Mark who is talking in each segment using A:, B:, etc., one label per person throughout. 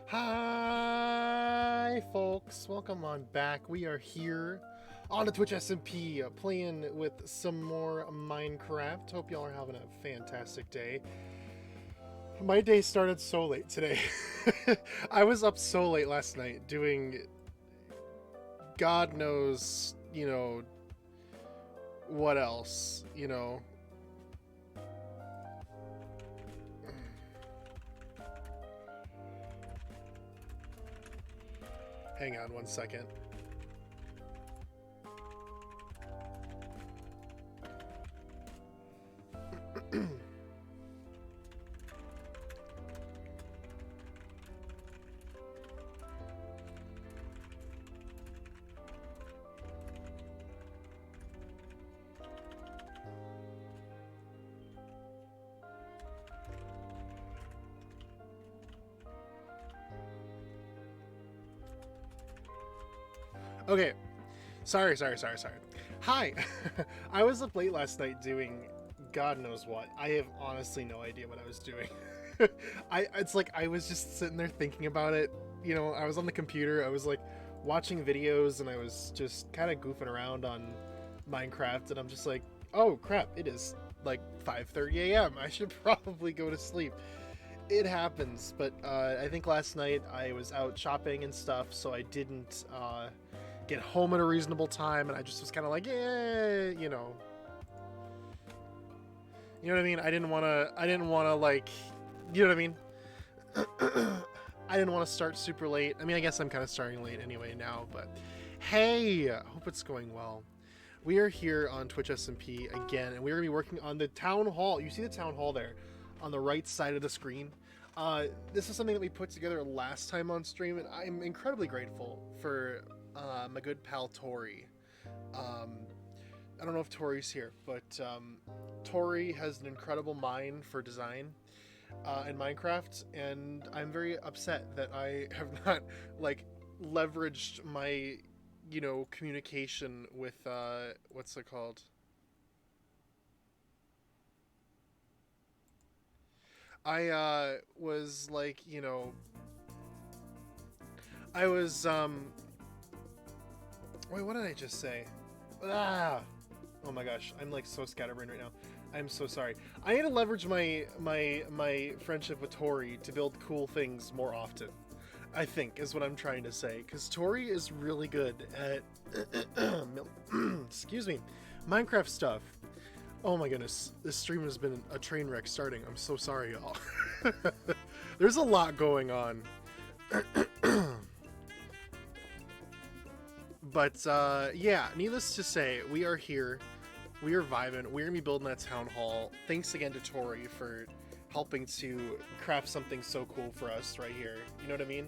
A: Hi, folks. Welcome on back. We are here on the Twitch SMP playing with some more Minecraft. Hope y'all are having a fantastic day. My day started so late today. I was up so late last night doing God knows, what else, Hang on one second. Okay, sorry. Hi, I was up late last night doing God knows what. I have honestly no idea what I was doing. It's like I was just sitting there thinking about it. I was on the computer, I was like watching videos, and I was just kind of goofing around on Minecraft, and I'm just like, oh crap, it is like 5:30 a.m. I should probably go to sleep. It happens, but I think last night I was out shopping and stuff, so I didn't get home at a reasonable time, and I just was kind of like, yeah, you know what I mean? I didn't want to like, you know what I mean? I didn't want to start super late. I mean, I guess I'm kind of starting late anyway now, but hey, hope it's going well. We are here on Twitch SMP again, and we're going to be working on the town hall. You see the town hall there on the right side of the screen? This is something that we put together last time on stream, and I'm incredibly grateful for my good pal Tori. I don't know if Tori's here, but Tori has an incredible mind for design in Minecraft, and I'm very upset that I have not like leveraged my communication with what's it called? I was like, I was wait, what did I just say? Oh my gosh, I'm like so scatterbrained right now. I'm so sorry. I need to leverage my friendship with Tori to build cool things more often, I think, is what I'm trying to say. Because Tori is really good at excuse me, Minecraft stuff. Oh my goodness, this stream has been a train wreck starting. I'm so sorry, y'all. There's a lot going on. But yeah, needless to say, we are here. We are vibing. We're gonna be building that town hall. Thanks again to Tori for helping to craft something so cool for us right here. You know what I mean?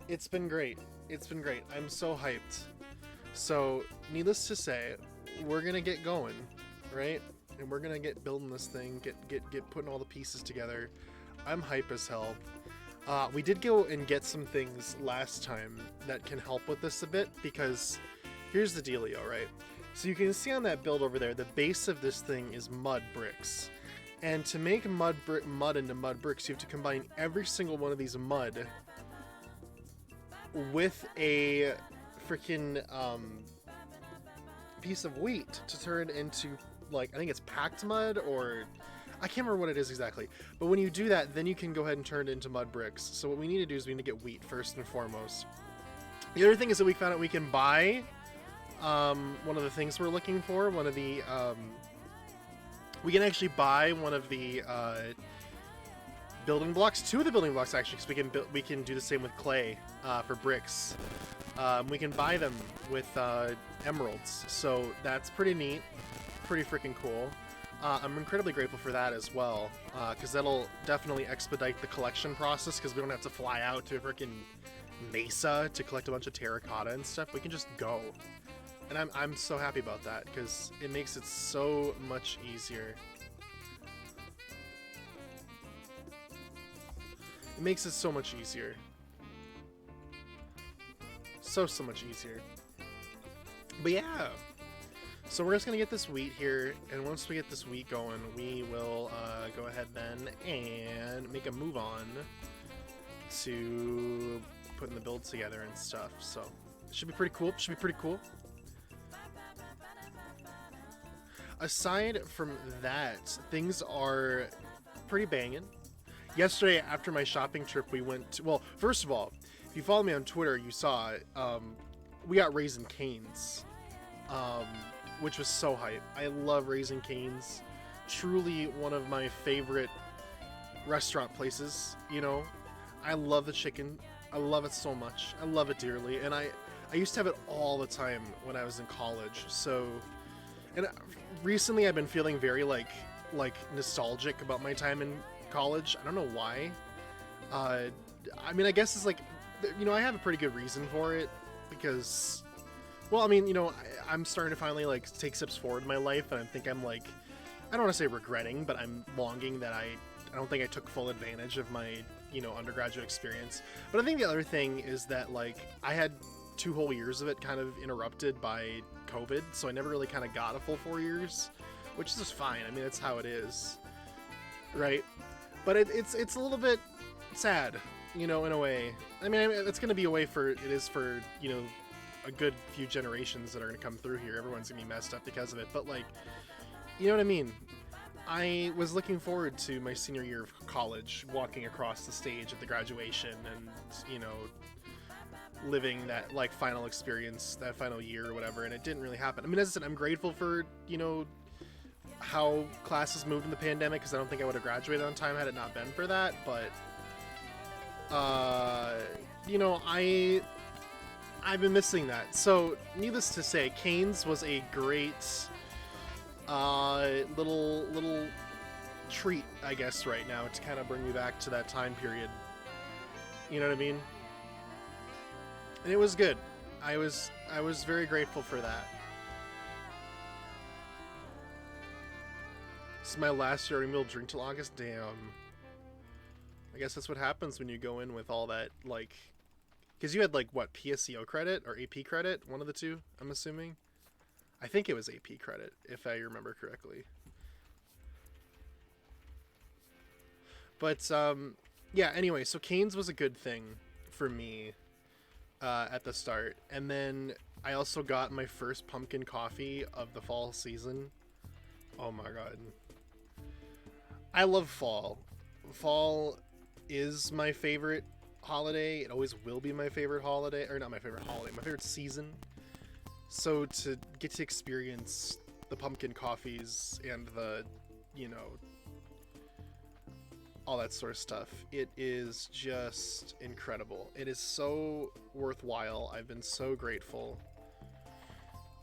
A: It's been great. It's been great. I'm so hyped. So, needless to say, we're gonna get going, right? And we're gonna get building this thing, get putting all the pieces together. I'm hype as hell. We did go and get some things last time that can help with this a bit, because here's the dealio, right? So you can see on that build over there, the base of this thing is mud bricks. And to make mud into mud bricks, you have to combine every single one of these mud with a freaking piece of wheat to turn into, like, I think it's packed mud, or I can't remember what it is exactly. But when you do that, then you can go ahead and turn it into mud bricks. So what we need to do is we need to get wheat first and foremost. The other thing is that we found out we can buy one of the things we're looking for. One of the we can actually buy one of the building blocks. Two of the building blocks actually, because we can do the same with clay for bricks. We can buy them with emeralds, so that's pretty neat, pretty freaking cool. I'm incredibly grateful for that as well, because that'll definitely expedite the collection process, because we don't have to fly out to a freaking mesa to collect a bunch of terracotta and stuff. We can just go, and I'm so happy about that, because it makes it so much easier. It makes it so much easier. So much easier. But yeah. So we're just gonna get this wheat here, and once we get this wheat going, we will go ahead then and make a move on to putting the build together and stuff. So should be pretty cool. Should be pretty cool. Aside from that, things are pretty banging. Yesterday, after my shopping trip, we went to, well, first of all, if you follow me on Twitter, you saw we got Raising Cane's, which was so hype. I love Raising Cane's. Truly one of my favorite restaurant places, you know. I love the chicken. I love it so much. I love it dearly. And I used to have it all the time when I was in college. So, and recently I've been feeling very like nostalgic about my time in college. I don't know why. I mean, I guess it's like, you know, I have a pretty good reason for it because, well, I mean, you know, I'm starting to finally like take steps forward in my life, and I think I'm like, I don't want to say regretting, but I'm longing that I don't think I took full advantage of my, you know, undergraduate experience. But I think the other thing is that like I had 2 whole years of it kind of interrupted by COVID, so I never really kind of got a full 4 years, which is just fine. I mean, that's how it is, right? But it's a little bit sad, you know, in a way. I mean, it's going to be a way for, it is for, you know, a good few generations that are going to come through here. Everyone's going to be messed up because of it. But, like, you know what I mean? I was looking forward to my senior year of college, walking across the stage at the graduation and, you know, living that, like, final experience, that final year or whatever, and it didn't really happen. I mean, as I said, I'm grateful for, you know, how classes moved in the pandemic, because I don't think I would have graduated on time had it not been for that, but, you know, I've been missing that. So, needless to say, Cane's was a great little treat, I guess, right now to kind of bring me back to that time period. You know what I mean? And it was good. I was very grateful for that. This is my last year. We'll drink till August. Damn. I guess that's what happens when you go in with all that, like, because you had, like, what, PSCO credit or AP credit? One of the two, I'm assuming. I think it was AP credit, if I remember correctly. But, yeah, anyway, so Cane's was a good thing for me at the start. And then I also got my first pumpkin coffee of the fall season. Oh my god. I love fall. Fall is my favorite holiday. It always will be my favorite holiday, or not my favorite holiday, my favorite season. So to get to experience the pumpkin coffees and the, you know, all that sort of stuff, it is just incredible. It is so worthwhile. I've been so grateful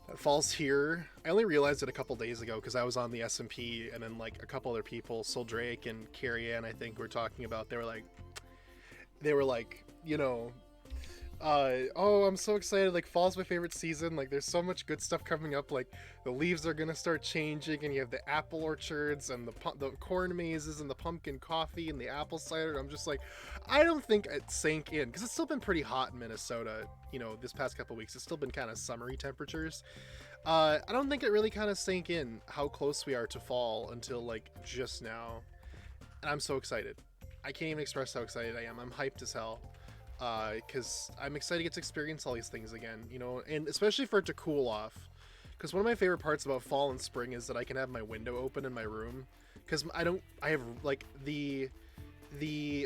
A: that fall's here. I only realized it a couple days ago because I was on the SMP, and then like a couple other people, Soul Drake and Carrie Ann, I think, were talking about, they were like, you know, oh, I'm so excited, like, fall's my favorite season, like, there's so much good stuff coming up, like, the leaves are gonna start changing, and you have the apple orchards, and the corn mazes, and the pumpkin coffee, and the apple cider, and I'm just like, I don't think it sank in, because it's still been pretty hot in Minnesota, you know, this past couple weeks. It's still been kind of summery temperatures. I don't think it really kind of sank in how close we are to fall until, like, just now, and I'm so excited. I can't even express how excited I am. I'm hyped as hell. Because I'm excited to get to experience all these things again, you know, and especially for it to cool off. Because one of my favorite parts about fall and spring is that I can have my window open in my room. Because I have, like, the,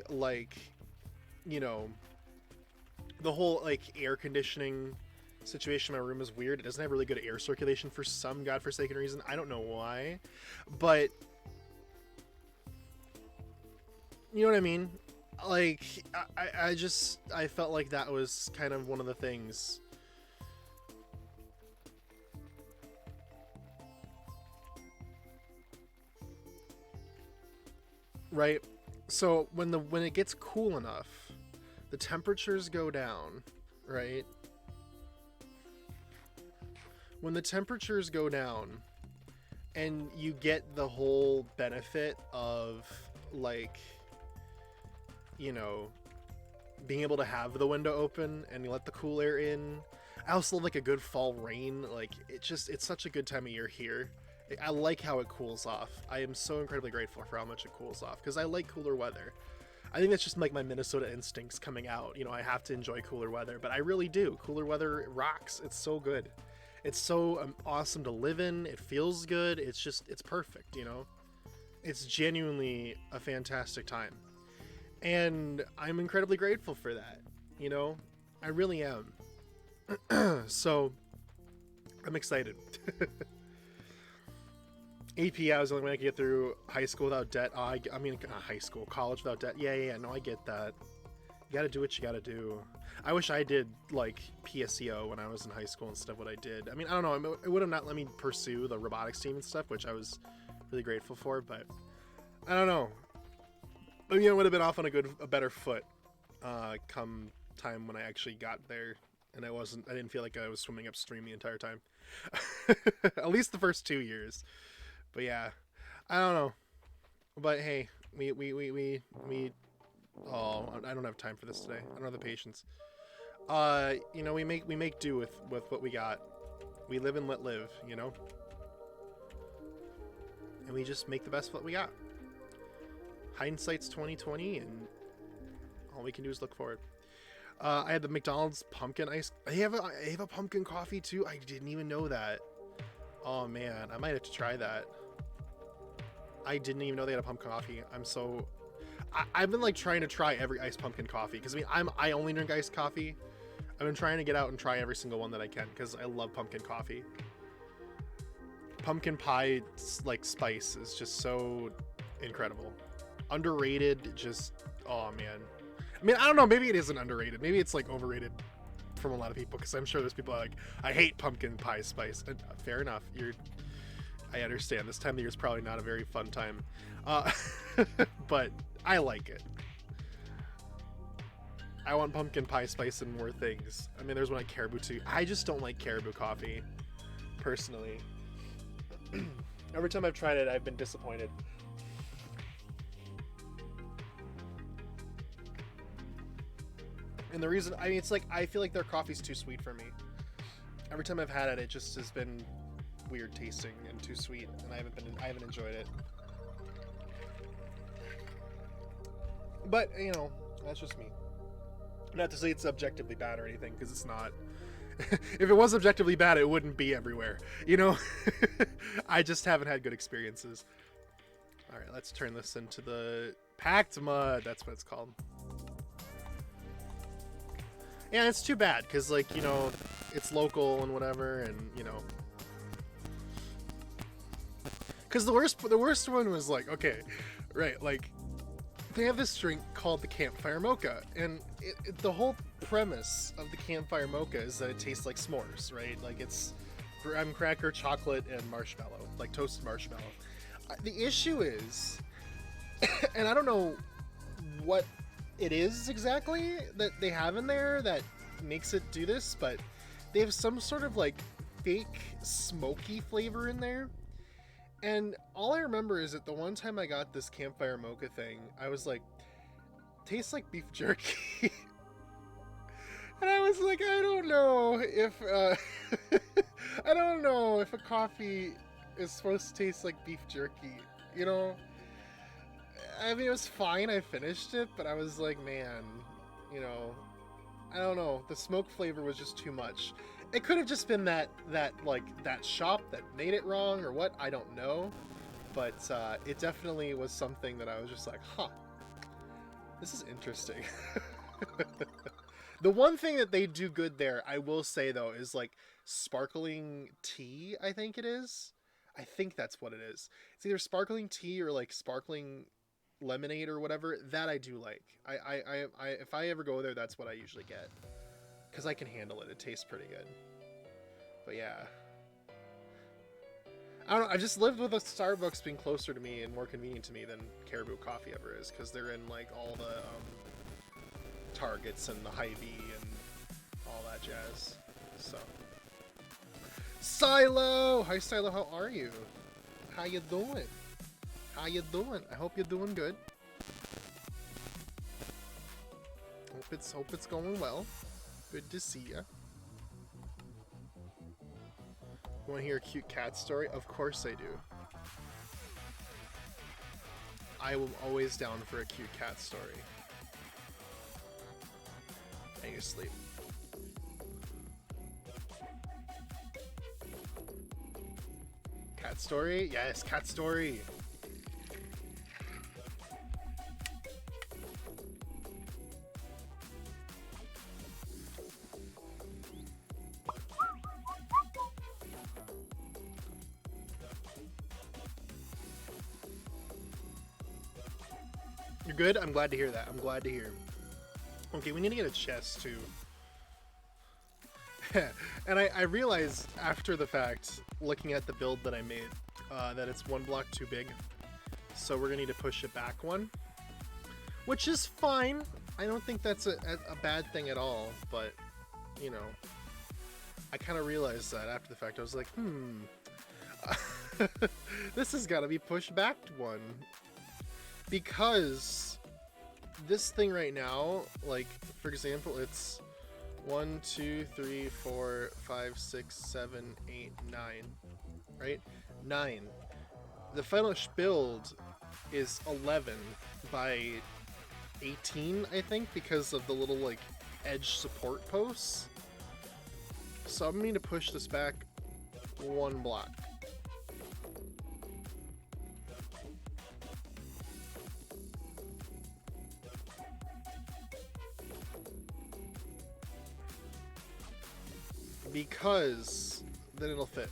A: like, you know, the whole, like, air conditioning situation in my room is weird. It doesn't have really good air circulation for some godforsaken reason. I don't know why. But, you know what I mean? Like, I felt like that was kind of one of the things. Right? So when it gets cool enough, the temperatures go down, right? When the temperatures go down and you get the whole benefit of, like, you know, being able to have the window open and you let the cool air in. I also love like a good fall rain. Like it's such a good time of year here. I like how it cools off. I am so incredibly grateful for how much it cools off because I like cooler weather. I think that's just like my Minnesota instincts coming out. You know, I have to enjoy cooler weather, but I really do. Cooler weather rocks. It's so good. It's so awesome to live in. It feels good. It's perfect, you know? It's genuinely a fantastic time. And I'm incredibly grateful for that, you know? I really am. So, I'm excited. AP, I was the only way I could get through high school without debt. I mean, not high school, college without debt. Yeah, no, I get that. You gotta do what you gotta do. I wish I did, like, PSEO when I was in high school instead of what I did. I mean, I don't know, it would have not let me pursue the robotics team and stuff, which I was really grateful for, but I don't know. But, you know, it would have been off on a better foot come time when I actually got there, and I didn't feel like I was swimming upstream the entire time. At least the first 2 years. But yeah, I don't know. But hey, oh, I don't have time for this today. I don't have the patience. You know, we make do with what we got. We live and let live, you know? And we just make the best of what we got. Hindsight's 2020, and all we can do is look forward. I had the McDonald's pumpkin ice. They have a pumpkin coffee too. I didn't even know that. Oh man, I might have to try that. I didn't even know they had a pumpkin coffee. I've been like trying to try every iced pumpkin coffee because I mean I only drink iced coffee. I've been trying to get out and try every single one that I can because I love pumpkin coffee. Pumpkin pie like spice is just so incredible. Underrated, just oh man. I mean, I don't know, maybe it isn't underrated. Maybe it's like overrated from a lot of people because I'm sure there's people that are like, I hate pumpkin pie spice. And, fair enough. I understand. This time of the year is probably not a very fun time. But I like it. I want pumpkin pie spice and more things. I mean, there's one at Caribou too. I just don't like Caribou coffee, personally. Every time I've tried it, I've been disappointed. And the reason, I mean, it's like, I feel like their coffee's too sweet for me. Every time I've had it, it just has been weird tasting and too sweet, and I haven't enjoyed it. But, you know, that's just me. Not to say it's objectively bad or anything, because it's not. If it was objectively bad, it wouldn't be everywhere, you know? I just haven't had good experiences. Alright, let's turn this into the packed mud. That's what it's called. Yeah, it's too bad, because, like, you know, it's local and whatever, and, you know. Because the worst one was, like, okay, right, like, they have this drink called the Campfire Mocha, and the whole premise of the Campfire Mocha is that it tastes like s'mores, right? Like, it's graham cracker, chocolate, and marshmallow, like toasted marshmallow. The issue is, and I don't know what it is exactly that they have in there that makes it do this, but they have some sort of like fake smoky flavor in there. And all I remember is that the one time I got this Campfire Mocha thing, I was like, tastes like beef jerky. And I was like, I don't know if I don't know if a coffee is supposed to taste like beef jerky, you know? I mean, it was fine, I finished it, but I was like, man, you know, I don't know, the smoke flavor was just too much. It could have just been that shop that made it wrong or what, I don't know, but it definitely was something that I was just like, huh, this is interesting. The one thing that they do good there, I will say though, is like sparkling tea, I think it is. I think that's what it is. It's either sparkling tea or like sparkling lemonade or whatever. That I do like. I if I ever go there, that's what I usually get, because I can handle it. It tastes pretty good. But yeah, I don't know. I just lived with a Starbucks being closer to me and more convenient to me than Caribou Coffee ever is, because they're in like all the Targets and the Hy-Vee and all that jazz. So, Silo! Hi Silo, how are you? How you doing? How you doing? I hope you're doing good. Hope it's going well. Good to see ya. You want to hear a cute cat story? Of course I do. I am always down for a cute cat story. And you sleep. Cat story? Yes, cat story. You're good? I'm glad to hear that. I'm glad to hear. Okay, we need to get a chest too. And I realized after the fact, looking at the build that I made, that it's one block too big. So we're gonna need to push it back one. Which is fine. I don't think that's a bad thing at all, but, you know, I kind of realized that after the fact. I was like, this has got to be pushed back one. Because this thing right now, like, for example, it's 1, 2, 3, 4, 5, 6, 7, 8, 9, right? 9. The finished build is 11 by 18, I think, because of the little, like, edge support posts. So I'm going to need to push this back one block. Because then it'll fit.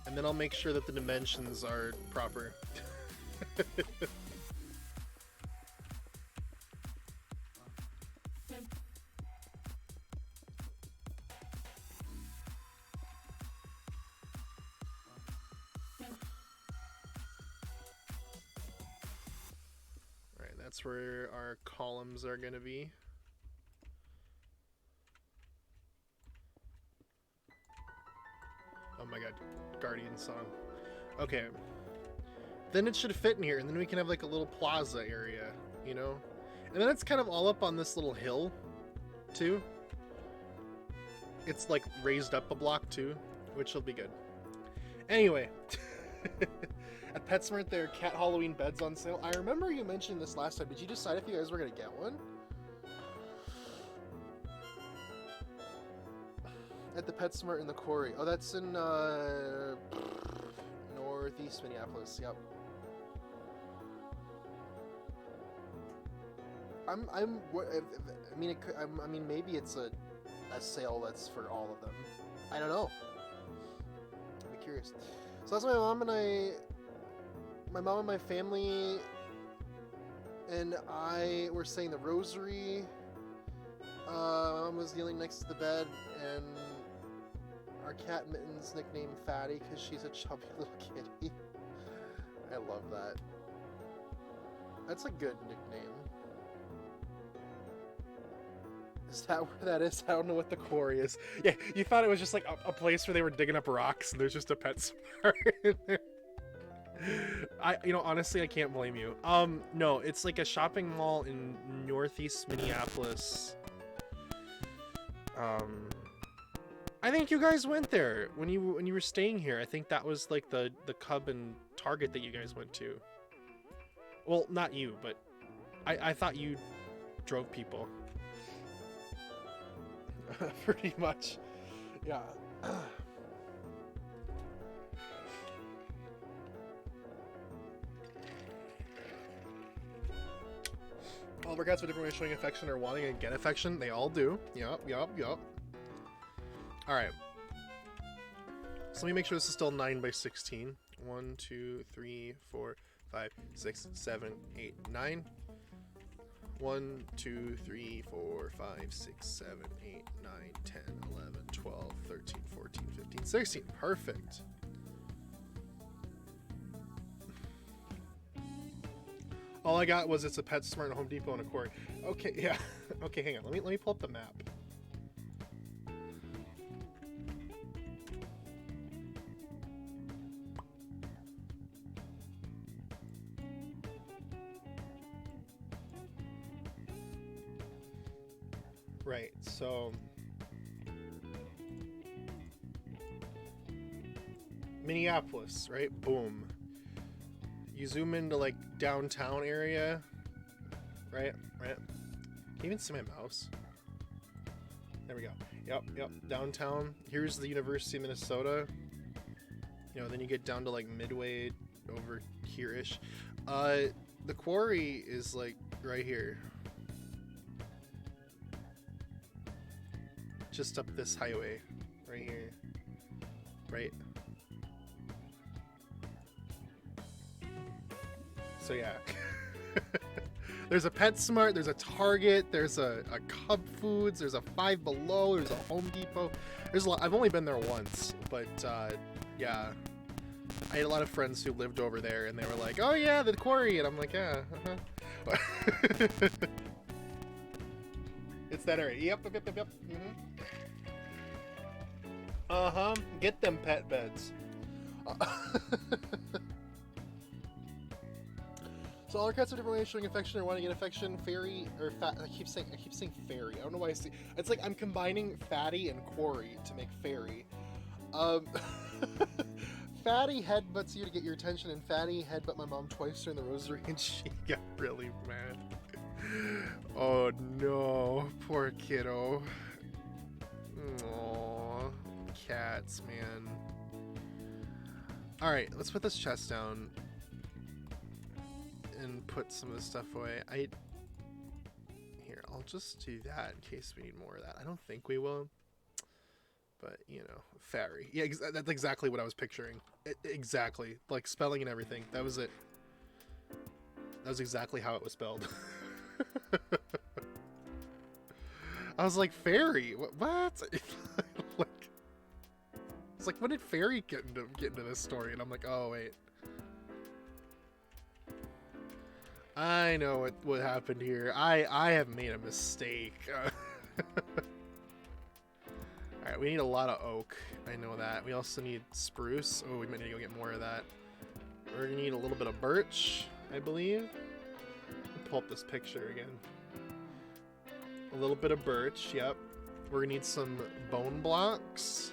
A: And then I'll make sure that the dimensions are proper. That's where our columns are going to be. Oh my god, Guardian song. Okay. Then it should fit in here, and then we can have like a little plaza area, you know? And then it's kind of all up on this little hill, too. It's like raised up a block, too, which will be good. Anyway. At PetSmart, there are cat Halloween beds on sale. I remember you mentioned this last time. Did you decide if you guys were going to get one? At the PetSmart in the quarry. Oh, that's in northeast Minneapolis. Yep. I mean, maybe it's a sale that's for all of them. I don't know. I'm curious. So that's my mom and my family and I were saying the rosary. My mom was kneeling next to the bed, and our cat Mitten's nicknamed Fatty because she's a chubby little kitty. I love that. That's a good nickname. Is that where that is? I don't know what the quarry is. Yeah, you thought it was just like a place where they were digging up rocks and there's just a PetSmart in there. Honestly, I can't blame you. No, it's like a shopping mall in northeast Minneapolis. I think you guys went there when you were staying here. I think that was like the Cub and Target that you guys went to. Well, not you, but I thought you drove people. Pretty much, yeah. All of our cats with different ways of showing affection or wanting to get affection. They all do. Yup. Alright. So let me make sure this is still 9 by 16. 1, 2, 3, 4, 5, 6, 7, 8, 9. 1, 2, 3, 4, 5, 6, 7, 8, 9, 10, 11, 12, 13, 14, 15, 16. Perfect. All I got was it's a PetSmart, a Home Depot, and a quarry. Okay, yeah. Okay, hang on. Let me pull up the map. Right, so Minneapolis, right? Boom. You zoom into like downtown area, right? Right. Can you even see my mouse? There we go. Yep. Downtown. Here's the University of Minnesota. You know, then you get down to like Midway over here-ish. The quarry is like right here. Just up this highway. Right here. Right. So yeah. There's a PetSmart, there's a Target, there's a Cub Foods, there's a Five Below, there's a Home Depot. There's a lot. I've only been there once, but yeah. I had a lot of friends who lived over there, and they were like, "Oh yeah, the quarry," and I'm like, "Yeah, It's that area. Yep. Get them pet beds. So all our cats are different ways showing affection or want to get affection. Fairy or fat. I keep saying fairy. I don't know why I see. It's like I'm combining fatty and quarry to make fairy. Fatty headbutts you to get your attention, and Fatty headbutt my mom twice during the rosary, and she got really mad. Oh no, poor kiddo. Aww, cats, man. All right, let's put this chest down and put some of this stuff away. Here, I'll just do that in case we need more of that. I don't think we will, but you know, fairy. Yeah, that's exactly what I was picturing. Exactly, like spelling and everything. That was it. That was exactly how it was spelled. I was like, fairy? What? Like, it's like, when did fairy get into this story? And I'm like, oh wait. I know what happened here. I have made a mistake. Alright, we need a lot of oak. I know that. We also need spruce. Oh, we might need to go get more of that. We're gonna need a little bit of birch, I believe. Pull up this picture again. A little bit of birch, yep. We're gonna need some bone blocks.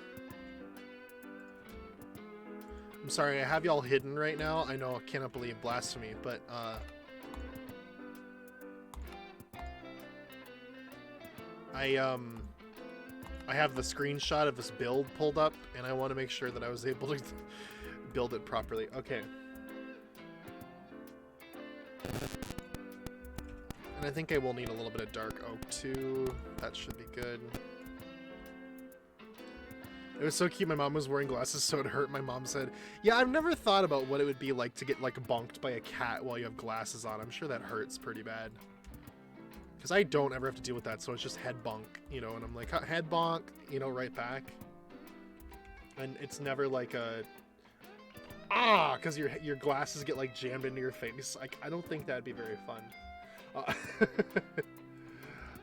A: I'm sorry, I have y'all hidden right now. I know, I cannot believe blasphemy, but I have the screenshot of this build pulled up, and I want to make sure that I was able to build it properly. Okay. And I think I will need a little bit of dark oak too. That should be good. It was so cute. My mom was wearing glasses, so it hurt. My mom said, "Yeah, I've never thought about what it would be like to get like bonked by a cat while you have glasses on. I'm sure that hurts pretty bad." Because I don't ever have to deal with that, so it's just head bonk, you know, and I'm like, head bonk, you know, right back. And it's never like a, because your glasses get like jammed into your face. Like, I don't think that'd be very fun.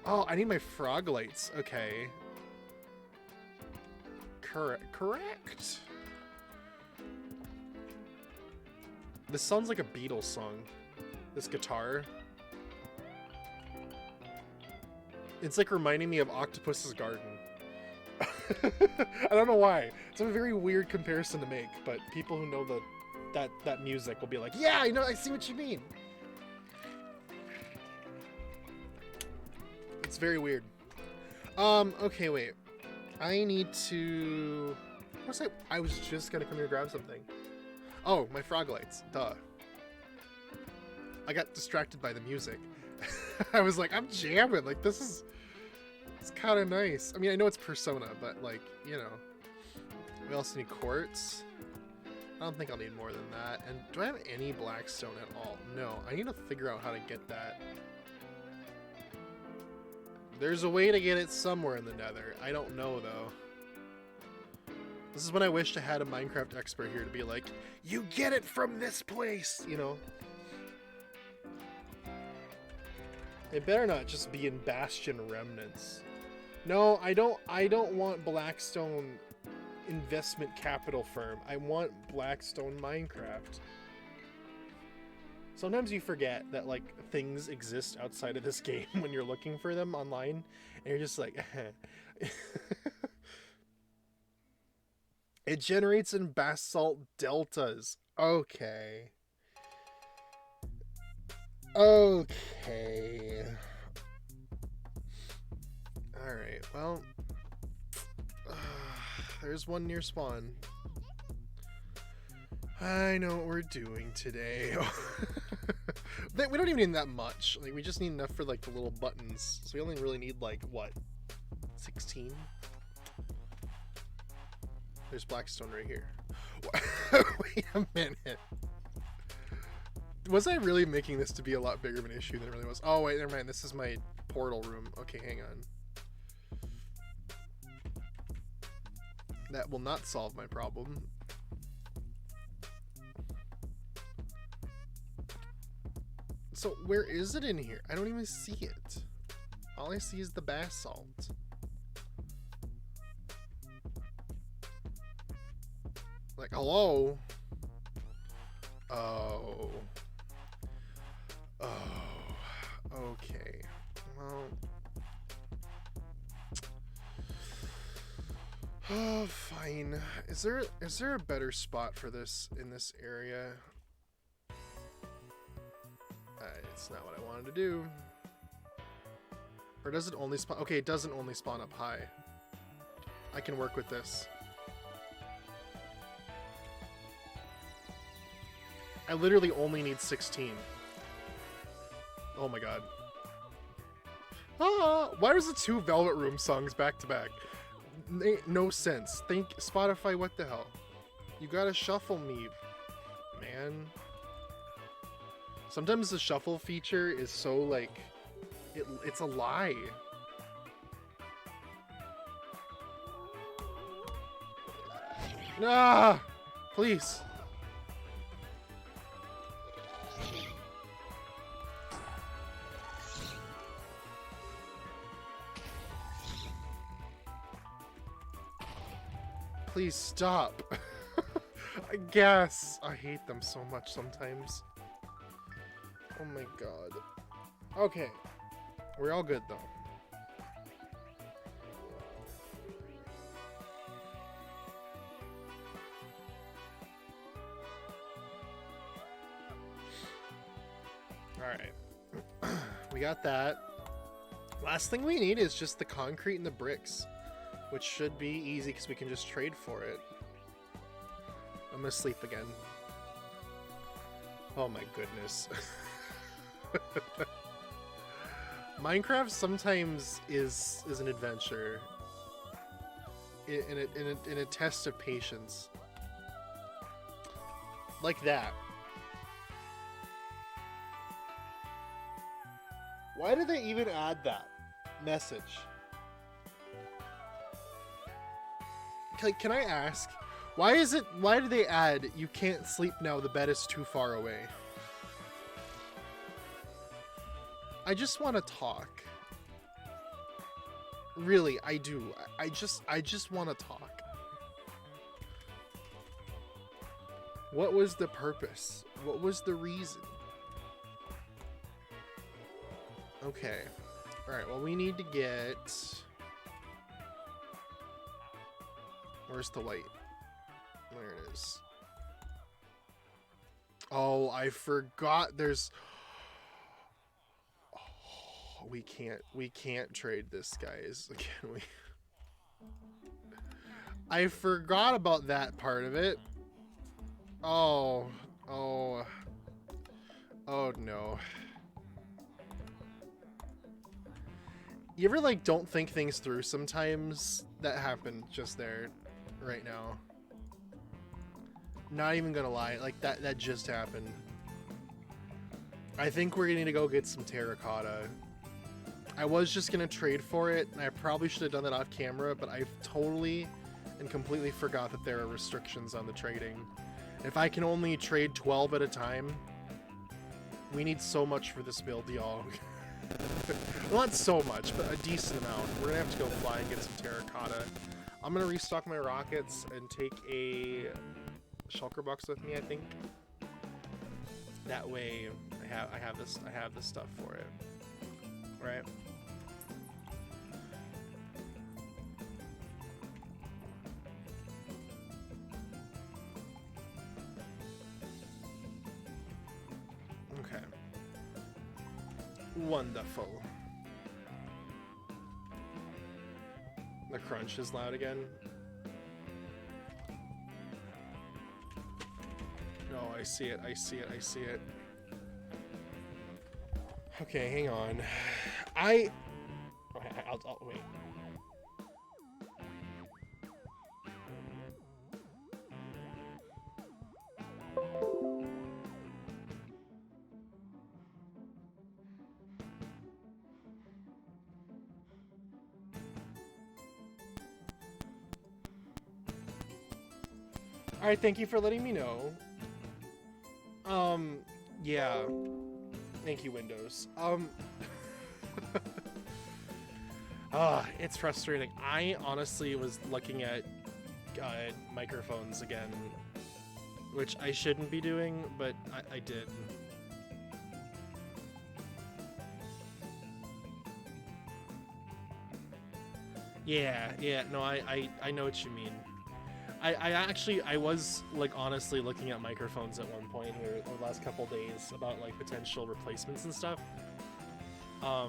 A: Oh, I need my frog lights. Okay. Correct. This sounds like a Beatles song. This guitar. It's like reminding me of Octopus's Garden. I don't know why. It's a very weird comparison to make, but people who know that music will be like, yeah, I know, I see what you mean. It's very weird. Okay, wait. I need to... What was I was just gonna come here and grab something. Oh, my frog lights. Duh. I got distracted by the music. I was like, I'm jamming. Like, it's kind of nice. I mean, I know it's Persona, but like, you know. We also need quartz. I don't think I'll need more than that. And do I have any blackstone at all? No. I need to figure out how to get that. There's a way to get it somewhere in the nether. I don't know, though. This is when I wish I had a Minecraft expert here to be like, you get it from this place, you know? It better not just be in Bastion Remnants. No, I don't want Blackstone investment capital firm. I want Blackstone Minecraft. Sometimes you forget that like things exist outside of this game when you're looking for them online, and you're just like, it generates in basalt deltas. Okay. Okay. Alright, well, there's one near spawn. I know what we're doing today. We don't even need that much. Like, we just need enough for like the little buttons. So we only really need like what, 16? There's Blackstone right here. Wait a minute. Was I really making this to be a lot bigger of an issue than it really was? Oh wait, never mind. This is my portal room. Okay, hang on. That will not solve my problem. So where is it in here? I don't even see it. All I see is the basalt. Like, hello? Oh. Oh. Okay. Well. Oh, fine. Is there a better spot for this in this area? It's not what I wanted to do. Or does it only spawn? Okay, it doesn't only spawn up high. I can work with this. I literally only need 16. Oh my god. Ah! Why was the 2 Velvet Room songs back to back? No sense. Think Spotify, what the hell? You gotta shuffle me, man. Sometimes the shuffle feature is so like, it's a lie. Ah! Please. Please stop. I guess. I hate them so much sometimes. Oh my god. Okay. We're all good though. Alright. We got that. Last thing we need is just the concrete and the bricks, which should be easy because we can just trade for it. I'm gonna sleep again. Oh my goodness. Minecraft sometimes is an adventure in a test of patience. Like that. Why did they even add that message? Can I ask, why did they add, you can't sleep now, the bed is too far away? I just want to talk. Really, I do. I just want to talk. What was the purpose? What was the reason? Okay. Alright, well we need to get... Where's the light? There it is. Oh, I forgot there's... Oh, we can't trade this, guys. Can we? I forgot about that part of it. Oh no. You ever like don't think things through sometimes? That happened just there, right now. Not even gonna lie, like that just happened. I think we're gonna need to go get some terracotta. I was just gonna trade for it, and I probably should have done that off camera, but I totally and completely forgot that there are restrictions on the trading. If I can only trade 12 at a time, we need so much for this build, y'all. Well, not so much, but a decent amount. We're gonna have to go fly and get some terracotta. I'm gonna restock my rockets and take a shulker box with me, I think. That way I have this stuff for it, right? Okay. Wonderful. The crunch is loud again. Oh, I see it, I see it, I see it. Okay, hang on. I'll wait. All right, thank you for letting me know. Yeah. Thank you, Windows. It's frustrating. I honestly was looking at microphones again, which I shouldn't be doing, but I did. Yeah, no, I know what you mean. I was like honestly looking at microphones at one point here over the last couple days about like potential replacements and stuff. I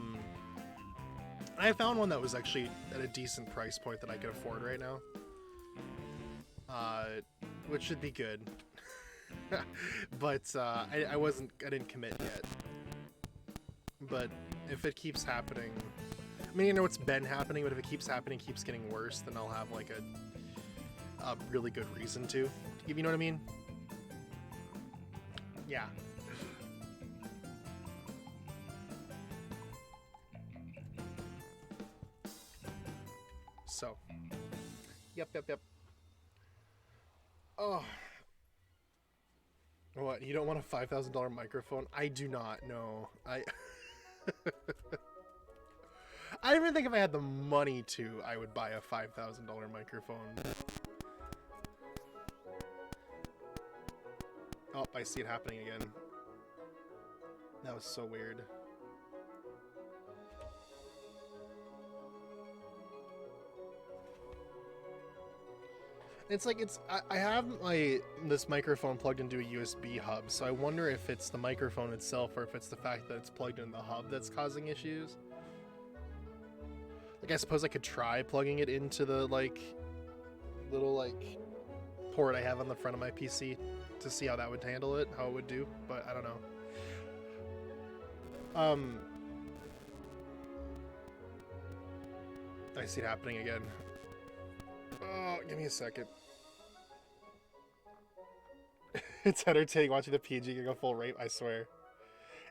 A: found one that was actually at a decent price point that I could afford right now, which should be good. But I didn't commit yet. But if it keeps happening, I mean, you know, it's been happening, but if it keeps happening, keeps getting worse, then I'll have like a really good reason to. You know what I mean? Yeah. So. Yep. Oh. What? You don't want a $5,000 microphone? I do not. No. I even think if I had the money to, I would buy a $5,000 microphone. Oh, I see it happening again. That was so weird. It's like I have this microphone plugged into a USB hub, so I wonder if it's the microphone itself or if it's the fact that it's plugged in the hub that's causing issues. Like, I suppose I could try plugging it into the little port I have on the front of my PC to see how that would handle it, how it would do, but I don't know. I see it happening again. Oh, give me a second. It's entertaining watching the PG go full rape, I swear.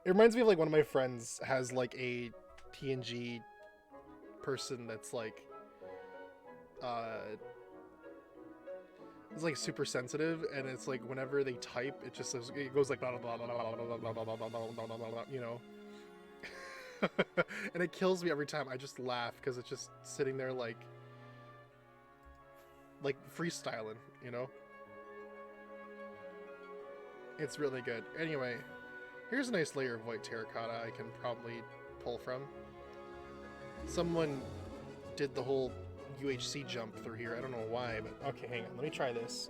A: It reminds me of like one of my friends has like a TNG person that's like it's like super sensitive, and it's like whenever they type, it just it goes like blah blah blah blah blah blah blah blah blah blah, you know. And it kills me every time. I just laugh because it's just sitting there like freestyling, you know. It's really good. Anyway, here's a nice layer of white terracotta I can probably pull from. Someone did the whole UHC jump through here. I don't know why, but okay, hang on. Let me try this.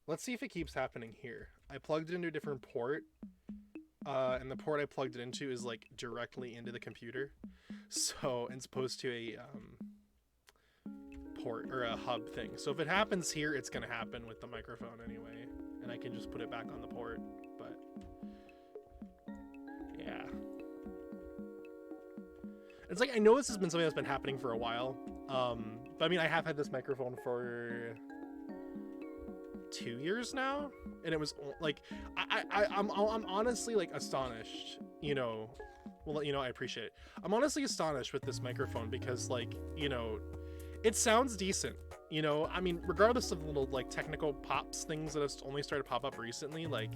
A: Let's see if it keeps happening here. I plugged it into a different port, and the port I plugged it into is like directly into the computer. So it's opposed to a port or a hub thing. So if it happens here, it's gonna happen with the microphone anyway, and I can just put it back on the port. But yeah, it's like I know this has been something that's been happening for a while. But I mean, I have had this microphone for 2 years now, and it was like I'm honestly like astonished, you know. Well, you know, I appreciate it. I'm honestly astonished with this microphone because, like, you know, it sounds decent, You know, I mean, regardless of the little like technical pops things that have only started to pop up recently, like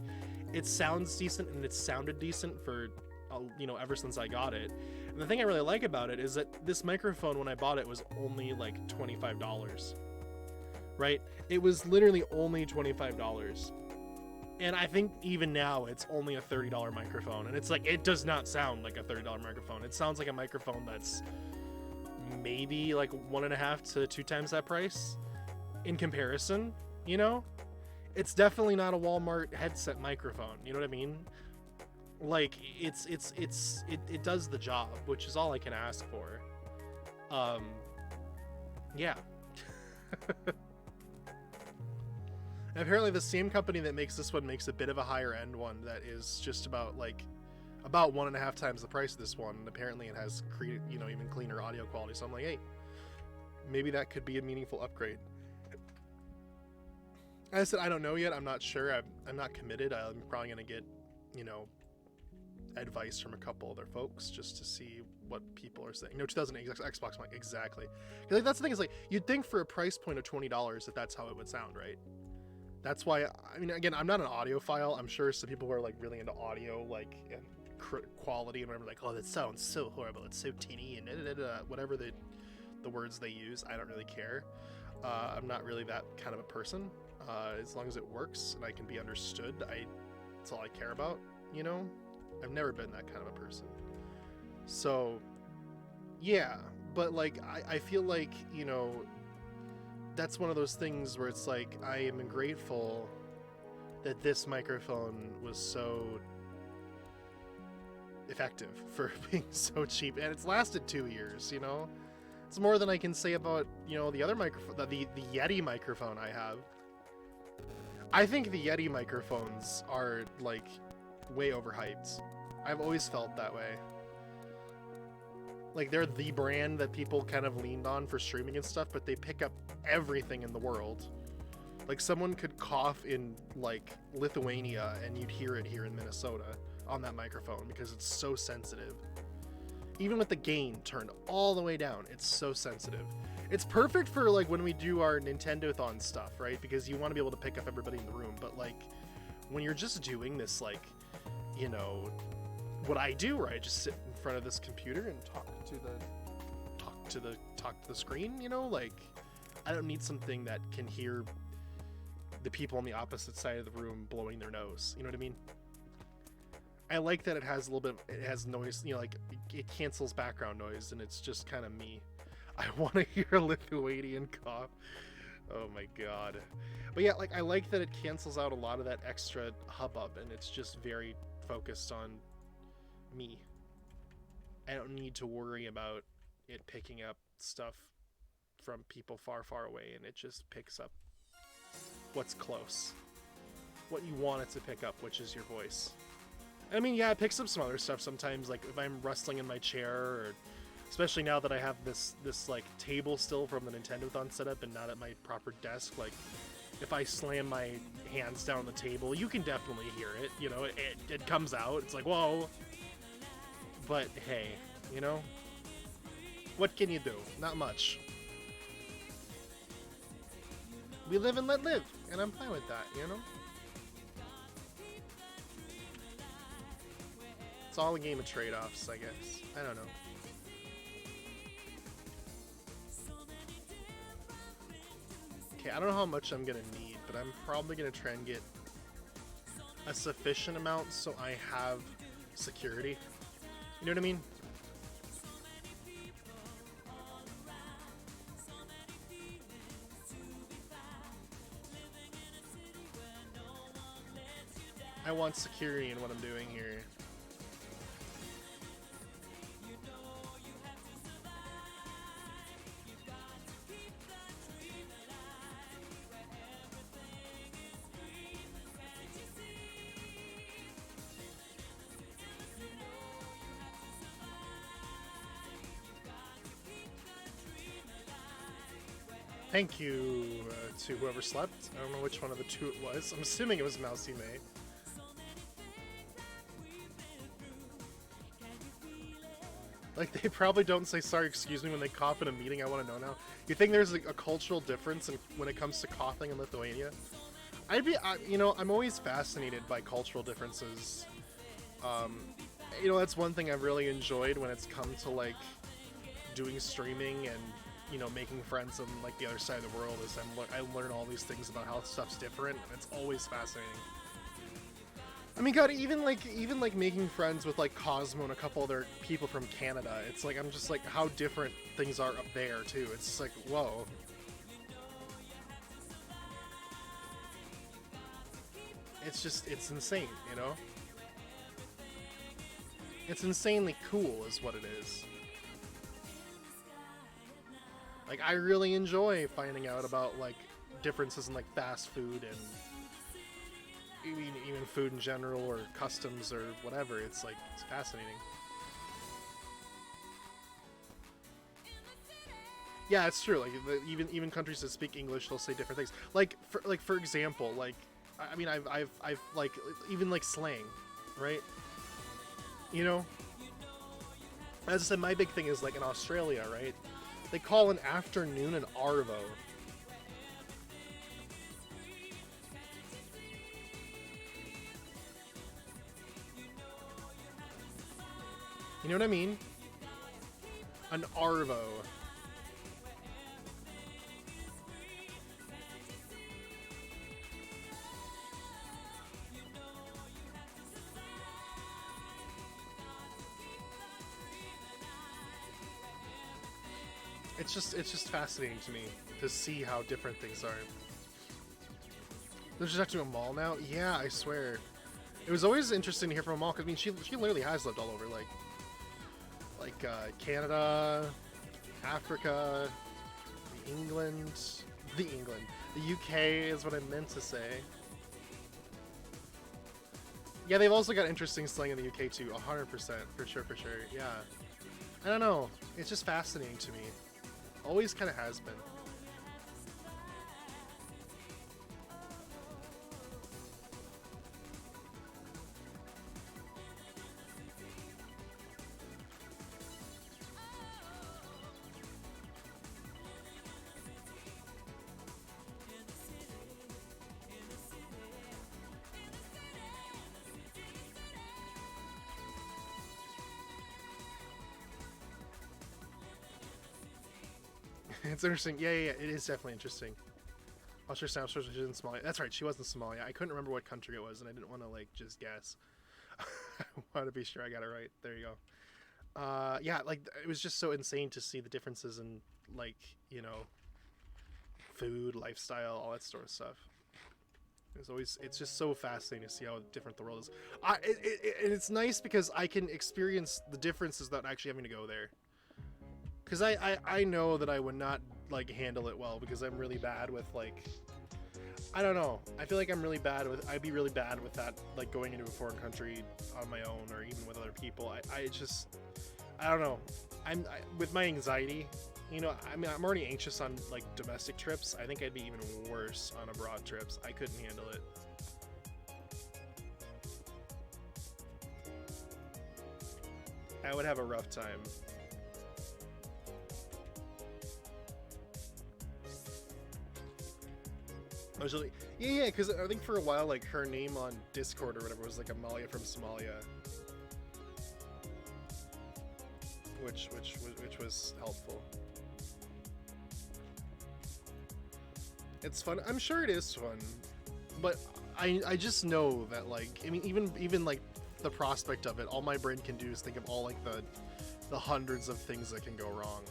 A: it sounds decent and it's sounded decent for, you know, ever since I got it. And the thing I really like about it is that this microphone, when I bought it, was only like $25, right? It was literally only $25. And I think even now it's only a $30 microphone. And it's like, it does not sound like a $30 microphone. It sounds like a microphone that's maybe like 1.5 to 2 times that price in comparison, you know? It's definitely not a Walmart headset microphone, you know what I mean? Like it does the job, which is all I can ask for. Yeah. And apparently the same company that makes this one makes a bit of a higher end one that is just about 1.5 times the price of this one. And apparently it has, you know, even cleaner audio quality. So I'm like, hey, maybe that could be a meaningful upgrade. As I said, I don't know yet. I'm not sure. I'm not committed. I'm probably going to get, you know, advice from a couple other folks just to see what people are saying. You know, 2008 Xbox mic, exactly. Like, that's the thing, is like, you'd think for a price point of $20 that's how it would sound, right? That's why, I mean, again, I'm not an audiophile. I'm sure some people who are like really into audio, like, and quality and whatever, like, oh, that sounds so horrible, it's so tinny and whatever the words they use. I don't really care. I'm not really that kind of a person. As long as it works and I can be understood, that's all I care about, you know? I've never been that kind of a person. So, yeah, but like, I feel like, you know, that's one of those things where it's like, I am grateful that this microphone was so effective for being so cheap, and it's lasted 2 years, you know? It's more than I can say about, you know, the other microphone, the Yeti microphone I have. I think the Yeti microphones are, like, way overhyped. I've always felt that way. Like, they're the brand that people kind of leaned on for streaming and stuff, but they pick up everything in the world. Like, someone could cough in, like, Lithuania, and you'd hear it here in Minnesota on that microphone because it's so sensitive. Even with the gain turned all the way down, it's so sensitive. It's perfect for, like, when we do our Nintendo-thon stuff, right? Because you want to be able to pick up everybody in the room. But, like, when you're just doing this, like, you know, what I do, where I just sit in front of this computer and talk to the screen, you know, like, I don't need something that can hear the people on the opposite side of the room blowing their nose. You know what I mean? I like that it has a little bit, it has noise, you know, like, it cancels background noise, and it's just kind of me. I want to hear a Lithuanian cough. Oh my god. But yeah, like, I like that it cancels out a lot of that extra hubbub, and it's just very focused on me. I don't need to worry about it picking up stuff from people far, far away, and it just picks up what's close. What you want it to pick up, which is your voice. I mean, yeah, it picks up some other stuff sometimes, like if I'm rustling in my chair, or especially now that I have this like table still from the Nintendo-thon setup and not at my proper desk, like if I slam my hands down on the table, you can definitely hear it, you know, it comes out, it's like, whoa. But hey, you know, what can you do? Not much. We live and let live, and I'm fine with that, you know? It's all a game of trade-offs, I guess. I don't know. Okay, I don't know how much I'm gonna need, but I'm probably gonna try and get a sufficient amount so I have security. You know what I mean? I want security in what I'm doing here. Thank you to whoever slept. I don't know which one of the two it was. I'm assuming it was Mousy May. Like, they probably don't say sorry, excuse me when they cough in a meeting. I want to know now. You think there's a cultural difference when it comes to coughing in Lithuania? You know, I'm always fascinated by cultural differences. You know, that's one thing I've really enjoyed when it's come to, like, doing streaming and, you know, making friends on, like, the other side of the world, is I learn all these things about how stuff's different, and it's always fascinating. I mean, God, even like making friends with like Cosmo and a couple other people from Canada, it's like I'm just like how different things are up there too. It's just like, whoa. It's insane, you know? It's insanely cool is what it is. Like, I really enjoy finding out about like differences in like fast food and even food in general, or customs, or whatever. It's like, it's fascinating. Yeah, it's true. Like, even countries that speak English, they'll say different things. Like for example, like, I mean, I've like, even like slang, right? You know, as I said, my big thing is like in Australia, right? They call an afternoon an arvo. You know what I mean? An arvo. It's just fascinating to me to see how different things are. There's just actually a mall now? Yeah, I swear. It was always interesting to hear from a mall, because I mean, she literally has lived all over, like Canada, Africa, the UK is what I meant to say. Yeah, they've also got interesting slang in the UK too, 100%, for sure, yeah. I don't know, it's just fascinating to me. Always kind of has been. It's interesting. Yeah, it is definitely interesting. Usher Snap was in Somalia. That's right, she was in Somalia. I couldn't remember what country it was, and I didn't want to, like, just guess. I want to be sure I got it right. There you go. Yeah, like, it was just so insane to see the differences in, like, you know, food, lifestyle, all that sort of stuff. It's just so fascinating to see how different the world is. And it's nice because I can experience the differences without actually having to go there. Because I know that I would not, like, handle it well, because I'm really bad with, like, I don't know. I feel like I'd be really bad with that, like, going into a foreign country on my own, or even with other people. I don't know. With my anxiety, you know, I mean, I'm already anxious on, like, domestic trips. I think I'd be even worse on abroad trips. I couldn't handle it. I would have a rough time. I was really, yeah, because I think for a while, like, her name on Discord or whatever was like Amalia from Somalia, which was helpful. It's fun. I'm sure it is fun, but I just know that, like, I mean, even like the prospect of it, all my brain can do is think of all, like, the hundreds of things that can go wrong,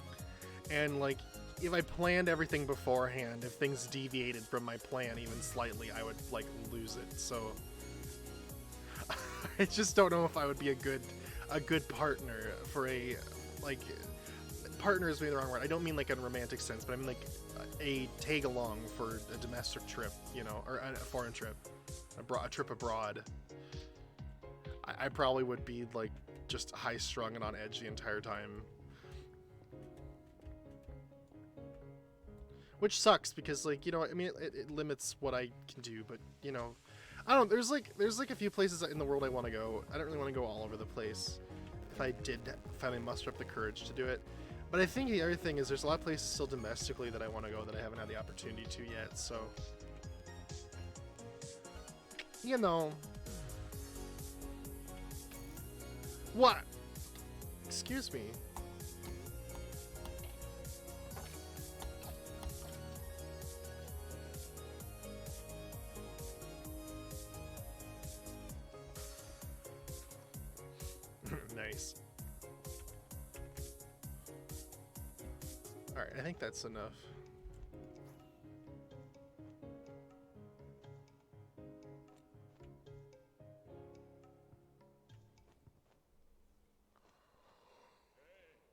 A: and, like, if I planned everything beforehand, if things deviated from my plan even slightly, I would, like, lose it. So I just don't know if I would be a good partner for a, like, partner is maybe the wrong word. I don't mean like in a romantic sense, but I mean like a tag along for a domestic trip, you know, or a foreign trip, a trip abroad. I probably would be, like, just high strung and on edge the entire time. Which sucks, because, like, you know, I mean, it limits what I can do, but, you know, I don't know, there's like a few places in the world I want to go. I don't really want to go all over the place. if I did finally muster up the courage to do it. But I think the other thing is there's a lot of places still domestically that I want to go that I haven't had the opportunity to yet, so... You know... What? Excuse me. Nice. Alright, I think that's enough.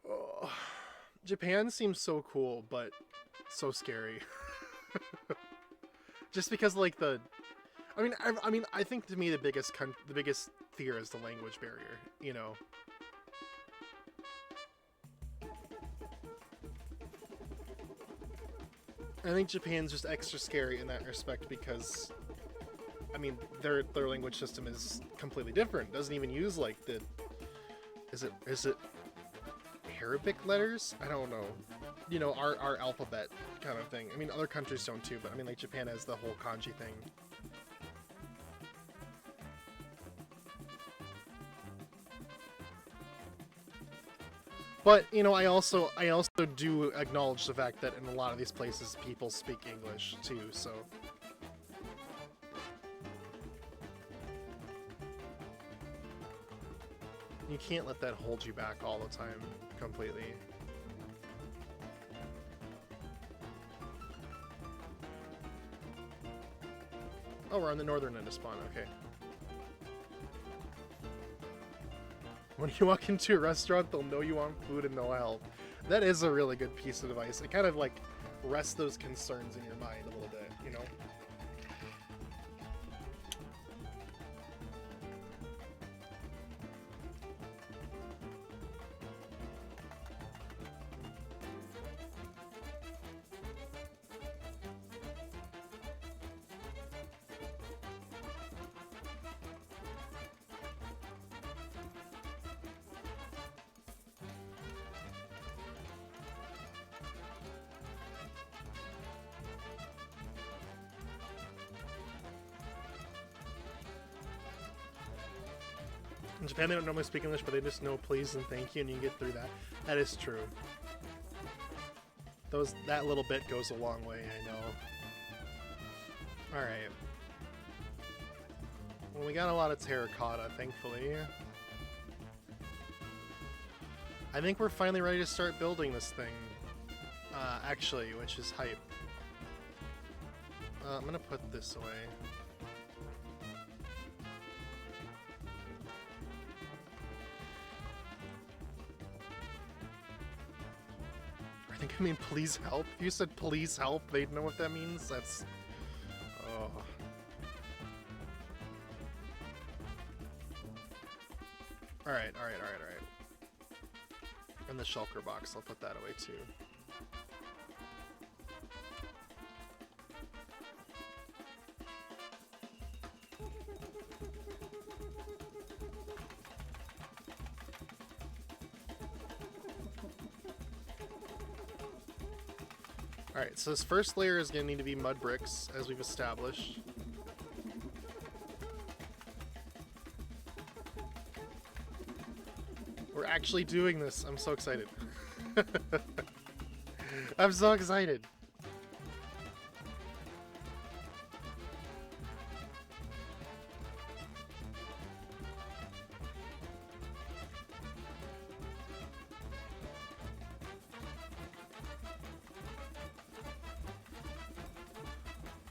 A: Oh. Japan seems so cool, but so scary. Just because, like, the... I mean, I think to me the biggest fear is the language barrier, you know? I think Japan's just extra scary in that respect because, I mean, their language system is completely different. It doesn't even use, like, the... Is it Arabic letters? I don't know. You know, our alphabet kind of thing. I mean, other countries don't too, but I mean, like, Japan has the whole kanji thing. But, you know, I also do acknowledge the fact that in a lot of these places people speak English too, so... You can't let that hold you back all the time, completely. Oh, we're on the northern end of spawn, okay. When you walk into a restaurant, they'll know you want food and they'll help. That is a really good piece of advice. It kind of, like, rests those concerns in your mind a little bit, you know? In Japan, they don't normally speak English, but they just know please and thank you, and you get through that. That is true. That little bit goes a long way, I know. Alright. Well, we got a lot of terracotta, thankfully. I think we're finally ready to start building this thing. Actually, which is hype. I'm gonna put this away. I mean, please help. If you said please help, they'd know what that means. That's... Oh. Alright. And the shulker box, I'll put that away too. Alright, so this first layer is going to need to be mud bricks, as we've established. We're actually doing this. I'm so excited. I'm so excited.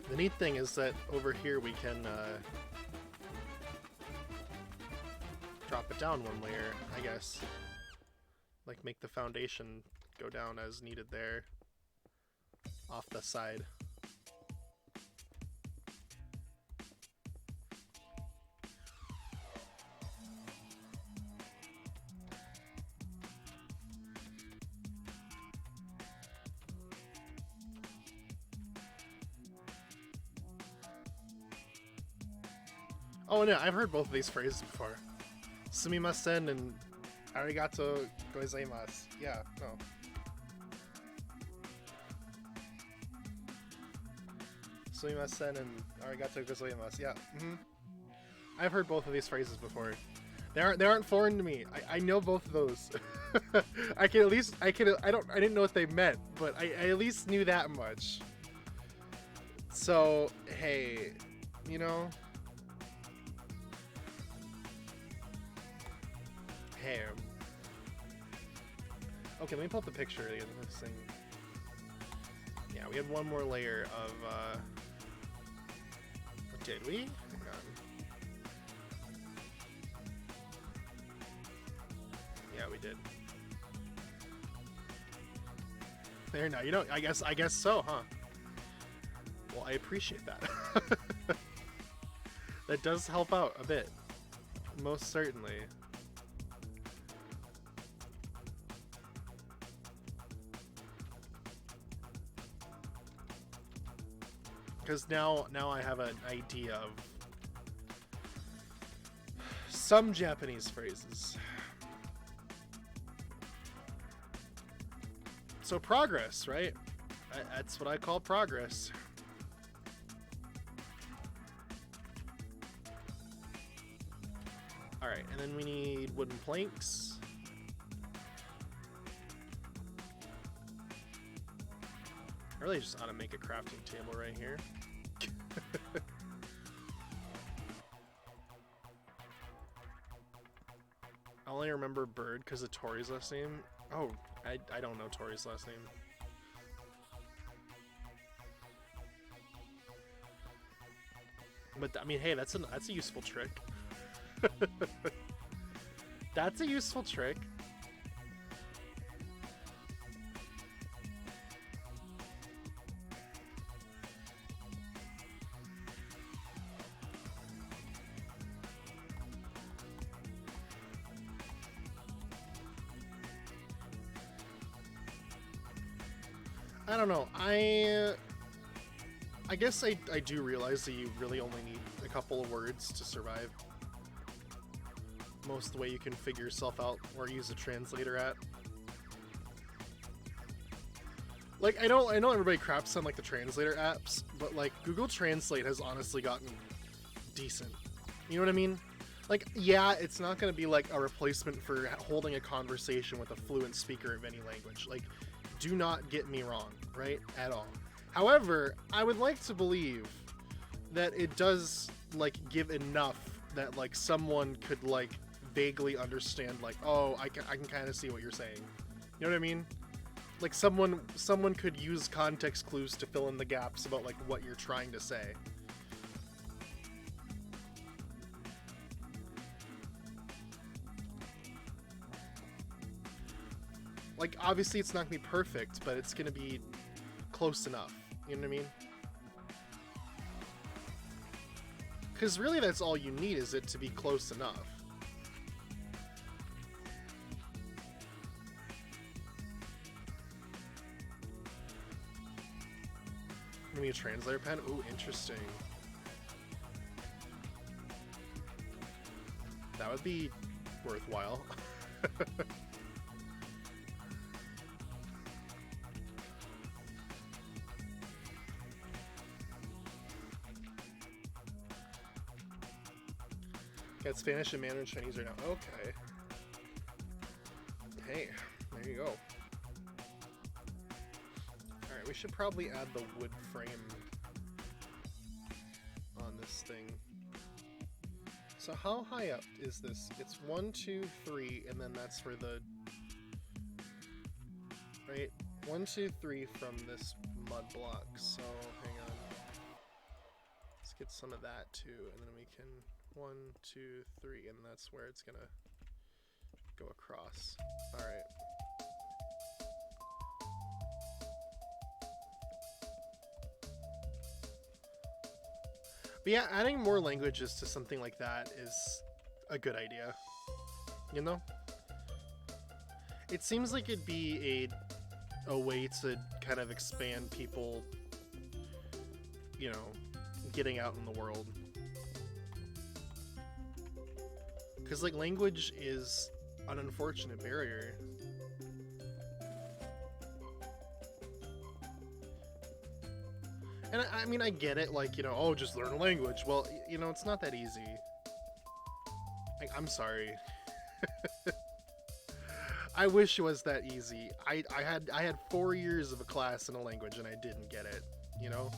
A: The neat thing is that over here we can drop it down one layer, I guess. Like make the foundation go down as needed there, off the side. Oh no, I've heard both of these phrases before. Sumimasen and Arigato gozaimasu. Yeah, no. Sumimasen and arigato gozaimasu. Yeah. I've heard both of these phrases before. They aren't foreign to me. I know both of those. I didn't know what they meant, but I at least knew that much. So, hey, you know, hey. Okay, let me pull up the picture again. This thing. Yeah, we had one more layer of, did we? Hang on. Yeah, we did. There now, you know, I guess so, huh? Well, I appreciate that. That does help out a bit. Most certainly. Because now I have an idea of some Japanese phrases. So progress, right? That's what I call progress. Alright, and then we need wooden planks. I really just ought to make a crafting table right here. I only remember Bird because of Tori's last name. Oh, I don't know Tori's last name. But I mean, hey, that's a useful trick. That's a useful trick. I don't know. I guess I do realize that you really only need a couple of words to survive. Most of the way you can figure yourself out or use a translator at. Like, I know everybody craps on like the translator apps, but like Google Translate has honestly gotten decent. You know what I mean? Like, yeah, it's not going to be like a replacement for holding a conversation with a fluent speaker of any language. Like, do not get me wrong, right? At all. However, I would like to believe that it does like give enough that like someone could like vaguely understand, like, oh, I can kind of see what you're saying. You know what I mean? Like someone could use context clues to fill in the gaps about like what you're trying to say. Like, obviously it's not gonna be perfect, but it's gonna be close enough. You know what I mean? Because really that's all you need, is it to be close enough. Maybe a translator pen? Ooh, interesting. That would be worthwhile. Got Spanish and Mandarin Chinese right now. Okay. Hey, there you go. Alright, we should probably add the wood frame on this thing. So how high up is this? It's 1, 2, 3, and then that's for the... Right? 1, 2, 3 from this mud block. So, hang on. Let's get some of that too, and then we can... 1, 2, 3, and that's where it's gonna go across. All right. But yeah, adding more languages to something like that is a good idea. You know? It seems like it'd be a way to kind of expand people, you know, getting out in the world. Because, like, language is an unfortunate barrier. And I mean, I get it, like, you know, oh, just learn a language. Well, you know, it's not that easy. Like, I'm sorry. I wish it was that easy. I had 4 years of a class in a language and I didn't get it, you know?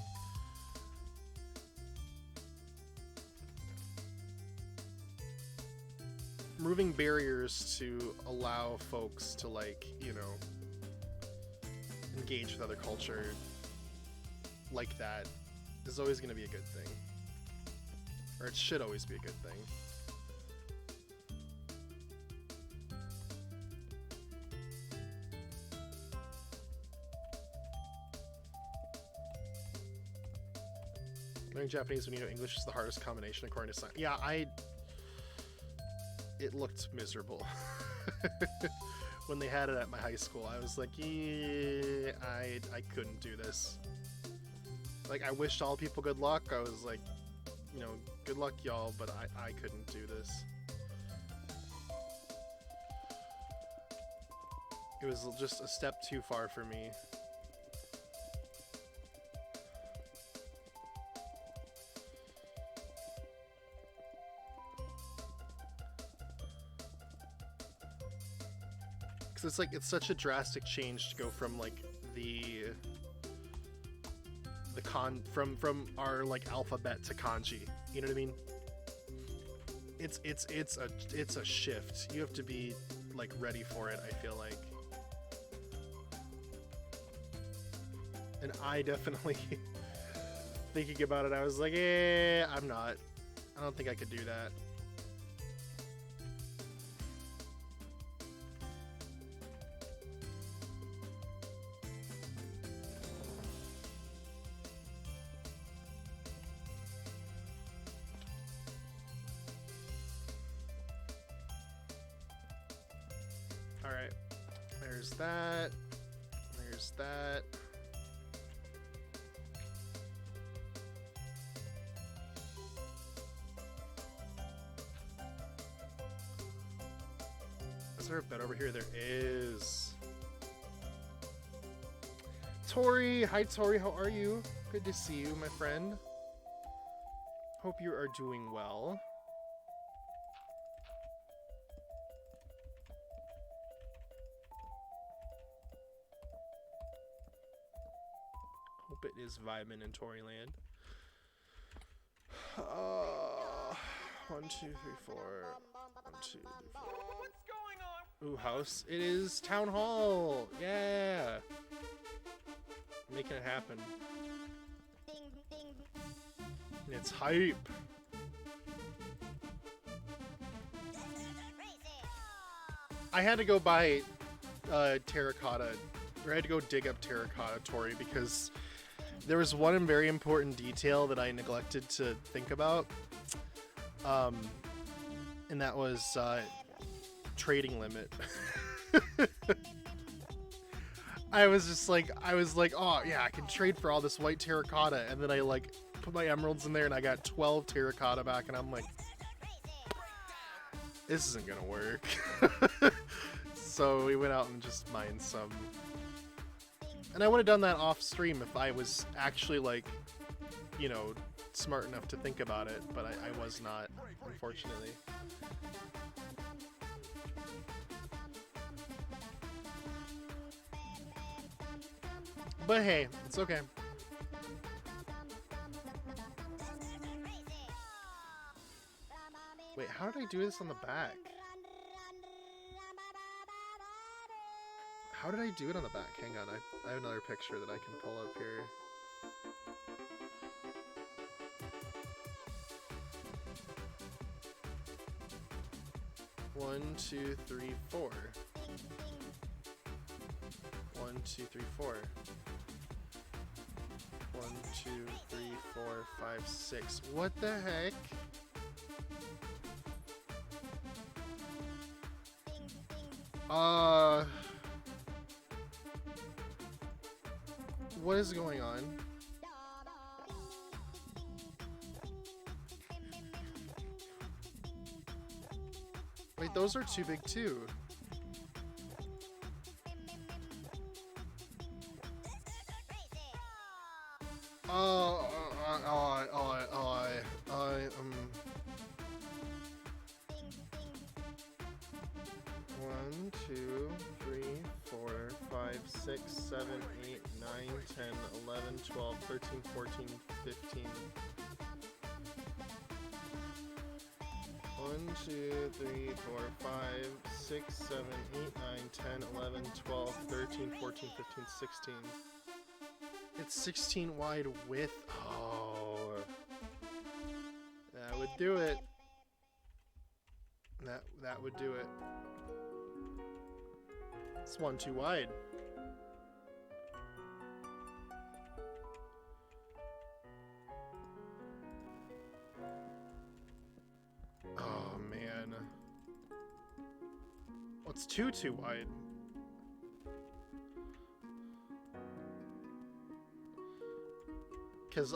A: Removing barriers to allow folks to, like, you know, engage with other culture like that is always going to be a good thing. Or it should always be a good thing. Learning Japanese when you know English is the hardest combination according to science. Yeah, it looked miserable. When they had it at my high school, I was like, yeah, I couldn't do this. Like, I wished all people good luck. I was like, you know, good luck, y'all, but I couldn't do this. It was just a step too far for me. Because it's like, it's such a drastic change to go from, like, from our, like, alphabet to kanji. You know what I mean? It's a shift. You have to be, like, ready for it, I feel like. And I definitely, thinking about it, I was like, I'm not. I don't think I could do that. Alright, there's that. There's that. Is there a bed over here? There is. Tori! Hi Tori, how are you? Good to see you, my friend. Hope you are doing well. Hope it is vibing in Toryland. 1, 2, 3, 4. 1, 2, 3, 4. What's going on? Ooh, house. It is Town Hall. Yeah. Making it happen. It's hype. I had to go buy terracotta, or I had to go dig up terracotta, Tori, because there was one very important detail that I neglected to think about, and that was trading limit. I was like, oh yeah, I can trade for all this white terracotta, and then I like put my emeralds in there, and I got 12 terracotta back, and I'm like, this isn't gonna work. So we went out and just mined some. And I would have done that off stream if I was actually, like, you know, smart enough to think about it, but I was not, unfortunately. But hey, it's okay. Wait, how did I do this on the back? How did I do it on the back? Hang on, I have another picture that I can pull up here. One, two, three, four. 1, 2, 3, 4. 1, 2, 3, 4, 5, 6. What the heck? What is going on? Wait, but those are too big too. One, two, three, 4, 5, 6, 7, 8, 9, 10, 11, 12, 13, 14, 15. 1, 2, 3, 4, 5, 6, 7, 8, 9, 10, 11, 12, 13, 14, 15, 16. It's 16 wide width. Oh. That would do it. That would do it. It's one too wide. Oh man. Well, it's too wide. Because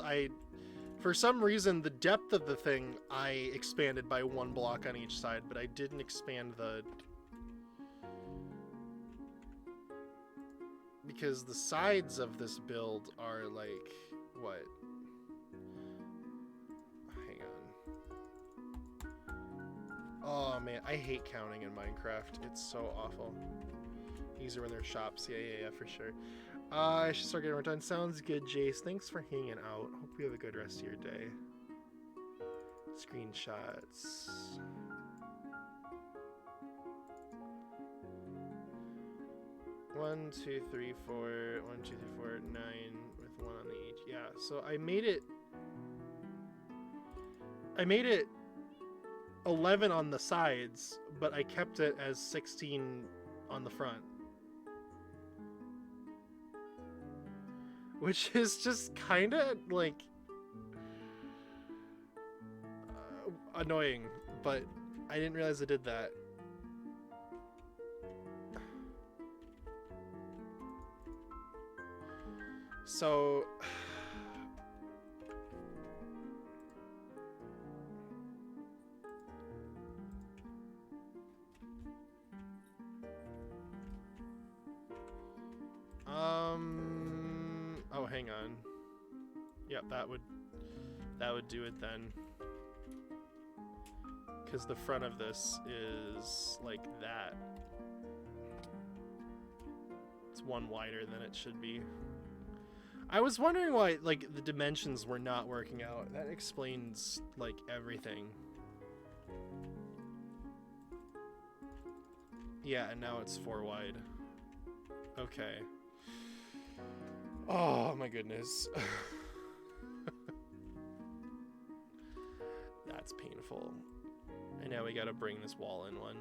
A: for some reason, the depth of the thing, I expanded by 1 block on each side, but I didn't expand the... Because the sides of this build are like, what? Hang on. Oh man, I hate counting in Minecraft. It's so awful. Easier when there's shops. Yeah, for sure. I should start getting more done. Sounds good, Jace. Thanks for hanging out. Hope you have a good rest of your day. Screenshots. One, 2, 3, 4. 1, 2, 3, 4, 9 with 1 on the each. Yeah, so I made it 11 on the sides, but I kept it as 16 on the front. Which is just kind of like annoying, but I didn't realize I did that. So oh, hang on. Yep, that would do it then. Because the front of this is like that. It's 1 wider than it should be. I was wondering why, like, the dimensions were not working out. That explains, like, everything. Yeah, and now it's 4 wide. Okay. Oh, my goodness. That's painful. And now we gotta bring this wall in 1.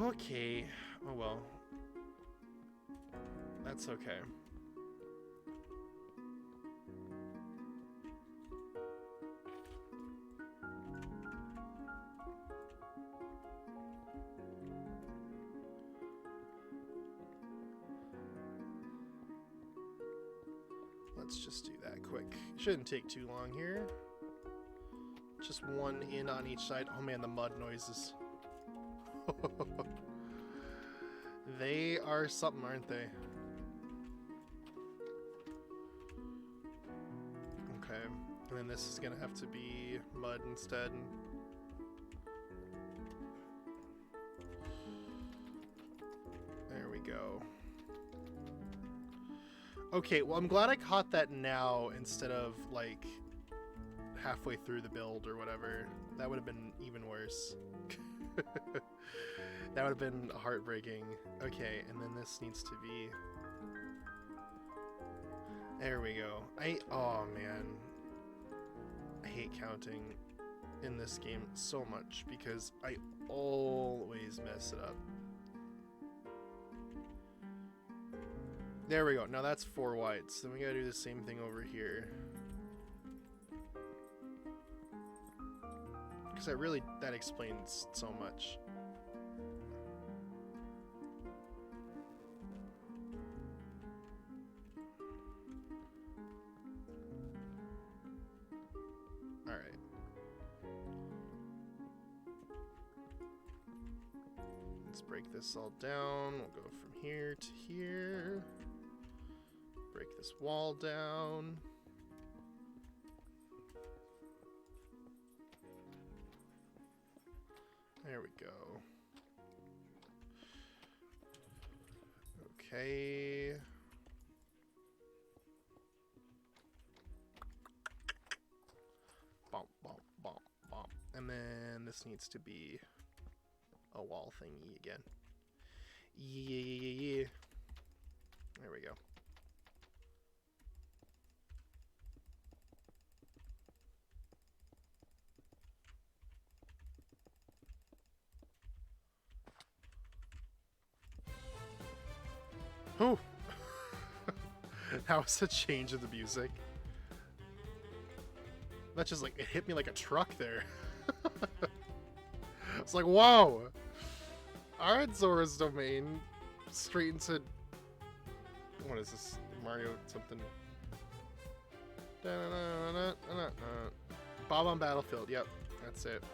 A: Okay. Oh, well. That's okay. Let's just do that quick. Shouldn't take too long here. Just 1 in on each side. Oh man, the mud noises. They are something, aren't they? Okay, and then this is gonna have to be mud instead. There we go. Okay, well, I'm glad I caught that now instead of, like, halfway through the build or whatever. That would have been even worse. That would have been heartbreaking. Okay, and then this needs to be... There we go. Oh, man. I hate counting in this game so much because I always mess it up. There we go. Now that's 4 wide. So then we gotta do the same thing over here. Because that explains so much. Alright. Let's break this all down. We'll go from here to here. Break this wall down. There we go. Okay. Bump, bump, bump, bump. And then this needs to be a wall thingy again. Yeah. There we go. Oh! That was a change of the music. That just like, it hit me like a truck there. It's like, whoa! Alright, Zora's Domain. Straight into... What is this? Mario something. Bob on Battlefield, yep. That's it.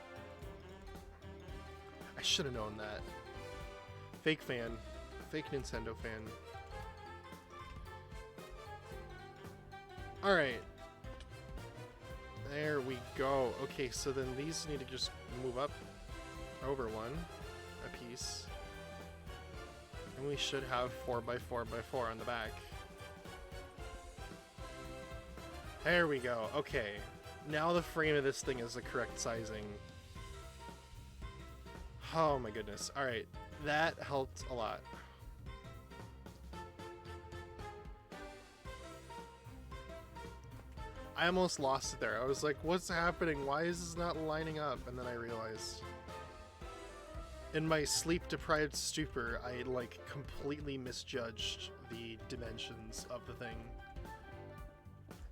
A: I should have known that. Fake fan. Fake Nintendo fan. Alright. There we go. Okay, so then these need to just move up over one a piece. And we should have 4x4x4 on the back. There we go. Okay. Now the frame of this thing is the correct sizing. Oh my goodness. Alright. That helped a lot. I almost lost it there. I was like, what's happening? Why is this not lining up? And then I realized, in my sleep-deprived stupor, I like completely misjudged the dimensions of the thing.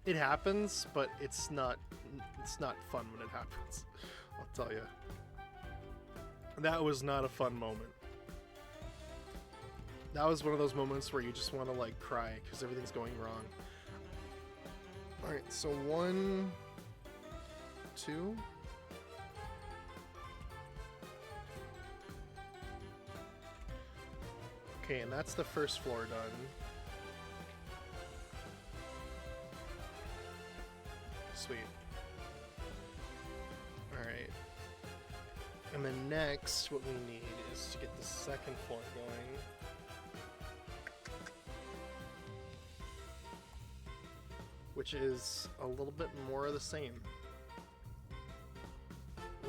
A: It happens, but it's not fun when it happens. I'll tell you. That was not a fun moment. That was one of those moments where you just want to like cry because everything's going wrong. Alright, so 1, 2. Okay, and that's the first floor done. Sweet. Alright. And then next, what we need is to get the second floor going. Which is a little bit more of the same.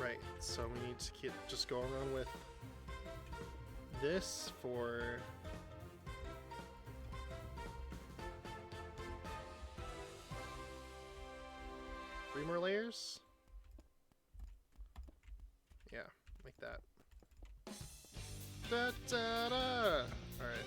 A: Right, so we need to keep just going on with this for three more layers? Yeah, like that. Da da da! Alright.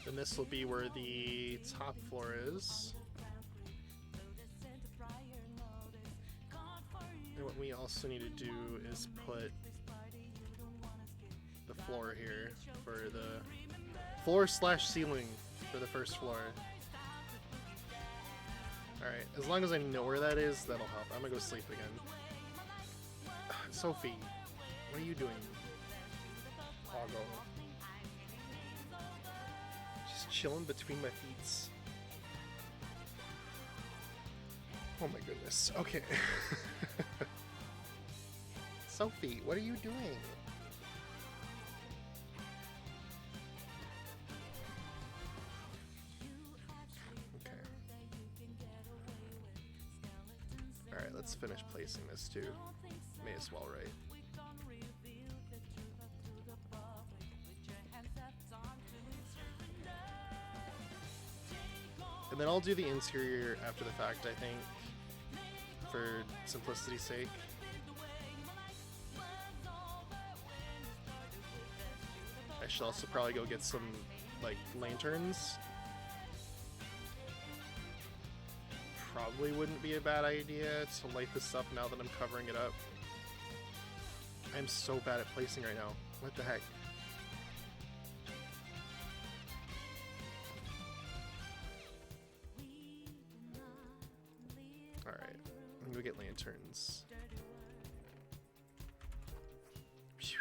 A: And this will be where the top floor is. And what we also need to do is put the floor here for the floor slash ceiling for the first floor. Alright, as long as I know where that is, that'll help. I'm gonna go sleep again. Sophie, what are you doing? Poggo. Chilling between my feet. Oh my goodness. Okay. Sophie, what are you doing? Okay. Alright, let's finish placing this too. May as well, right? And then I'll do the interior after the fact, I think, for simplicity's sake. I should also probably go get some, like, lanterns. Probably wouldn't be a bad idea to light this up now that I'm covering it up. I'm so bad at placing right now. What the heck? let me go get lanterns. Phew.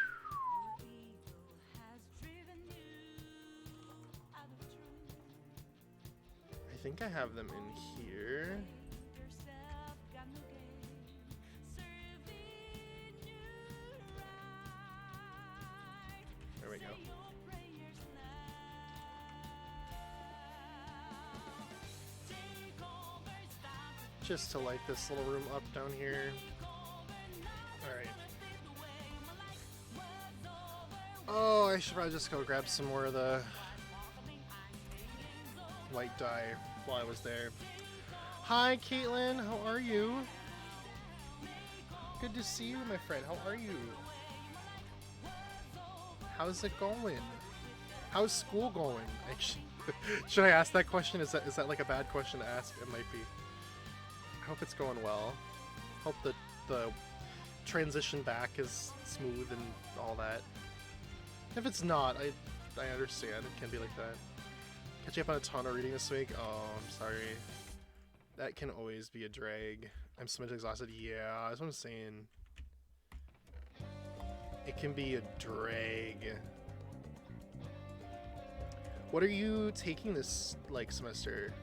A: I think I have them in here. There we go. Just to light this little room up down here. Alright. Oh, I should probably just go grab some more of the white dye while I was there. Hi, Caitlin. How are you? Good to see you, my friend. How are you? How's it going? How's school going? Actually, should I ask that question? Is that like a bad question to ask? It might be. I hope it's going well. Hope the transition back is smooth and all that. If it's not, I understand. It can be like that. Catching up on a ton of reading this week. Oh, I'm sorry. That can always be a drag. I'm so much exhausted. Yeah, that's what I'm saying. It can be a drag. What are you taking this like semester?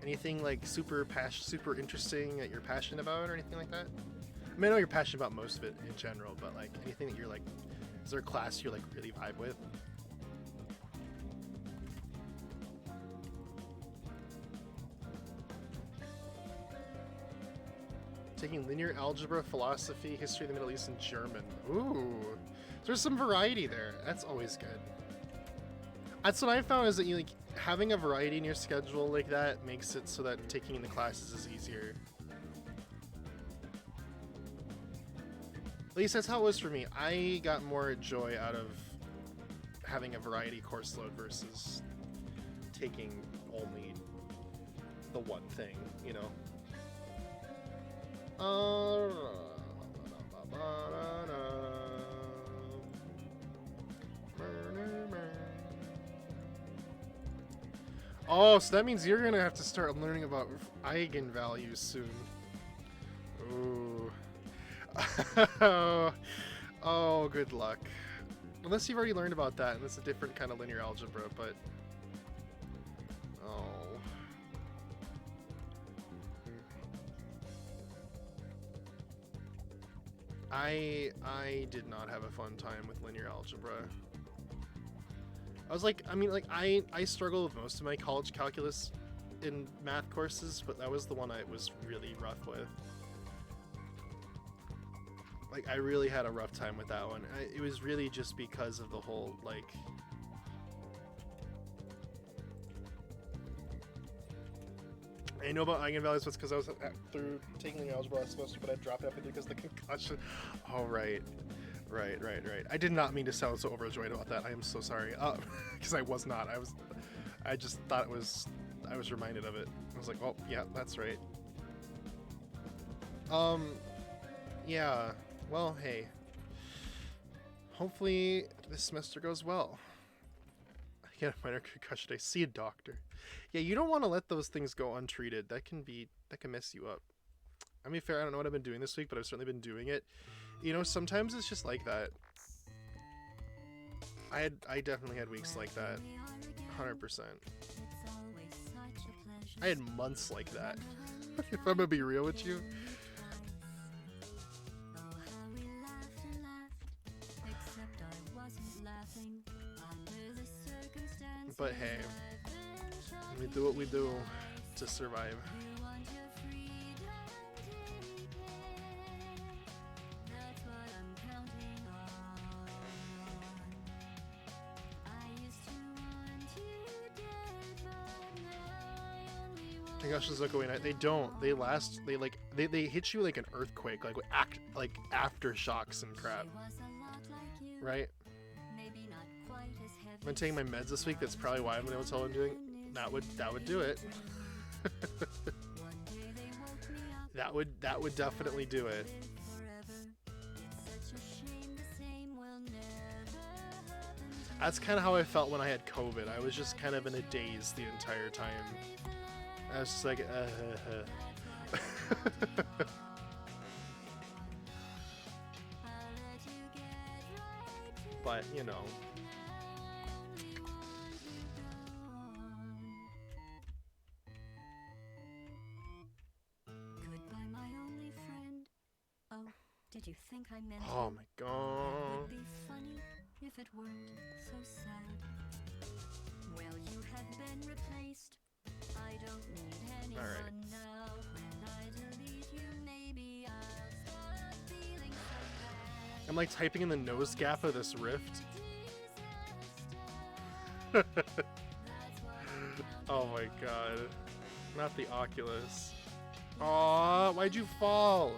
A: Anything like super interesting that you're passionate about or anything like that? I mean, I know you're passionate about most of it in general, but like anything that you're like, is there a class you're like really vibe with? Taking linear algebra, philosophy, history of the Middle East, and German. Ooh, there's some variety there. That's always good. That's what I found is that you like having a variety in your schedule like that makes it so that taking in the classes is easier. At least that's how it was for me. I got more joy out of having a variety course load versus taking only the one thing, you know? Oh, so that means you're gonna have to start learning about eigenvalues soon. Ooh. Oh, good luck. Unless you've already learned about that, and it's a different kind of linear algebra, but... Oh. I did not have a fun time with linear algebra. I was like, I mean, like, I struggled with most of my college calculus in math courses, but that was the one I was really rough with. Like, I really had a rough time with that one. It was really just because of the whole, like... I know about eigenvalues, but it's because I was through taking the algebra last semester, but I dropped out because of the concussion. Oh, right. Right. I did not mean to sound so overjoyed about that. I am so sorry. Because I was not. I just thought it was... I was reminded of it. I was like, oh, yeah, that's right. Yeah. Well, hey. Hopefully this semester goes well. I get a minor concussion. I see a doctor. Yeah, you don't want to let those things go untreated. That can mess you up. I mean, fair, I don't know what I've been doing this week, but I've certainly been doing it. You know, sometimes it's just like that. I definitely had weeks like that. 100%. I had months like that. If I'm gonna be real with you. But hey, we do what we do to survive. Concussions don't go away. They don't. They last. They hit you like an earthquake, like aftershocks and crap. Right? I've been taking my meds this week. That's probably why I've been able to tell what I'm doing. That would do it. that would definitely do it. That's kind of how I felt when I had COVID. I was just kind of in a daze the entire time. I was just like, But, you know.
B: Goodbye, my only friend. Oh, did you think I meant
A: Oh
B: it?
A: my
B: That
A: god.
B: would be funny if it weren't so sad. Well, you have been replaced. I don't need anyone now. When I delete you, maybe I'll stop feeling so bad.
A: I'm like typing in the nose gap of this rift. Oh my god. Not the Oculus. Aw, why'd you fall?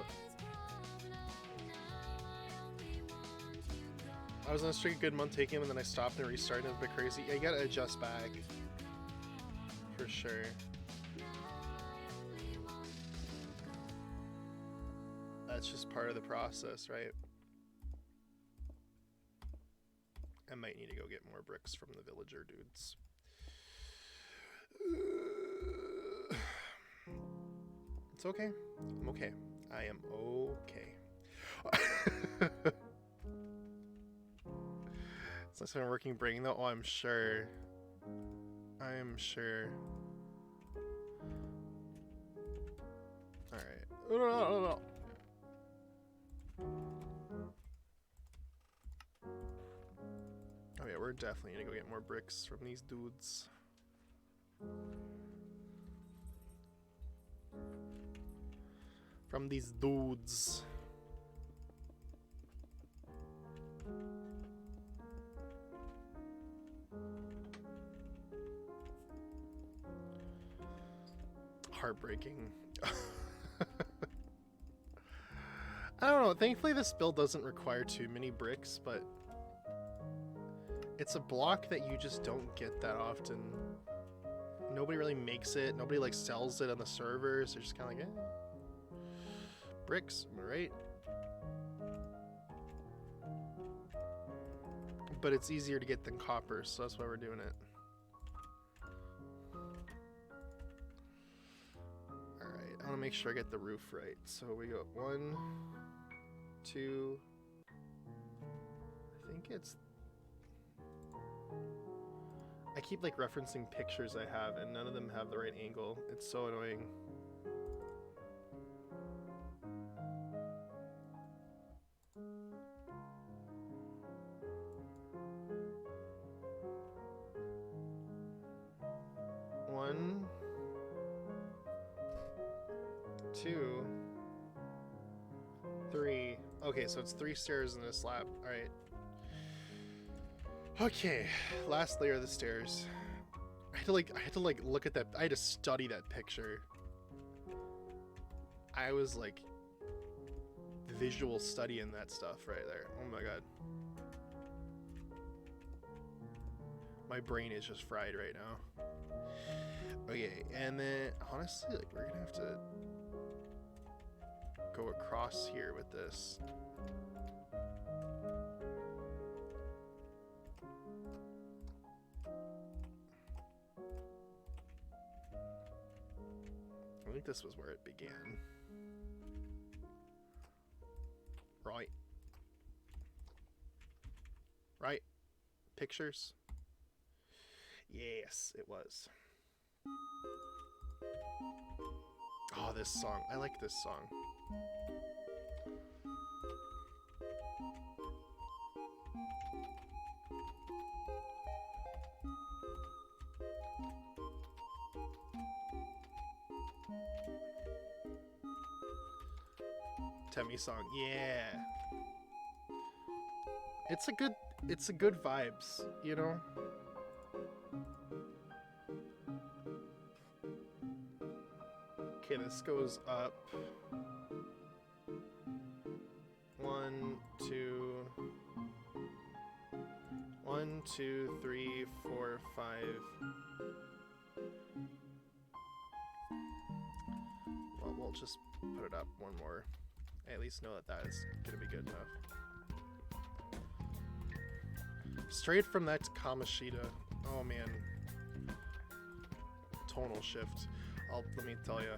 A: I was on a streak a good month taking him and then I stopped and restarted. A bit crazy. Yeah, you gotta adjust back. For sure. That's just part of the process, right? I might need to go get more bricks from the villager dudes. It's okay. I'm okay. I am okay. It's like a working brain though. Oh, I'm sure. I am sure. Alright. Oh yeah, we're definitely gonna go get more bricks from these dudes. From these dudes. Heartbreaking. I don't know. Thankfully, this build doesn't require too many bricks, but it's a block that you just don't get that often. Nobody really makes it. Nobody like sells it on the servers. They're just kind of like, eh. Bricks, am I right? But it's easier to get than copper, so that's why we're doing it. Alright, I want to make sure I get the roof right. So we go 1, 2, I think it's... I keep like referencing pictures I have and none of them have the right angle. It's so annoying. One, 2, 3. Okay, so it's 3 stairs in a slab. All right. Okay, last layer of the stairs. I had to look at that. I had to study that picture. I was like visual studying that stuff right there. Oh my god. My brain is just fried right now. Okay, and then honestly, like we're gonna have to go across here with this. I think this was where it began. Right. Right? Pictures? Yes, it was. Oh, this song. I like this song. Temmie song. Yeah. It's a good vibes, you know? Okay, this goes up. 1, 2. 1, 2, 3, 4, 5. Well, we'll just put it up one more. I at least know that that is gonna be good enough. Straight from that to Kamashita. Oh man. Tonal shift. Let me tell you.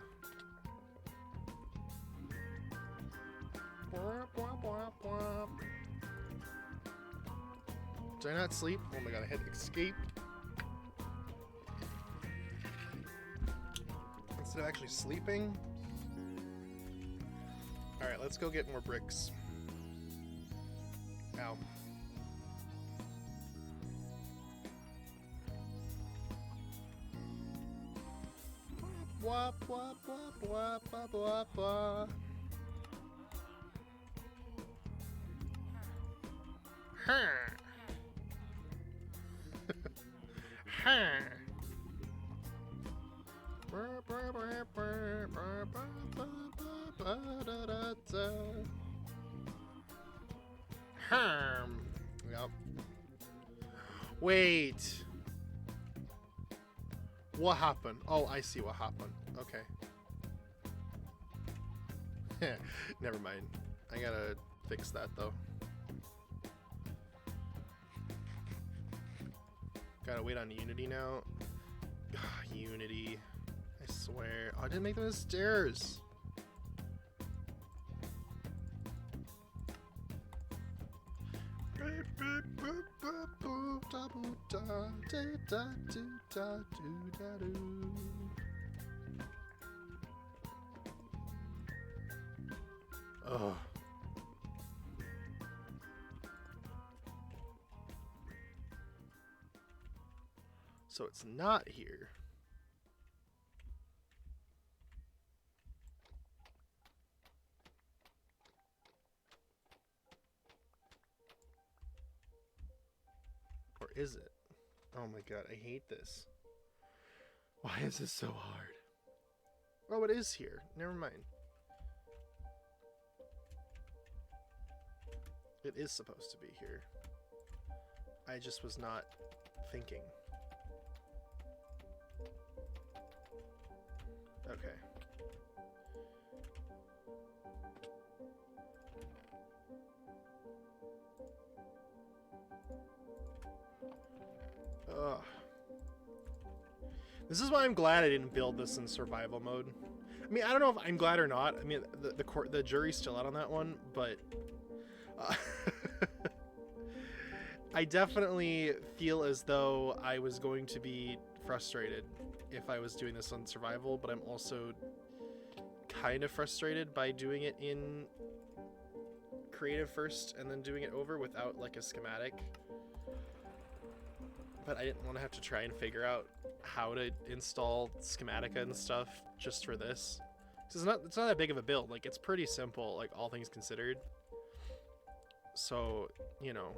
A: Did I not sleep? Oh my god, I hit escape. Instead of actually sleeping. Alright, let's go get more bricks. Ow. Wop, wop, wop, wop, wop, wop, wop. Yep. Wait. What happened? Oh, I see what happened. Okay. Never mind. I gotta fix that though. Gotta wait on Unity now. Unity. I swear. Oh, I didn't make them as stairs. Ugh. So it's not here. Or is it? Oh my god, I hate this. Why is this so hard? Oh, it is here. Never mind. It is supposed to be here. I just was not thinking. Okay. Ugh. This is why I'm glad I didn't build this in survival mode. I mean, I don't know if I'm glad or not. I mean, the jury's still out on that one, but I definitely feel as though I was going to be frustrated if I was doing this on survival, but I'm also kind of frustrated by doing it in creative first and then doing it over without like a schematic. But I didn't want to have to try and figure out how to install schematica and stuff just for this. It's not that big of a build. Like, it's pretty simple, like all things considered. So, you know.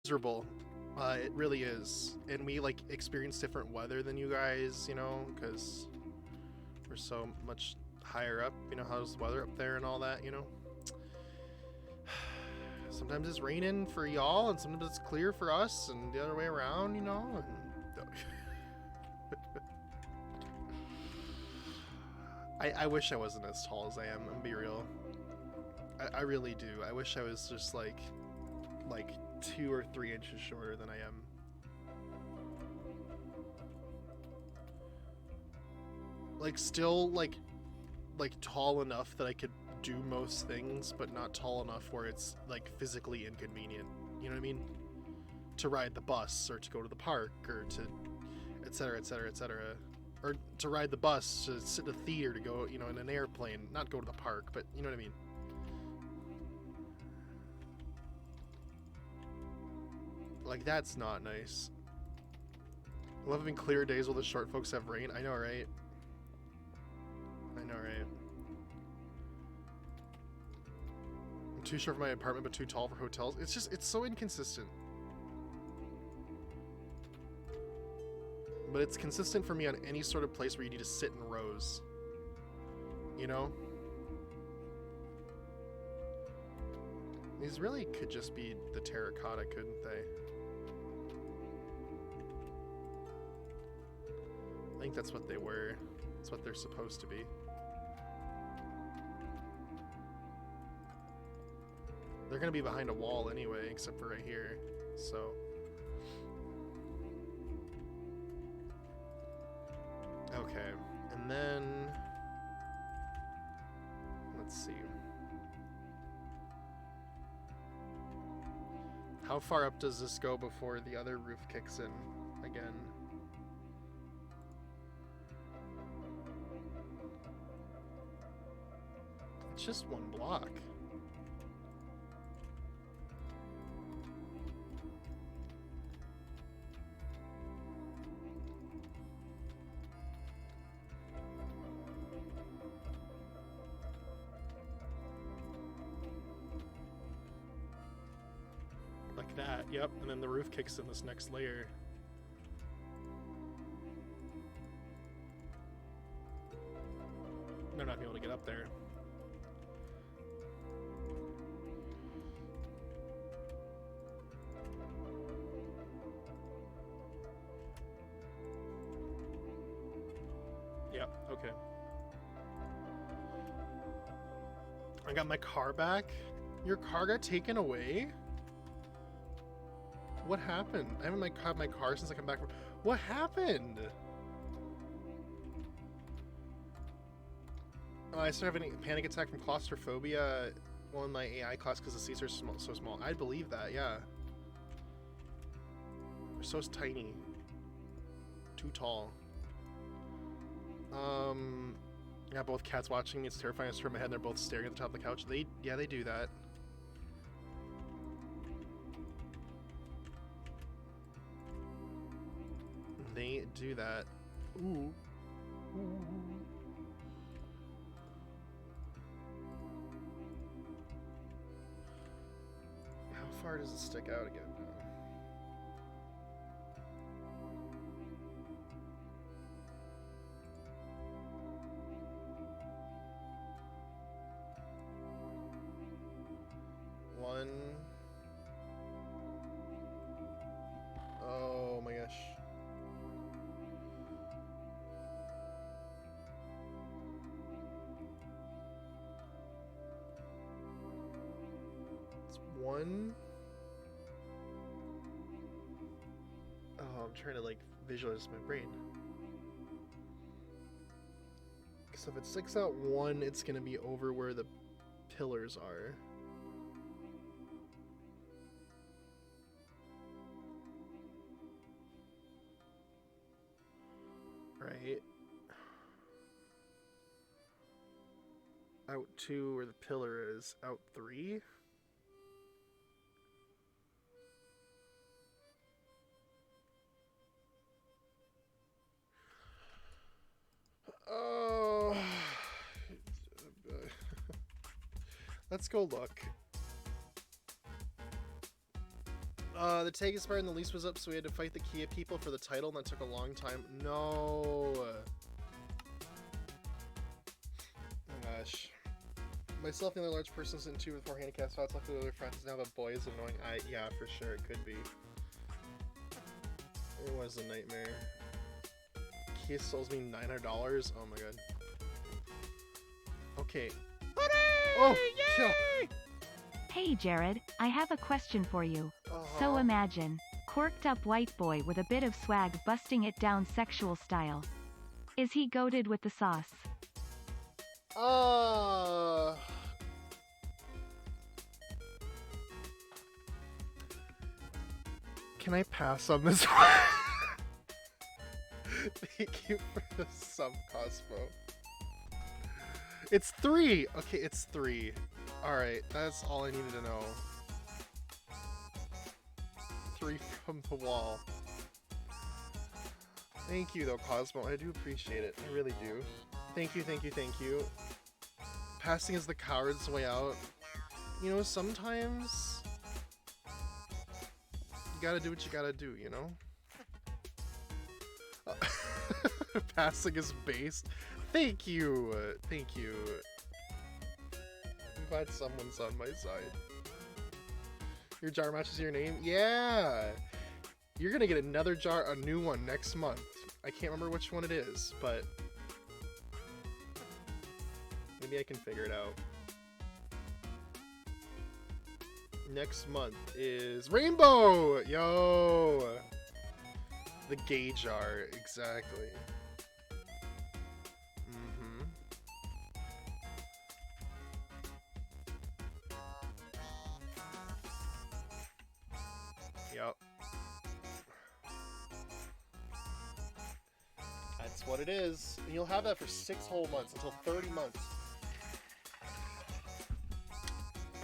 A: miserable. It really is. And we like experience different weather than you guys, you know, because we're so much higher up. You know, how's the weather up there and all that, you know? Sometimes it's raining for y'all and sometimes it's clear for us and the other way around, you know? And I wish I wasn't as tall as I am, I'm gonna be real. I really do. I wish I was just like 2 or 3 inches shorter than I am. Like still like tall enough that I could do most things, but not tall enough where it's like physically inconvenient. You know what I mean? To ride the bus or to go to the park or to etc etc etc, or to ride the bus, to sit in a theater, to go, you know, in an airplane, not go to the park, but you know what I mean. Like, that's not nice. I love having clear days while the short folks have rain. I know, right? I know, right? I'm too short for my apartment, but too tall for hotels. It's just, it's so inconsistent. But it's consistent for me on any sort of place where you need to sit in rows. You know? These really could just be the terracotta, couldn't they? I think that's what they were. That's what they're supposed to be. They're gonna be behind a wall anyway, except for right here, so. Okay, and then, let's see. How far up does this go before the other roof kicks in again? It's just 1 block. Like that, yep, and then the roof kicks in this next layer. They're not gonna be able to get up there. Yep, okay. I got my car back. Your car got taken away? What happened? I haven't had my car since I come back from... What happened? Oh, I started having a panic attack from claustrophobia while in my AI class because the seats are so small. I believe that, yeah. They're so tiny. Too tall. Yeah, both cats watching me. It's terrifying. I just turn my head and they're both staring at the top of the couch. Yeah, they do that. They do that. Ooh. Ooh. How far does it stick out again now? One. Oh my gosh. It's 1. Oh, I'm trying to like visualize my brain. So if it sticks out 1, it's gonna be over where the pillars are. Right. Out 2 where the pillar is. Out 3. Oh. Let's go look. The tag expired and the lease was up, so we had to fight the Kia people for the title, and that took a long time. No. Oh gosh. Myself and the other large person sitting two with 4 handicap spots left with other friends. Now the boy is annoying. Yeah, for sure, it could be. It was a nightmare. Kia sells me $900. Oh my god. Okay. Oh,
C: Yay! Hey Jared, I have a question for you. So imagine, corked up white boy with a bit of swag busting it down sexual style. Is he goated with the sauce?
A: Can I pass on this one? Thank you for the sub, Cosmo. It's 3! Okay, it's 3. Alright, that's all I needed to know. 3 from the wall. Thank you though, Cosmo. I do appreciate it. I really do. Thank you, thank you, thank you. Passing is the coward's way out. You know, sometimes you gotta do what you gotta do, you know? Passing is base. Thank you! Thank you. I'm glad someone's on my side. Your jar matches your name? Yeah! You're gonna get another jar, a new one next month. I can't remember which one it is, but maybe I can figure it out. Next month is Rainbow! Yo! The gay jar, exactly. Yep. That's what it is. And you'll have that for 6 whole months, until 30 months.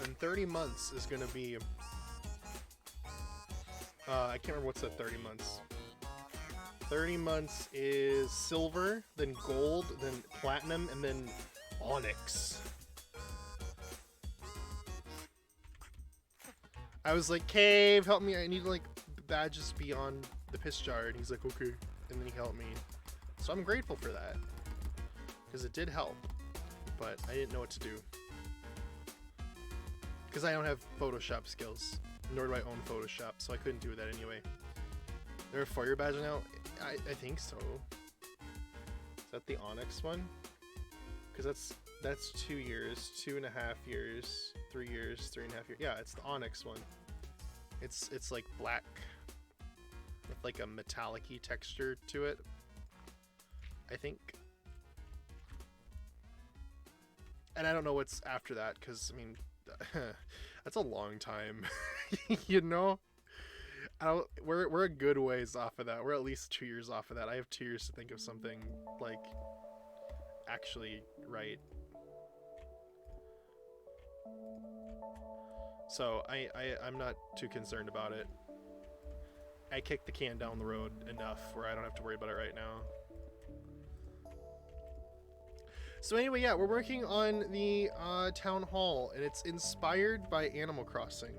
A: And 30 months is gonna be... I can't remember what's at 30 months. 30 months is silver, then gold, then platinum, and then onyx. I was like, Cave, help me, I need like badges beyond the piss jar, and he's like, okay, and then he helped me. So I'm grateful for that, because it did help, but I didn't know what to do. Because I don't have Photoshop skills, nor do I own Photoshop, so I couldn't do that anyway. They're a 4-year badge now? I think so. Is that the Onyx one? Because that's 2 years, 2.5 years, 3 years, 3.5 years. Yeah, it's the Onyx one. It's like black with like a metallic-y texture to it, I think. And I don't know what's after that, because I mean, that's a long time, you know. We're a good ways off of that. We're at least 2 years off of that. I have 2 years to think of something like actually right. So I'm not too concerned about it. I kicked the can down the road enough where I don't have to worry about it right now. So anyway, yeah, we're working on the town hall, and it's inspired by Animal Crossing.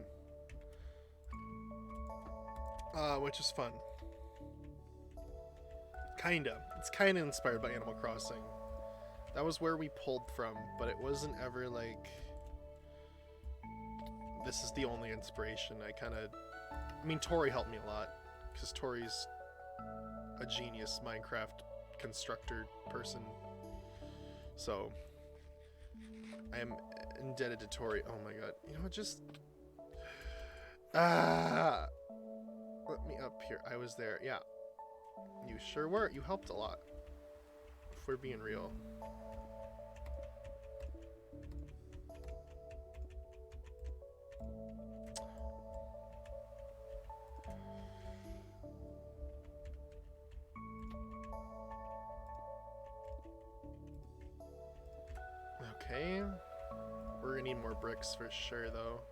A: Which is fun. Kinda. It's kinda inspired by Animal Crossing. That was where we pulled from, but it wasn't ever like, this is the only inspiration. I mean, Tori helped me a lot, because Tori's a genius Minecraft constructor person. So, I am indebted to Tori. Oh my god. You know what, just... let me up here. I was there. Yeah. You sure were. You helped a lot. If we're being real. Okay. We're gonna need more bricks for sure, though.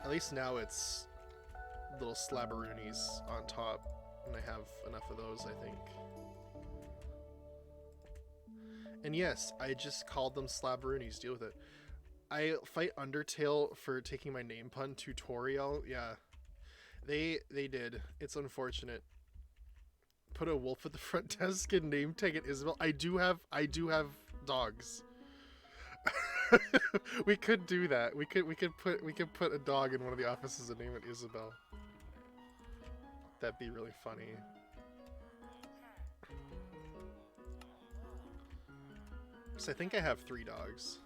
A: At least now it's little slabberoonies on top, and I have enough of those, I think. And yes, I just called them Slabberoonies. Deal with it. I fight Undertale for taking my name pun tutorial. Yeah, they did. It's unfortunate. Put a wolf at the front desk and name tag it Isabel. I do have dogs. We could do that. We could put a dog in one of the offices and name it Isabel. That'd be really funny. So I think I have 3 dogs.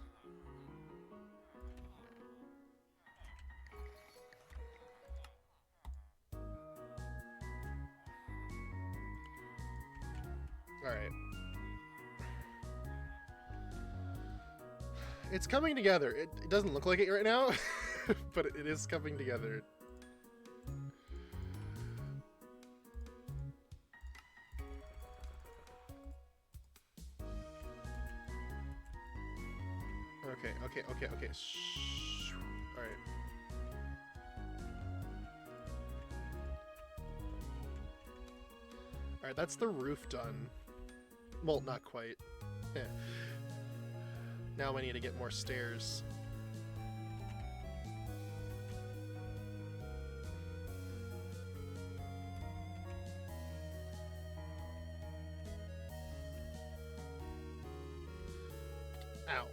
A: Alright. It's coming together. It doesn't look like it right now, but it is coming together. Okay. Shh. Alright. Alright, that's the roof done. Well, not quite. Now I need to get more stairs. Ow.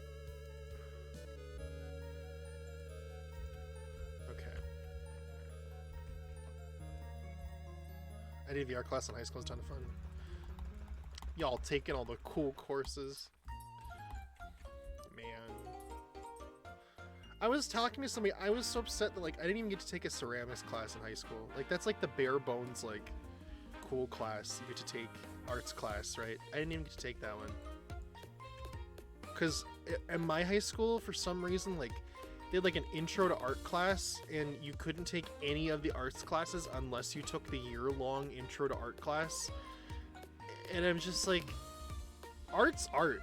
A: Okay. I did VR class in high school. It was a ton of fun. Y'all taking all the cool courses. Man. I was talking to somebody, I was so upset that like I didn't even get to take a ceramics class in high school. Like that's like the bare bones like cool class you get to take, arts class, right? I didn't even get to take that one. Cause in my high school, for some reason, like they had like an intro to art class and you couldn't take any of the arts classes unless you took the year-long intro to art class. And I'm just like, art's art.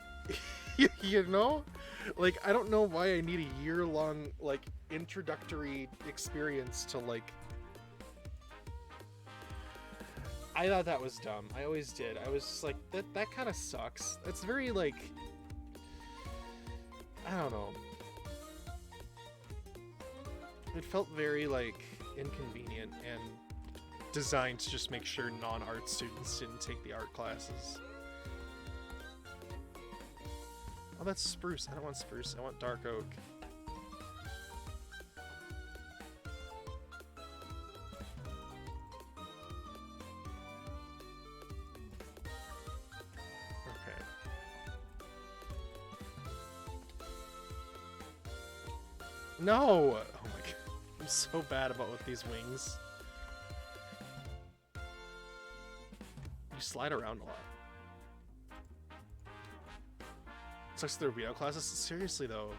A: You know? Like, I don't know why I need a year-long, like, introductory experience to, like... I thought that was dumb. I always did. I was just like, that kind of sucks. It's very, like... I don't know. It felt very, like, inconvenient and designed to just make sure non-art students didn't take the art classes. Oh, that's spruce. I don't want spruce. I want dark oak. Okay. No! Oh my god. I'm so bad about with these wings. You slide around a lot. Sucks their VR classes. Seriously though,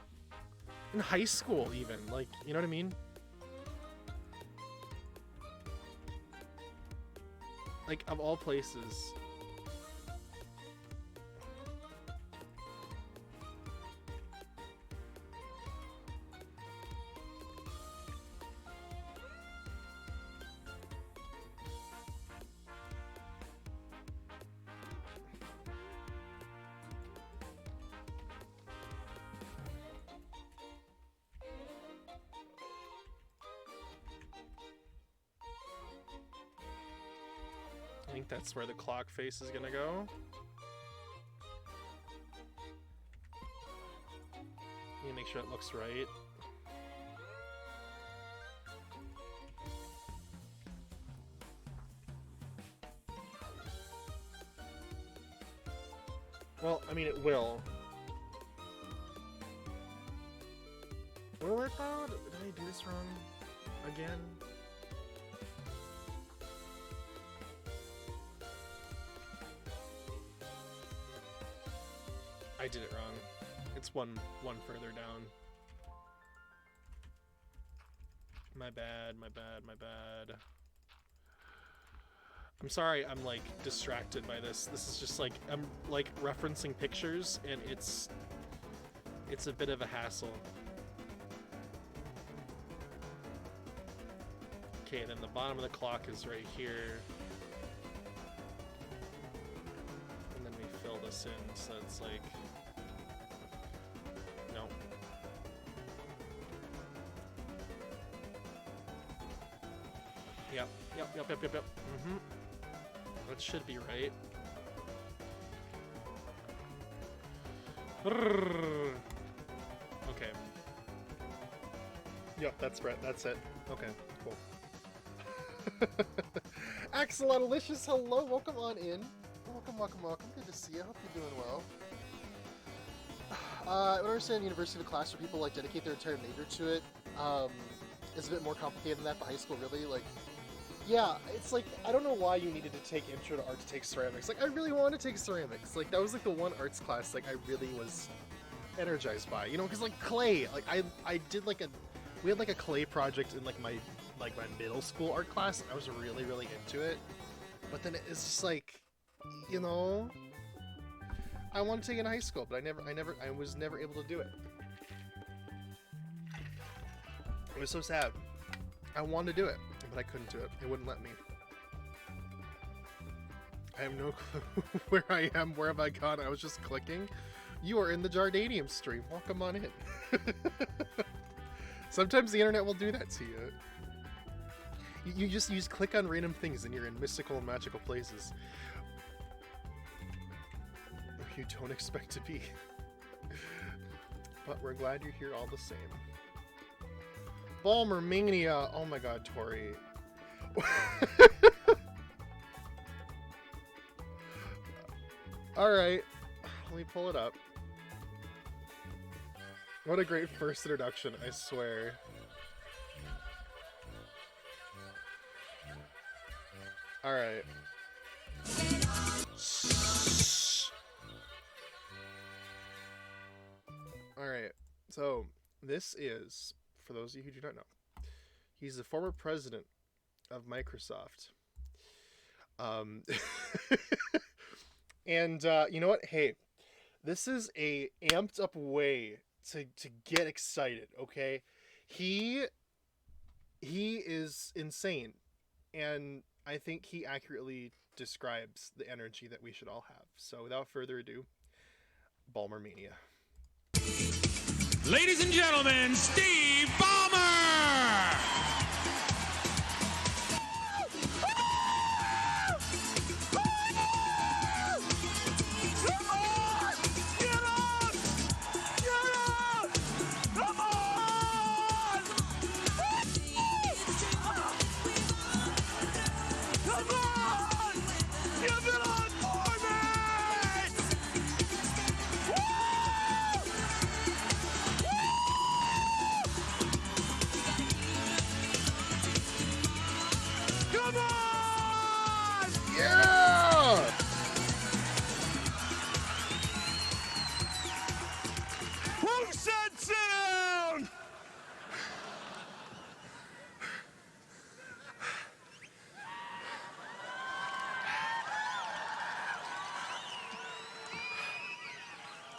A: in high school even, like, you know what I mean? Like, of all places. I think that's where the clock face is gonna go. You make sure it looks right. Well, I mean, it will. Will it though? Did I do this wrong again? I did it wrong. It's one further down. My bad. I'm sorry, I'm like distracted by this. This is just like, I'm like referencing pictures and it's a bit of a hassle. Okay, then the bottom of the clock is right here. And then we fill this in, so it's like Yep. Mm-hmm. That should be right. Okay. Yep, that's right. That's it. Okay, cool. Axolotl-licious, hello, welcome on in. Welcome. Good to see you. Hope you're doing well. I understand university class where people like dedicate their entire major to it. It's a bit more complicated than that, but high school really, like, yeah, it's like, I don't know why you needed to take intro to art to take ceramics. Like, I really wanted to take ceramics. Like, that was like the one arts class, like, I really was energized by, you know, because like clay, like I did like we had like a clay project in like my middle school art class, and I was really into it, but then it's just like, you know, I wanted to take it in high school, but I was never able to do it. It was so sad. I wanted to do it, but I couldn't do it. It wouldn't let me. I have no clue where I am. Where have I gone? I was just clicking. You are in the Jardanium stream. Welcome on in. Sometimes the internet will do that to you. You just click on random things and you're in mystical and magical places you don't expect to be. But we're glad you're here all the same. Balmer Mania. Oh my god, Tori. Alright. Let me pull it up. What a great first introduction, I swear. Alright. Alright, so this is, for those of you who do not know, he's the former president of Microsoft. And you know what? Hey, this is a amped up way to get excited, okay? He is insane, and I think he accurately describes the energy that we should all have. So without further ado, Balmer Mania.
D: Ladies and gentlemen, Steve Ballmer!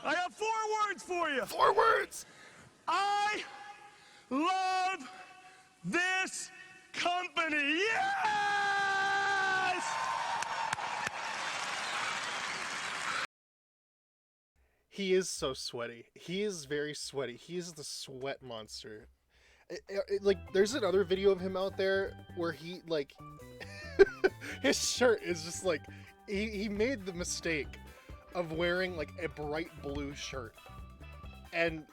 D: I have 4 words for you.
A: 4 words!
D: I love this company. Yes!
A: He is so sweaty. He is very sweaty. He is the sweat monster. Like, there's another video of him out there where he, like, his shirt is just like, he made the mistake of wearing like a bright blue shirt, and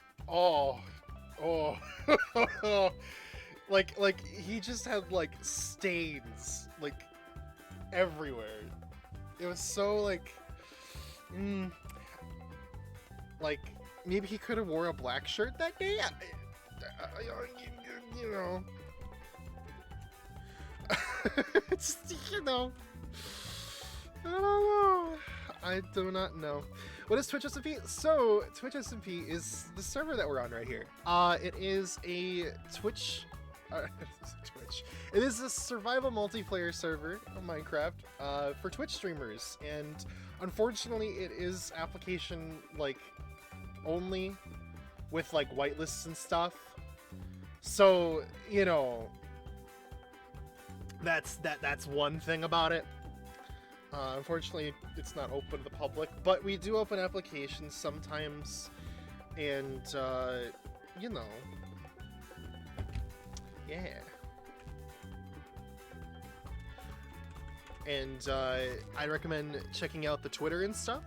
A: like he just had like stains like everywhere. It was so like like maybe he could have wore a black shirt that day. You know. It's, you know, I don't know. I do not know. What is Twitch SMP? So, Twitch SMP is the server that we're on right here. It is a Twitch... It is a survival multiplayer server of Minecraft for Twitch streamers. And unfortunately, it is application, like, only with, like, whitelists and stuff. So, you know, that's one thing about it. Unfortunately, it's not open to the public, but we do open applications sometimes, and, you know, yeah. and I recommend checking out the Twitter and stuff.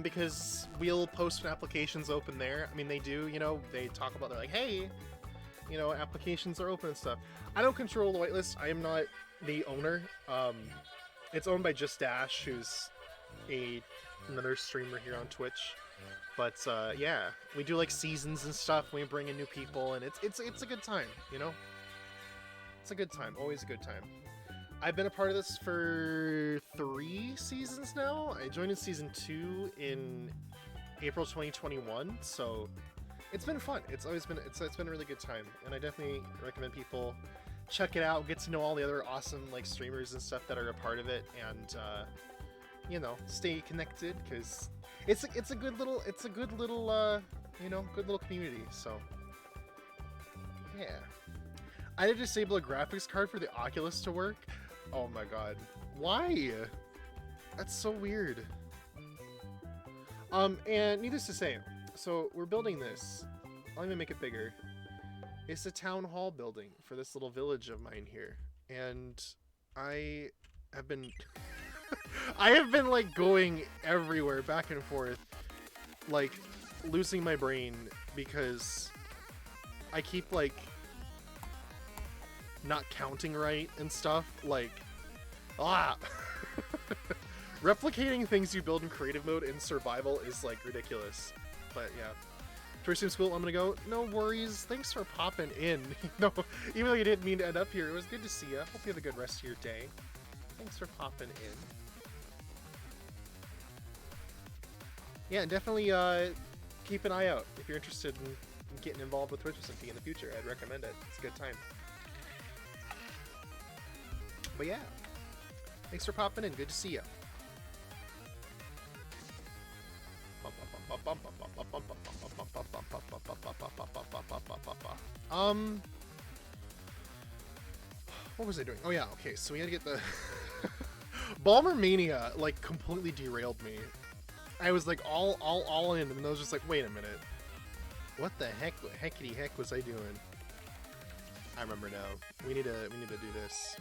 A: Because we'll post when applications open there. I mean, they do, you know, they talk about, they're like, hey, you know, applications are open and stuff. I don't control the whitelist. I am not the owner. It's owned by Just Dash, who's another streamer here on Twitch. But yeah, we do like seasons and stuff. We bring in new people, and it's a good time, you know. It's a good time, always a good time. I've been a part of this for 3 seasons now. I joined in season 2 in April 2021, so it's been fun. It's been a really good time, and I definitely recommend people check it out, get to know all the other awesome like streamers and stuff that are a part of it, and you know, stay connected, because it's a good little you know, good little community. So yeah, I had to disable a graphics card for the Oculus to work. Oh my god. Why? That's so weird. And needless to say, so we're building this. I'll even make it bigger. It's a town hall building for this little village of mine here. And I have been I have been like going everywhere, back and forth, like losing my brain because I keep like not counting right and stuff, like replicating things you build in creative mode in survival is like ridiculous. But yeah, Twitch SMP School, I'm gonna go. No worries, thanks for popping in. No, even though you didn't mean to end up here, it was good to see you. Hope you have a good rest of your day. Thanks for popping in. Yeah, definitely keep an eye out if you're interested in getting involved with Twitch SMP in the future. I'd recommend it. It's a good time. But yeah, thanks for popping in. Good to see you. What was I doing? Oh yeah, okay, so we had to get the Balmer Mania like completely derailed me. I was like all in, and I was just like, wait a minute, what the heckity heck was I doing? I remember now. We need to do this.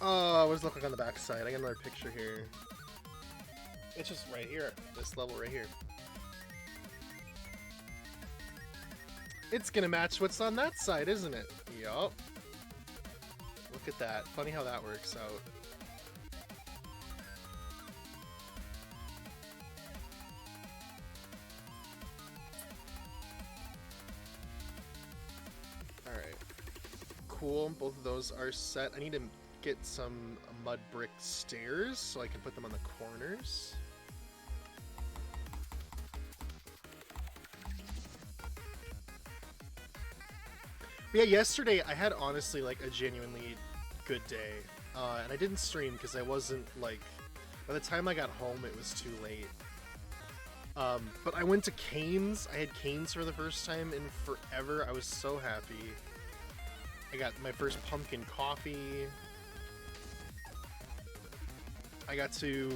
A: Oh, what does it look like on the back side? I got another picture here. It's just right here, this level right here. It's gonna match what's on that side, isn't it? Yup. Look at that. Funny how that works out. Alright. Cool, both of those are set. I need to get some mud brick stairs so I can put them on the corners. But yeah, yesterday I had honestly like a genuinely good day, and I didn't stream because I wasn't like, by the time I got home it was too late. But I went to Cane's. I had Cane's for the first time in forever. I was so happy. I got my first pumpkin coffee. I got to,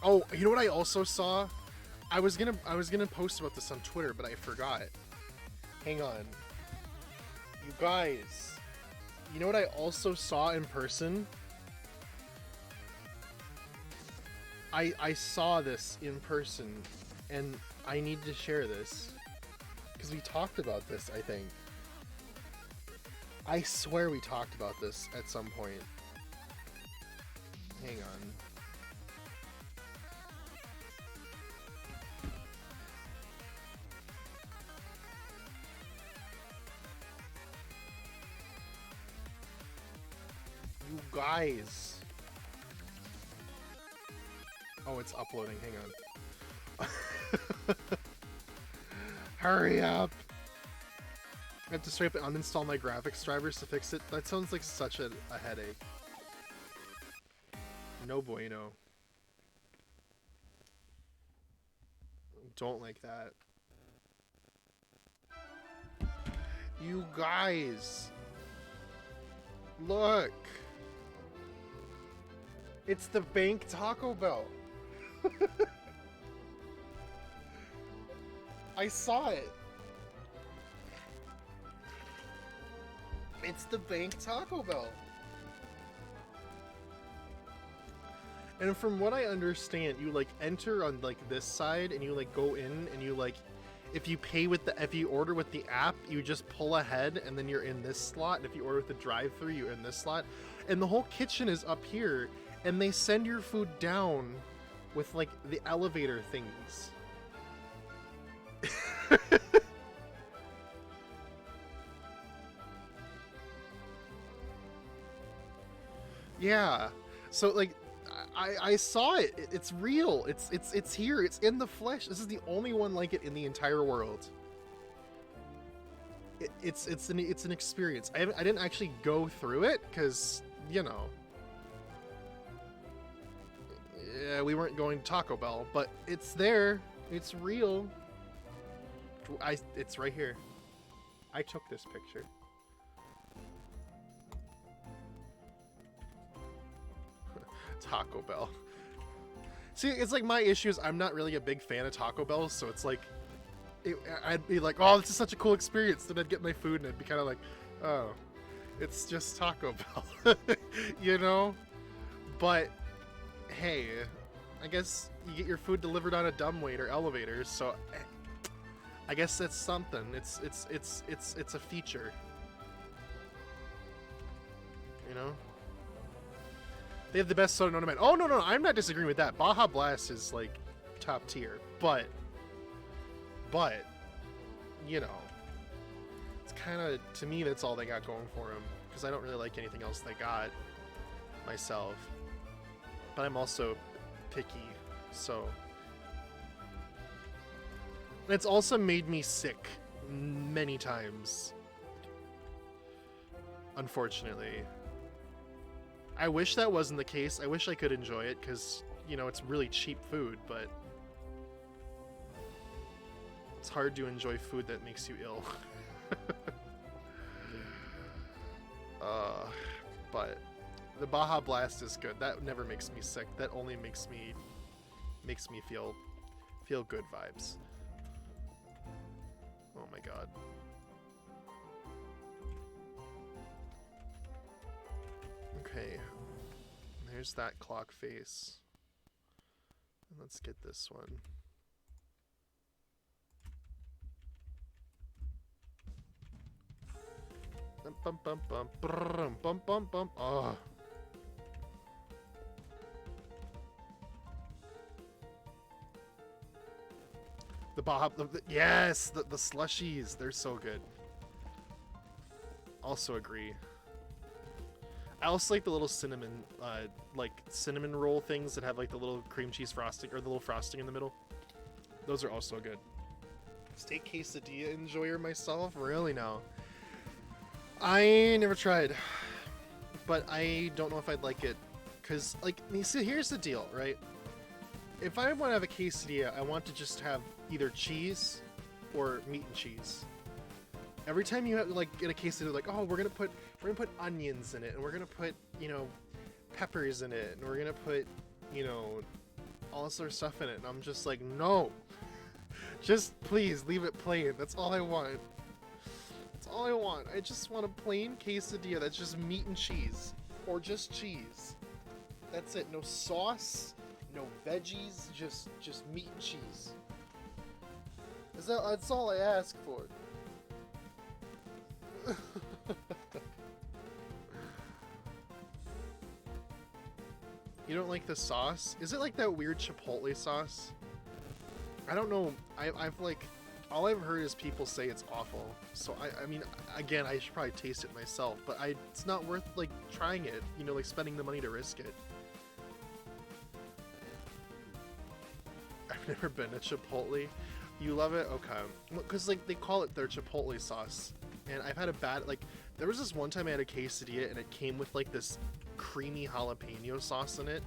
A: oh, you know what I also saw? I was gonna post about this on Twitter, but I forgot. Hang on. You guys, you know what I also saw in person? I saw this in person, and I need to share this. Because we talked about this, I think. I swear we talked about this at some point. Hang on. You guys. Oh, it's uploading. Hang on. Hurry up. I have to straight up uninstall my graphics drivers to fix it. That sounds like such a headache. No bueno. Don't like that. You guys. Look. It's the Bank Taco Bell. I saw it. It's the Bank Taco Bell. And from what I understand, you like enter on like this side and you like go in and you like, if you order with the app, you just pull ahead and then you're in this slot. And if you order with the drive-thru, you're in this slot. And the whole kitchen is up here and they send your food down with like the elevator things. Yeah. So like I saw it. It's real. It's here. It's in the flesh. This is the only one like it in the entire world. It's an experience. I didn't actually go through it because, you know, yeah, we weren't going to Taco Bell, but it's there. It's real. It's right here. I took this picture. Taco Bell. See, it's like my issue is I'm not really a big fan of Taco Bell, so it's like I'd be like, oh, this is such a cool experience. Then I'd get my food and I'd be kind of like, oh, it's just Taco Bell, you know? But hey, I guess you get your food delivered on a dumbwaiter elevator, so I guess that's something. It's a feature, you know? They have the best soda known to man. Oh, no, I'm not disagreeing with that. Baja Blast is, like, top tier. But, you know, it's kind of, to me, that's all they got going for them. Because I don't really like anything else they got myself. But I'm also picky, so. It's also made me sick many times. Unfortunately. I wish that wasn't the case. I wish I could enjoy it because, you know, it's really cheap food, but it's hard to enjoy food that makes you ill. But the Baja Blast is good. That never makes me sick. That only makes me feel good vibes. Oh my god. Okay, there's that clock face. And let's get this one. Bum bum bum bum bum bum bum. Oh. The Baja, yes, the slushies, they're so good. Also agree. I also like the little cinnamon, like cinnamon roll things that have like the little cream cheese frosting or the little frosting in the middle. Those are also good. Steak quesadilla enjoyer myself? Really now? I never tried, but I don't know if I'd like it, cause like, see, here's the deal, right? If I want to have a quesadilla, I want to just have either cheese or meat and cheese. Every time you have to like get a quesadilla, like, oh, we're gonna put onions in it, and we're gonna put, you know, peppers in it, and we're gonna put, you know, all this sort of stuff in it, and I'm just like, no, just please leave it plain. That's all I want. That's all I want. I just want a plain quesadilla that's just meat and cheese, or just cheese. That's it. No sauce, no veggies, just meat and cheese. That's all I ask for. You don't like the sauce? Is it like that weird chipotle sauce? I don't know. I've like, all I've heard is people say it's awful. So I mean, again, I should probably taste it myself, but it's not worth like trying it, you know, like spending the money to risk it. I've never been to Chipotle. You love it? Okay. Because like they call it their Chipotle sauce. And I've had a bad, like, there was this one time I had a quesadilla and it came with like this creamy jalapeno sauce in it.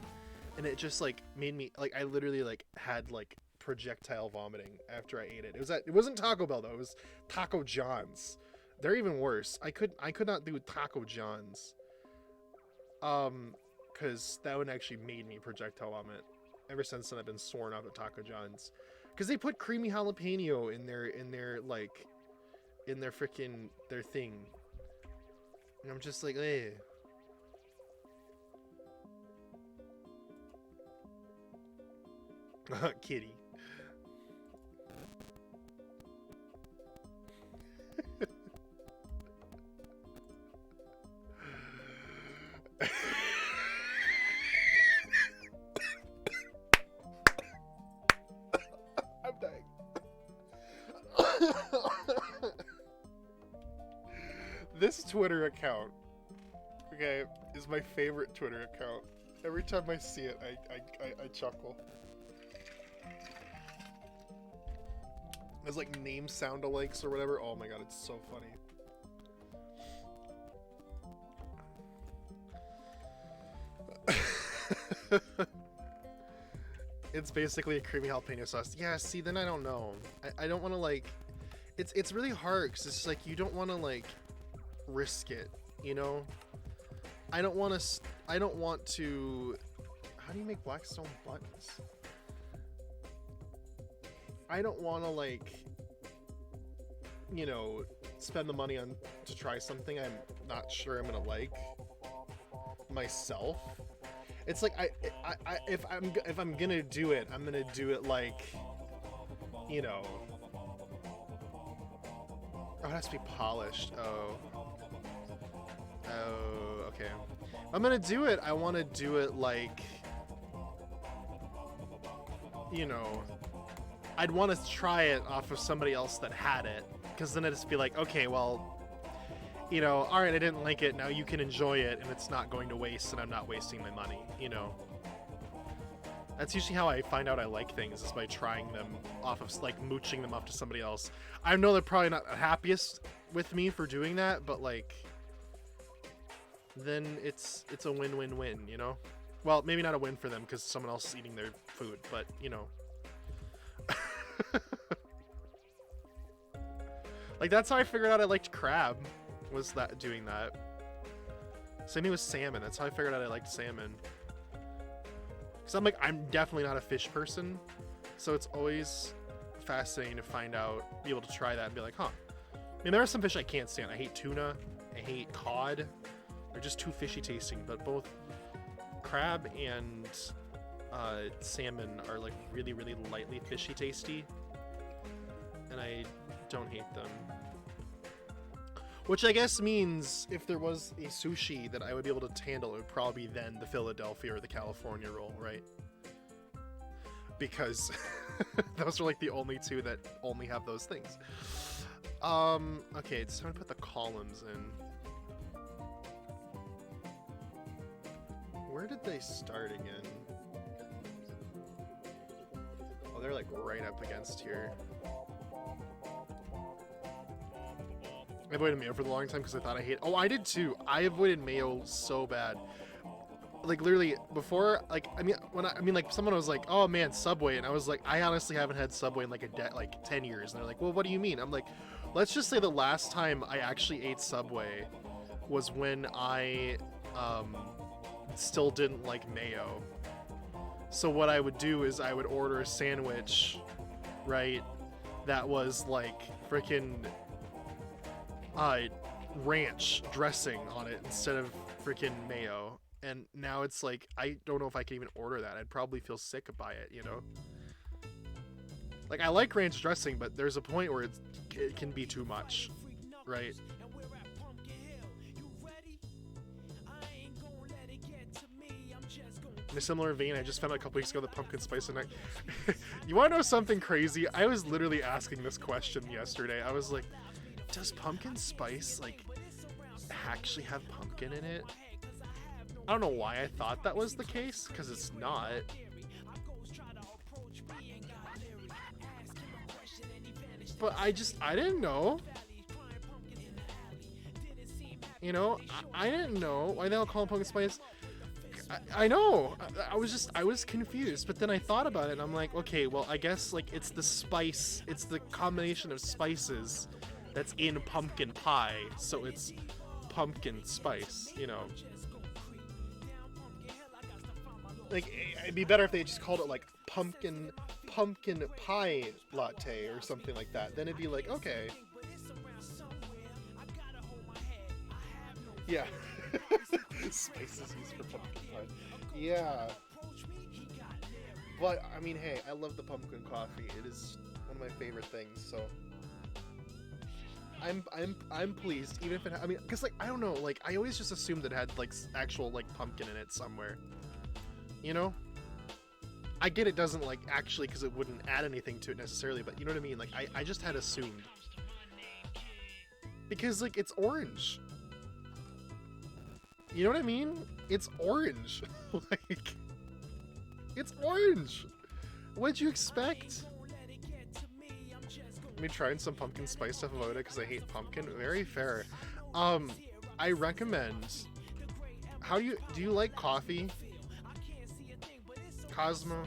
A: And it just like made me, like, I literally like had like projectile vomiting after I ate it. It wasn't Taco Bell though, it was Taco John's. They're even worse. I could not do Taco John's. Cause that one actually made me projectile vomit. Ever since then I've been sworn off at Taco John's. Cause they put creamy jalapeno in their freaking, their thing. And I'm just like, eh. Kitty. I'm dying. This Twitter account, okay, is my favorite Twitter account. Every time I see it, I chuckle. There's like name sound-alikes or whatever. Oh my god, it's so funny. It's basically a creamy jalapeno sauce. Yeah, see, then I don't know. I don't want to like... It's really hard because it's like you don't want to like risk it, you know? I don't want to... How do you make Blackstone buttons? I don't want to like, you know, spend the money on to try something I'm not sure I'm gonna like myself. It's like if I'm gonna do it, I'm gonna do it like, you know. Oh, it has to be polished. Oh, okay. If I'm gonna do it, I want to do it like, you know, I'd want to try it off of somebody else that had it, because then it'd just be like, okay, well, you know, all right, I didn't like it, now you can enjoy it, and it's not going to waste, and I'm not wasting my money, you know? That's usually how I find out I like things, is by trying them off of, like, mooching them off to somebody else. I know they're probably not the happiest with me for doing that, but, like, then it's a win-win-win, you know? Well, maybe not a win for them, because someone else is eating their food, but, you know. Like, that's how I figured out I liked crab, was that doing that. Same thing with salmon. That's how I figured out I liked salmon. Because I'm like, I'm definitely not a fish person, so it's always fascinating to find out, be able to try that and be like, huh. I mean, there are some fish I can't stand. I hate tuna. I hate cod. They're just too fishy tasting, but both crab and salmon are like really, really lightly fishy tasty, and I don't hate them. Which I guess means if there was a sushi that I would be able to handle, it would probably be then the Philadelphia or the California roll, right? Because those are like the only two that only have those things. Okay, it's time to put the columns in. Where did they start again? Oh, they're like right up against here. I avoided mayo for the long time because I thought I hate. Oh, I did too. I avoided mayo so bad. Like literally before, like I mean, like someone was like, "Oh man, Subway," and I was like, "I honestly haven't had Subway in like like 10 years." And they're like, "Well, what do you mean?" I'm like, "Let's just say the last time I actually ate Subway was when I still didn't like mayo." So what I would do is I would order a sandwich, right? That was like freaking ranch dressing on it instead of freaking mayo. And now it's like, I don't know if I can even order that. I'd probably feel sick by it, you know? Like, I like ranch dressing, but there's a point where it can be too much, right? In a similar vein, I just found out a couple weeks ago the pumpkin spice and you want to know something crazy? I was literally asking this question yesterday. I was like, does pumpkin spice, like, actually have pumpkin in it? I don't know why I thought that was the case, because it's not. But I didn't know. You know, I didn't know why they all call it pumpkin spice. I know. I was confused, but then I thought about it, and I'm like, okay, well, I guess, like, it's the spice, it's the combination of spices that's in pumpkin pie, so it's pumpkin spice, you know. Like, it'd be better if they just called it, like, pumpkin pie latte or something like that. Then it'd be like, okay. Yeah. Spices used for pumpkin pie. Yeah. But I mean, hey, I love the pumpkin coffee. It is one of my favorite things. So I'm pleased, even if it. I mean, because like I don't know, like I always just assumed it had like actual like pumpkin in it somewhere. You know. I get it doesn't like actually because it wouldn't add anything to it necessarily, but you know what I mean? Like I just had assumed. Because like it's orange. You know what I mean? It's orange. Like it's orange. What'd you expect? Me trying some pumpkin spice stuff about it because I hate pumpkin. Very fair. I recommend. How do you like coffee? Cosmo?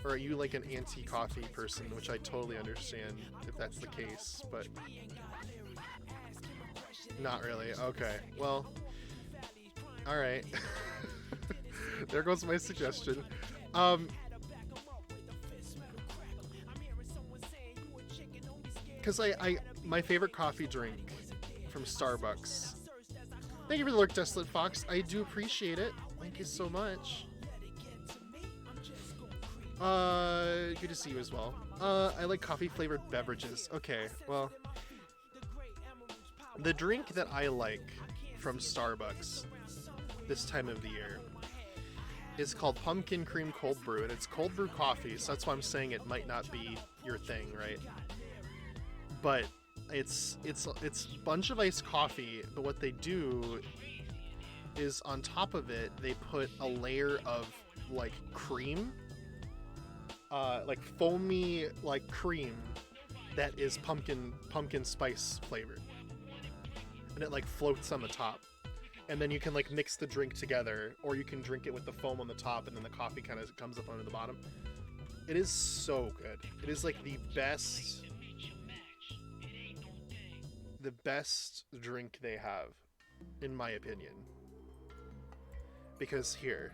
A: Or are you like an anti-coffee person, which I totally understand if that's the case, but not really. Okay, well, all right. There goes my suggestion. Because my favorite coffee drink from Starbucks. Thank you for the lurk, Desolate Fox. I do appreciate it. Thank you so much. Good to see you as well. I like coffee flavored beverages. Okay, well, the drink that I like from Starbucks this time of the year is called Pumpkin Cream Cold Brew, and it's cold brew coffee, so that's why I'm saying it might not be your thing, right? But it's a bunch of iced coffee, but what they do is on top of it they put a layer of like cream, like foamy like cream that is pumpkin spice flavored, and it like floats on the top, and then you can like mix the drink together, or you can drink it with the foam on the top and then the coffee kind of comes up onto the bottom. It is so good. It is like the best drink they have, in my opinion. Because here,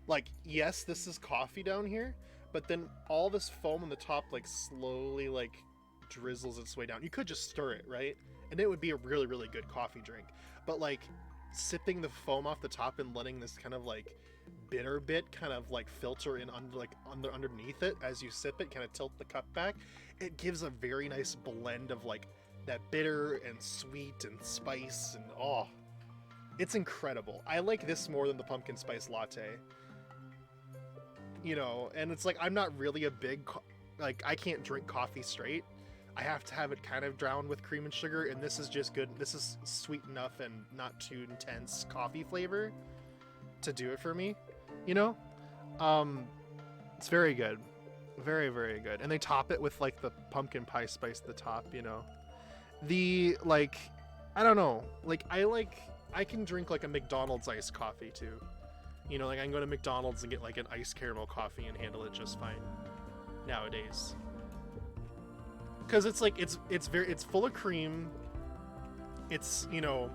A: like, yes, this is coffee down here, but then all this foam on the top like slowly like drizzles its way down. You could just stir it, right? And it would be a really, really good coffee drink. But like sipping the foam off the top and letting this kind of like bitter bit kind of like filter in underneath it as you sip it, kind of tilt the cup back, it gives a very nice blend of like that bitter and sweet and spice, and oh, it's incredible. I like this more than the pumpkin spice latte, you know. And it's like, I'm not really a big like, I can't drink coffee straight. I have to have it kind of drowned with cream and sugar, and this is just good. This is sweet enough and not too intense coffee flavor to do it for me, you know. It's very good, very, very good. And they top it with like the pumpkin pie spice at the top, you know. The like, I don't know, like I can drink like a McDonald's iced coffee too, you know. Like I can go to McDonald's and get like an iced caramel coffee and handle it just fine nowadays, because it's like it's full of cream, it's, you know,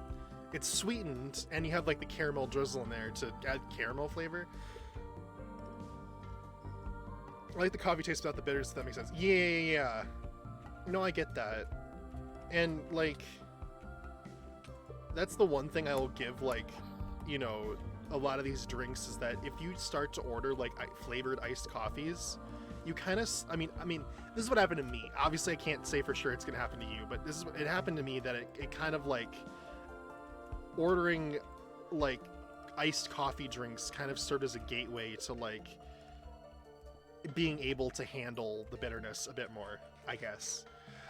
A: it's sweetened, and you have like the caramel drizzle in there to add caramel flavor. I like the coffee taste without the bitters, if that makes sense. Yeah. No, I get that. And like, that's the one thing I will give, like, you know, a lot of these drinks, is that if you start to order like flavored iced coffees, you kind of, I mean, this is what happened to me. Obviously I can't say for sure it's gonna happen to you, but it happened to me, that it kind of like, ordering like iced coffee drinks kind of served as a gateway to like being able to handle the bitterness a bit more, I guess.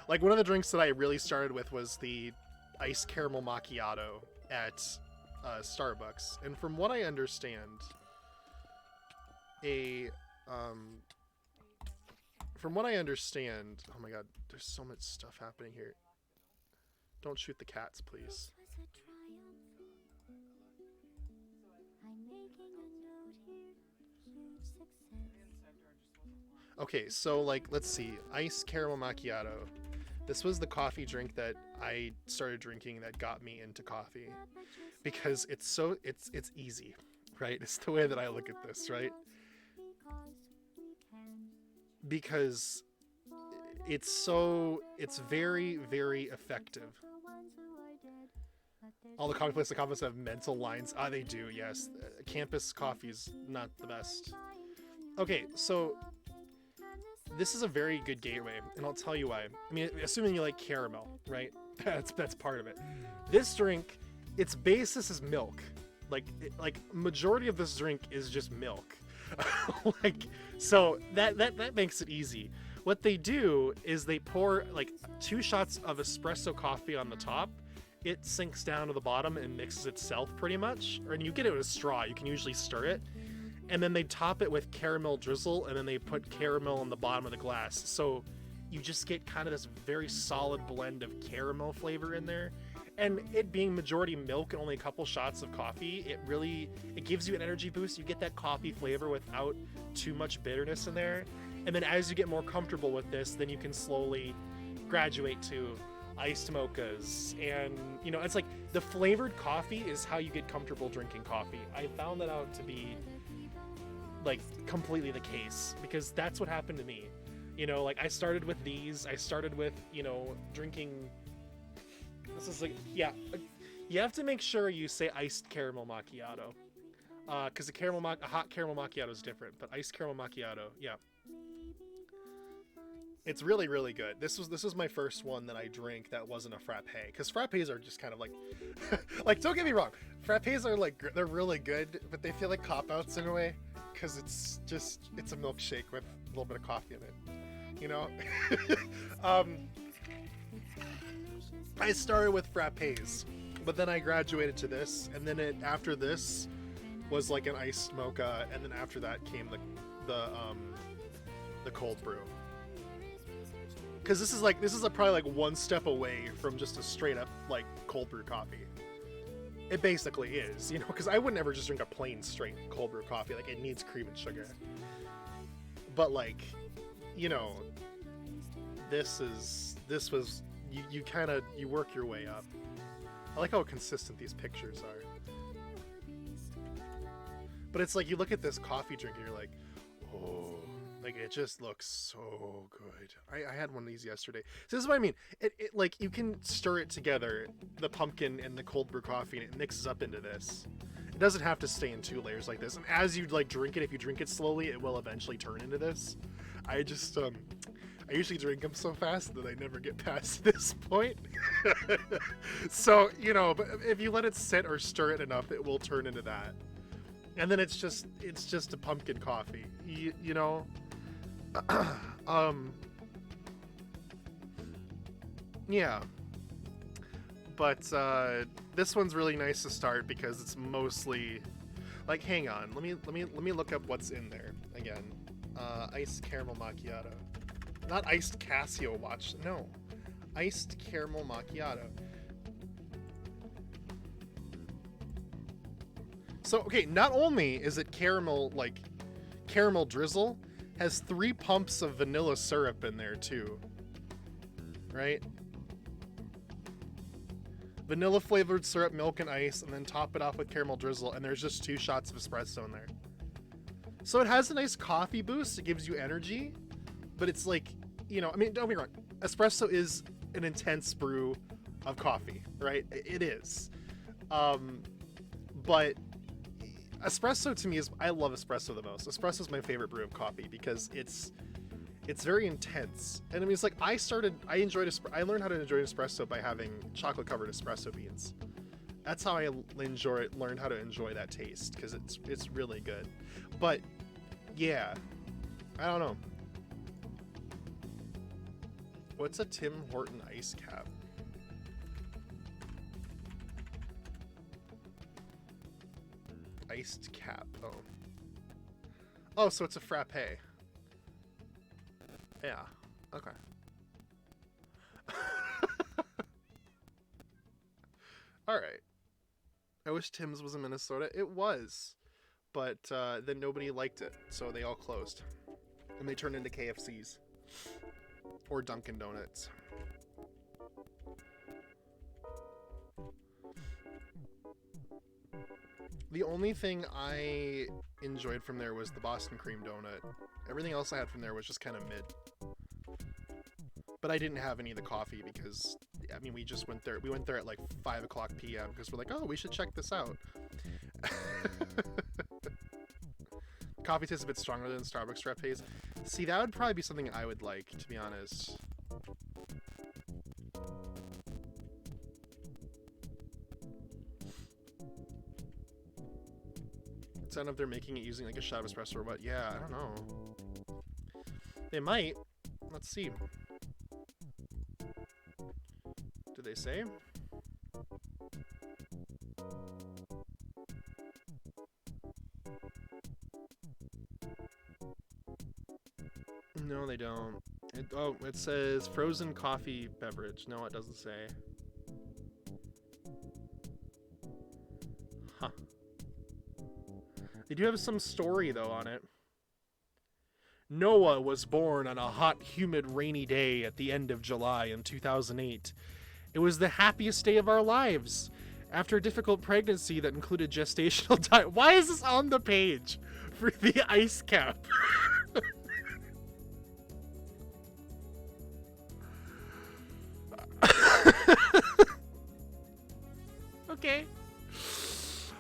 A: Like one of the drinks that I really started with was the iced caramel macchiato at Starbucks, and from what I understand, oh my god, there's so much stuff happening here. Don't shoot the cats, please. Okay, so like, let's see, iced caramel macchiato. This was the coffee drink that I started drinking that got me into coffee, because it's easy, right? It's the way that I look at this, right? Because it's very, very effective. All the coffee places in campus have mental lines. Ah, they do, yes. Campus coffee's not the best. Okay, so this is a very good gateway, and I'll tell you why. I mean, assuming you like caramel, right? That's part of it. This drink, its basis is milk. Like majority of this drink is just milk. Like, so that makes it easy. What they do is they pour like 2 shots of espresso coffee on the top. It sinks down to the bottom and mixes itself pretty much. And you get it with a straw. You can usually stir it. And then they top it with caramel drizzle, and then they put caramel on the bottom of the glass. So you just get kind of this very solid blend of caramel flavor in there. And it being majority milk and only a couple shots of coffee, it gives you an energy boost. You get that coffee flavor without too much bitterness in there. And then as you get more comfortable with this, then you can slowly graduate to iced mochas. And, you know, it's like the flavored coffee is how you get comfortable drinking coffee. I found that out to be like completely the case, because that's what happened to me. You know, like I started with these. I started with, you know, drinking. This is like, yeah, you have to make sure you say iced caramel macchiato, because a hot caramel macchiato is different, but iced caramel macchiato, yeah. It's really, really good. This was my first one that I drank that wasn't a frappe, because frappes are just kind of like, like, don't get me wrong, frappes are like, they're really good, but they feel like cop-outs in a way, because it's a milkshake with a little bit of coffee in it, you know? I started with frappes, but then I graduated to this, and then after this was like an iced mocha, and then after that came the cold brew. Because this is probably like one step away from just a straight up like cold brew coffee. It basically is, you know, because I would never just drink a plain straight cold brew coffee. Like, it needs cream and sugar. But like, you know, this was you work your way up. I like how consistent these pictures are. But it's like you look at this coffee drink and you're like, oh. Like, it just looks so good. I had one of these yesterday. So this is what I mean. It like, you can stir it together, the pumpkin and the cold brew coffee, and it mixes up into this. It doesn't have to stay in 2 layers like this. And as you like drink it, if you drink it slowly, it will eventually turn into this. I just I usually drink them so fast that I never get past this point. So, you know, but if you let it sit or stir it enough, it will turn into that. And then it's just a pumpkin coffee. You know. Yeah, but this one's really nice to start because it's mostly like, hang on, let me look up what's in there again. Iced caramel macchiato, not iced Casio watch, no, iced caramel macchiato. So okay, not only is it caramel, like caramel drizzle, has 3 pumps of vanilla syrup in there too, right? Vanilla flavored syrup, milk, and ice, and then top it off with caramel drizzle, and there's just 2 shots of espresso in there. So it has a nice coffee boost. It gives you energy, but it's like, you know, I mean, don't be wrong. Espresso is an intense brew of coffee, right? It is. But espresso to me I love espresso the most. Espresso is my favorite brew of coffee because it's very intense. And I mean, it's like I learned how to enjoy espresso by having chocolate covered espresso beans. That's how I learned how to enjoy that taste, because it's really good. But yeah, I don't know. What's a Tim Horton ice cap? Iced cap. Oh, so it's a frappe. Yeah. Okay. All right. I wish Tim's was in Minnesota. It was, but then nobody liked it, so they all closed, and they turned into KFCs or Dunkin' Donuts. The only thing I enjoyed from there was the Boston cream donut. Everything else I had from there was just kind of mid. But I didn't have any of the coffee because, I mean, we just went there. We went there at like 5 o'clock p.m. because we're like, oh, we should check this out. Coffee tastes a bit stronger than Starbucks frappes. See, that would probably be something I would like, to be honest. I don't know if they're making it using like a shot of espresso or what. Yeah, I don't know. They might. Let's see. Did they say? No, they don't. It says frozen coffee beverage. No, it doesn't say. Huh. They do have some story, though, on it. Noah was born on a hot, humid, rainy day at the end of July in 2008. It was the happiest day of our lives. After a difficult pregnancy that included gestational diet. Why is this on the page for the ice cap? Okay.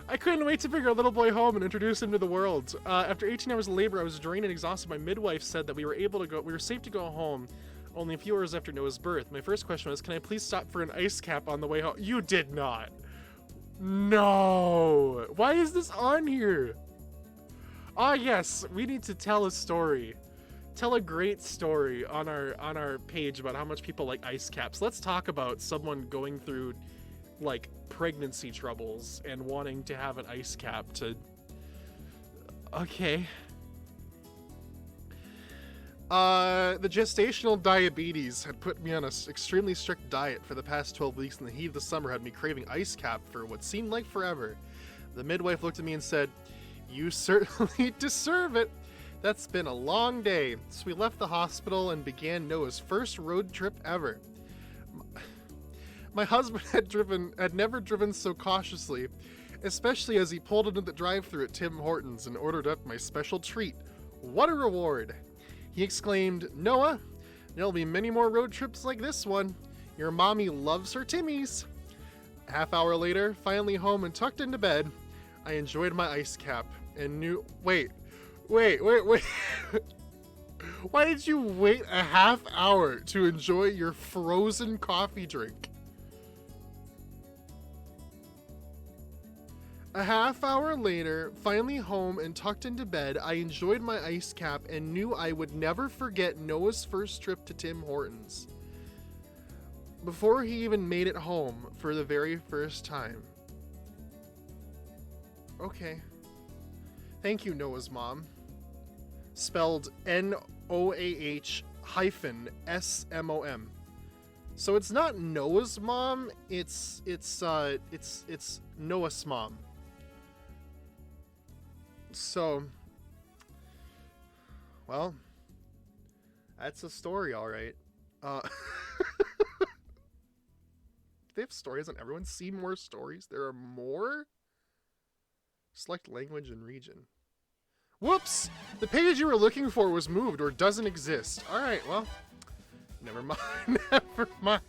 A: I couldn't wait to bring our little boy home and introduce him to the world. After 18 hours of labor, I was drained and exhausted. My midwife said that we were safe to go home only a few hours after Noah's birth. My first question was, can I please stop for an ice cap on the way home? You did not. No. Why is this on here? Ah, yes, we need to tell a story. Tell a great story on our page about how much people like ice caps. Let's talk about someone going through like pregnancy troubles and wanting to have an ice cap to... Okay. The gestational diabetes had put me on an extremely strict diet for the past 12 weeks, and the heat of the summer had me craving ice cap for what seemed like forever. The midwife looked at me and said, "You certainly deserve it. That's been a long day." So we left the hospital and began Noah's first road trip ever. My husband had never driven so cautiously, especially as he pulled into the drive-thru at Tim Hortons and ordered up my special treat. What a reward! He exclaimed, "Noah, there'll be many more road trips like this one. Your mommy loves her Timmies." A half hour later, finally home and tucked into bed, I enjoyed my ice cap and knew... Wait. Why did you wait a half hour to enjoy your frozen coffee drink? A half hour later, finally home and tucked into bed, I enjoyed my ice cap and knew I would never forget Noah's first trip to Tim Hortons. Before he even made it home for the very first time. Okay. Thank you, Noah's mom. Spelled Noah-SMOM. So it's not Noah's mom, it's Noah's mom. So, well, that's a story, all right. Do they have stories on everyone? See more stories? There are more? Select language and region. Whoops! The page you were looking for was moved or doesn't exist. All right, well, never mind. Never mind.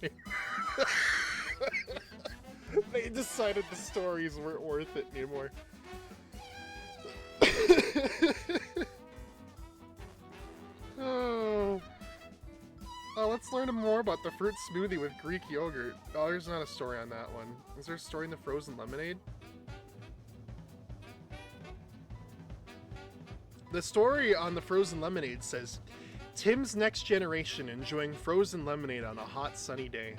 A: They decided the stories weren't worth it anymore. Oh, let's learn more about the fruit smoothie with Greek yogurt. Oh, there's not a story on that one. Is there a story in the frozen lemonade? The story on the frozen lemonade says, Tim's next generation enjoying frozen lemonade on a hot sunny day.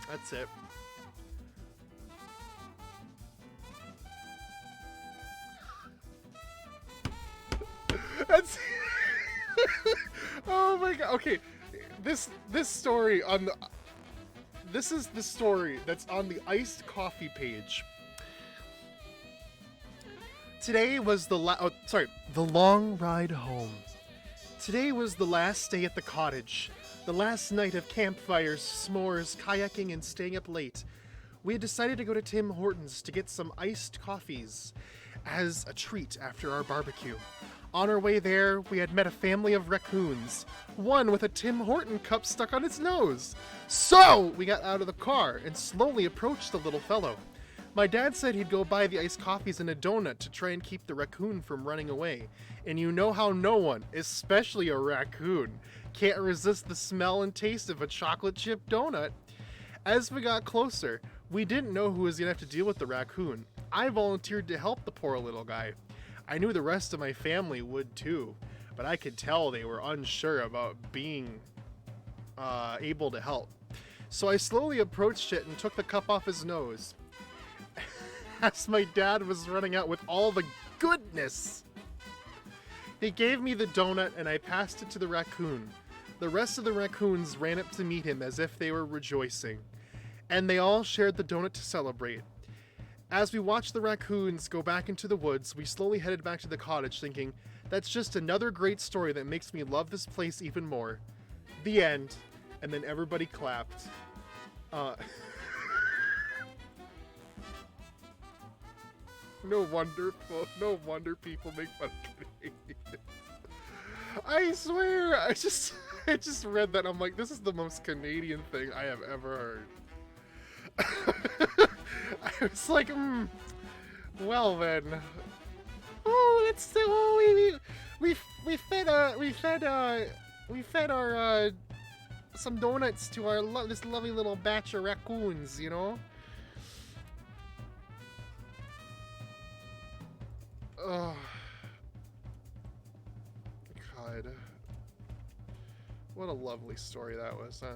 A: That's it. That's oh my god. Okay. This story on the this is the story that's on the iced coffee page. Today was the long ride home. Today was the last day at the cottage. The last night of campfires, s'mores, kayaking, and staying up late. We had decided to go to Tim Hortons to get some iced coffees as a treat after our barbecue. On our way there, we had met a family of raccoons, one with a Tim Horton cup stuck on its nose. So we got out of the car and slowly approached the little fellow. My dad said he'd go buy the iced coffees and a donut to try and keep the raccoon from running away. And you know how no one, especially a raccoon, can't resist the smell and taste of a chocolate chip donut. As we got closer, we didn't know who was going to have to deal with the raccoon. I volunteered to help the poor little guy. I knew the rest of my family would too, but I could tell they were unsure about being able to help. So I slowly approached it and took the cup off his nose. As my dad was running out with all the goodness. He gave me the donut and I passed it to the raccoon. The rest of the raccoons ran up to meet him as if they were rejoicing, and they all shared the donut to celebrate. As we watched the raccoons go back into the woods, we slowly headed back to the cottage thinking, that's just another great story that makes me love this place even more. The end. And then everybody clapped. No wonder people make fun of Canadians. I swear, I just read that and I'm like, this is the most Canadian thing I have ever heard. I was like, well then. Oh, that's so. Oh, we fed our some donuts to our this lovely little batch of raccoons, you know. Oh, God. What a lovely story that was, huh?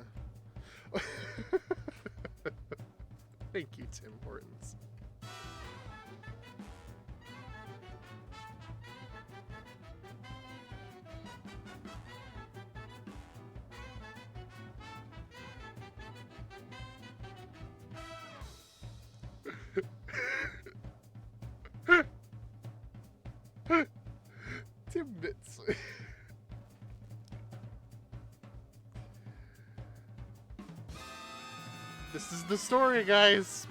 A: Thank you, Tim Hortons. Timbits. This is the story, guys.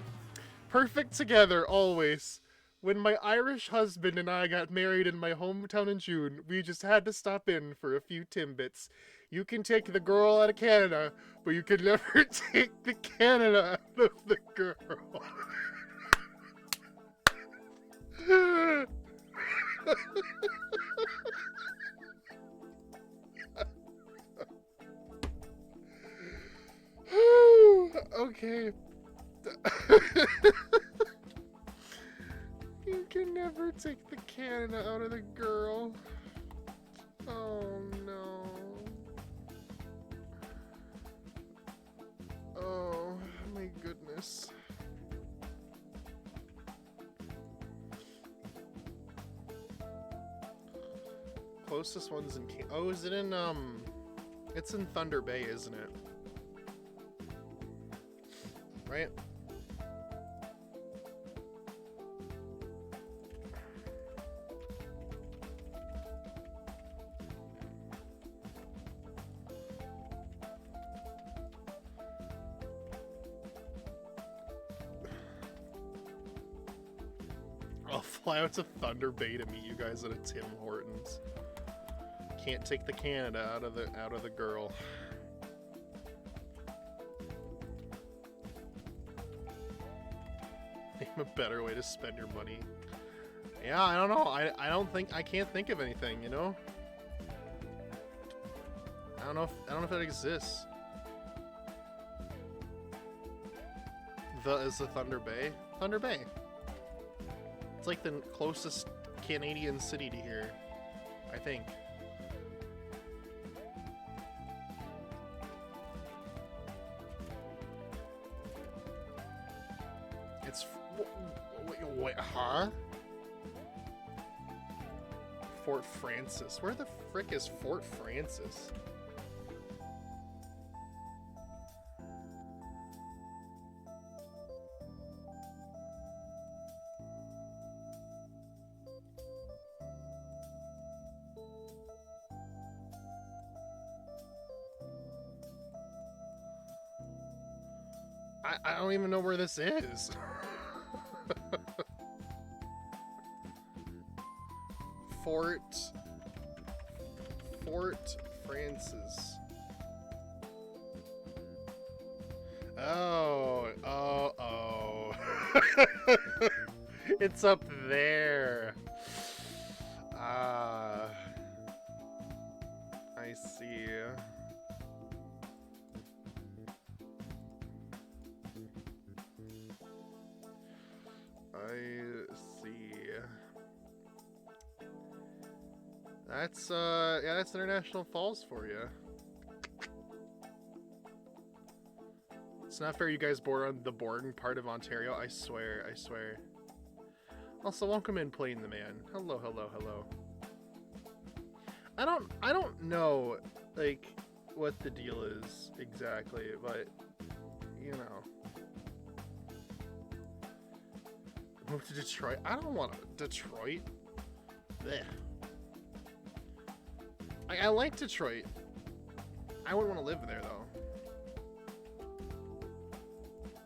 A: Perfect together, always. When my Irish husband and I got married in my hometown in June, we just had to stop in for a few Timbits. You can take the girl out of Canada, but you can never take the Canada out of the girl. Okay. You can never take the Canada out of the girl. Oh no. Oh my goodness. Closest one's in oh, is it in it's in Thunder Bay, isn't it? Right? I'll fly out to Thunder Bay to meet you guys at a Tim Hortons. Can't take the Canada out of the girl. Name a better way to spend your money. Yeah, I don't know. I can't think of anything, you know? I don't know if it exists. Is the Thunder Bay? Thunder Bay. It's like the closest Canadian city to here, I think. It's wait, huh? Fort Francis. Where the frick is Fort Francis? I don't even know where this is. Fort Fort Francis. Oh. It's up there. Ah. I see. That's yeah, that's International Falls for you. It's not fair you guys border on the boarding part of Ontario. I swear, I swear. Also, welcome in, Playing the Man. Hello, hello, hello. I don't know, like, what the deal is exactly, but, you know. Move to Detroit. I don't want Detroit. Blech. I like Detroit. I wouldn't want to live there, though.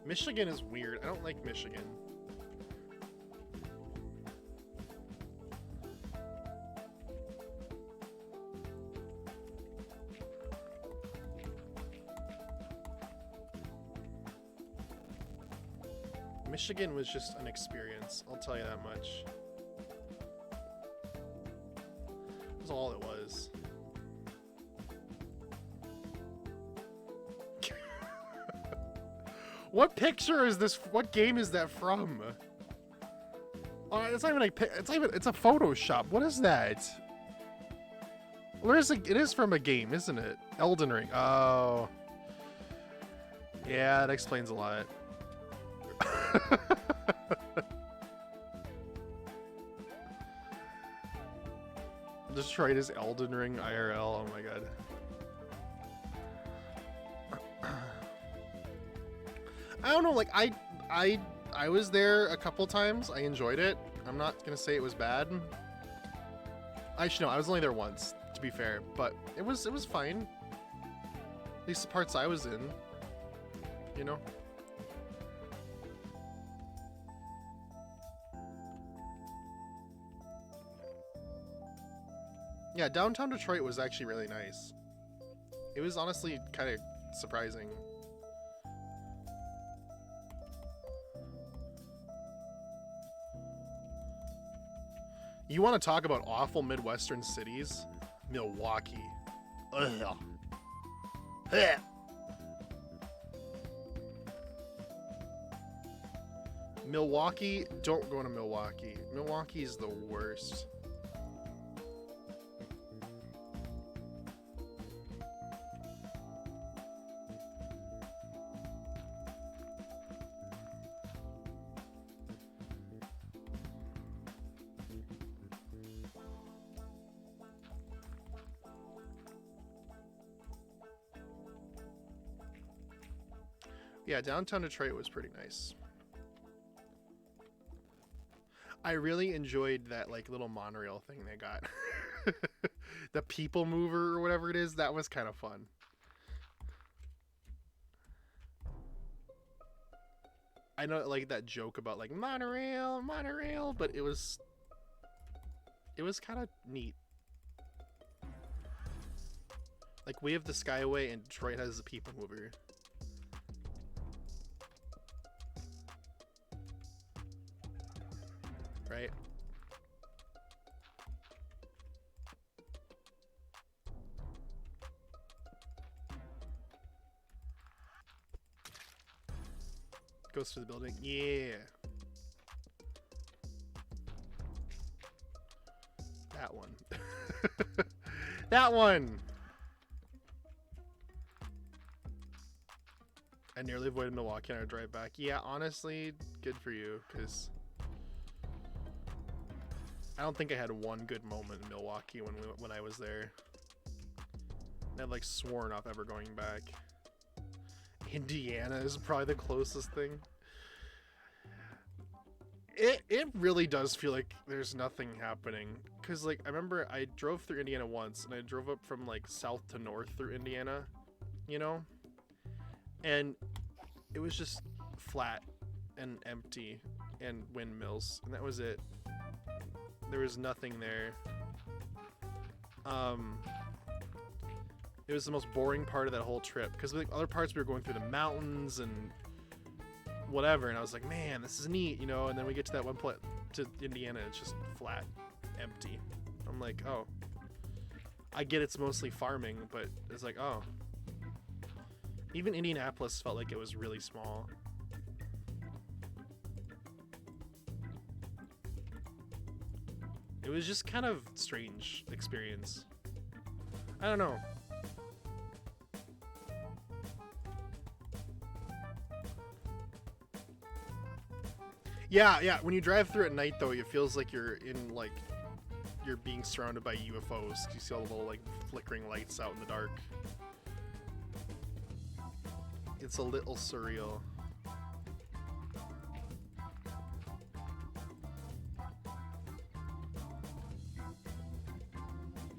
A: Michigan is weird. I don't like Michigan. Michigan was just an experience, I'll tell you that much. That's all it was. What picture is this? What game is that from? Oh, it's not even like it's a Photoshop. What is that? It is from a game, isn't it? Elden Ring. Oh. Yeah, that explains a lot. Detroit is Elden Ring IRL. Oh my god. I don't know, like I was there a couple times. I enjoyed it. I'm not gonna say it was bad. Actually, no, I was only there once, to be fair, but it was fine. At least the parts I was in, you know. Yeah, downtown Detroit was actually really nice. It was honestly kind of surprising. You want to talk about awful Midwestern cities? Milwaukee. Ugh. Ugh. Milwaukee, don't go to Milwaukee. Milwaukee is the worst. Yeah, downtown Detroit was pretty nice. I really enjoyed that like little monorail thing they got. The people mover or whatever it is, that was kind of fun. I know like that joke about like monorail, but it was kind of neat. Like we have the Skyway and Detroit has the people mover. Right? Goes to the building. Yeah. That one. That one. I nearly avoided Milwaukee on our drive back. Yeah, honestly, good for you, because I don't think I had one good moment in Milwaukee when I was there. And I've like sworn off ever going back. Indiana is probably the closest thing. It really does feel like there's nothing happening. Cause like I remember I drove through Indiana once and I drove up from like south to north through Indiana, you know? And it was just flat and empty and windmills, and that was it. There was nothing there. It was the most boring part of that whole trip because like other parts we were going through the mountains and whatever, and I was like, man, this is neat, you know. And then we get to that one place to Indiana, it's just flat, empty. I'm like, oh, I get it's mostly farming, but it's like, oh, even Indianapolis felt like it was really small. It was just kind of strange experience. I don't know. Yeah, when you drive through at night though, it feels like you're in like you're being surrounded by UFOs. You see all the little like flickering lights out in the dark. It's a little surreal.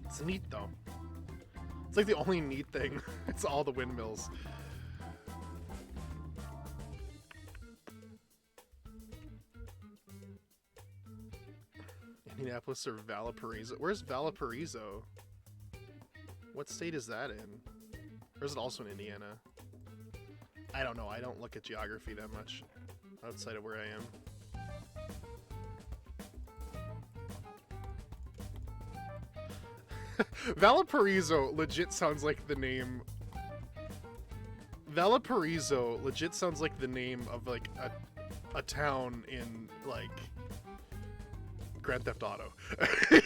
A: It's neat though. It's like the only neat thing. It's all the windmills. Indianapolis or Valparaiso? Where's Valparaiso? What state is that in? Or is it also in Indiana? I don't know. I don't look at geography that much outside of where I am. Valparaiso legit sounds like the name. Valparaiso legit sounds like the name of like a town in like Grand Theft Auto.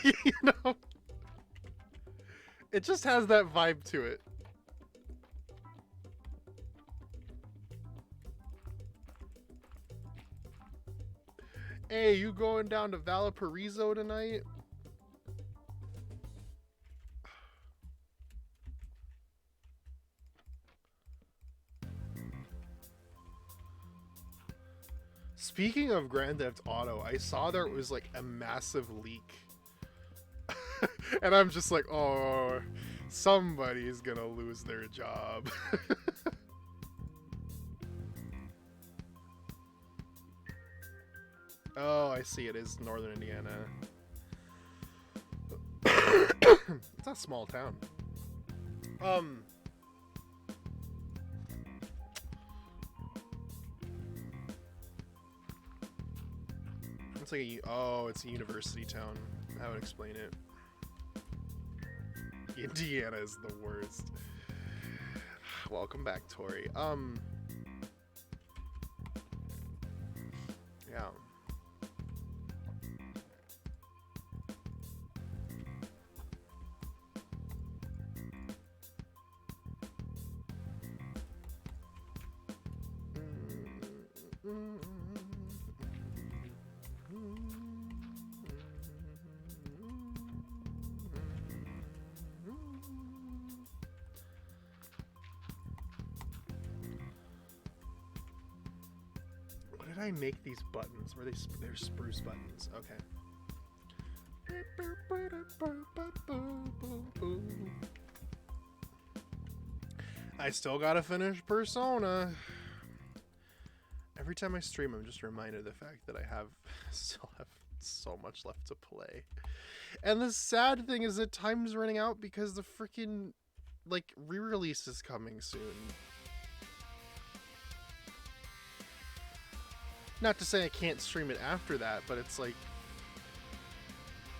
A: You know? It just has that vibe to it. Hey, you going down to Valparaiso tonight? Speaking of Grand Theft Auto, I saw there was like a massive leak. And I'm just like, oh, somebody's gonna lose their job. Oh, I see. It is northern Indiana. It's a small town. It's like it's a university town. That would explain it. Indiana is the worst. Welcome back, Tori. Yeah. What did I make these buttons? Were they're spruce buttons? Okay. I still gotta finish Persona. Every time I stream, I'm just reminded of the fact that I still have so much left to play. And the sad thing is that time's running out because the freaking like re-release is coming soon. Not to say I can't stream it after that, but it's like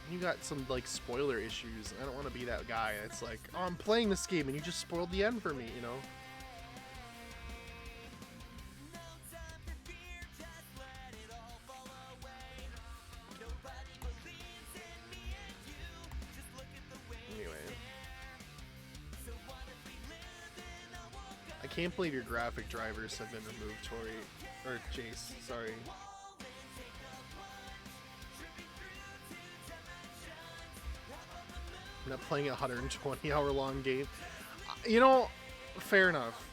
A: you got some like spoiler issues, and I don't want to be that guy. It's like, oh, I'm playing this game and you just spoiled the end for me, you know? I can't believe your graphic drivers have been removed, Tori. Or Jace, sorry. I'm not playing a 120-hour long game. You know, fair enough.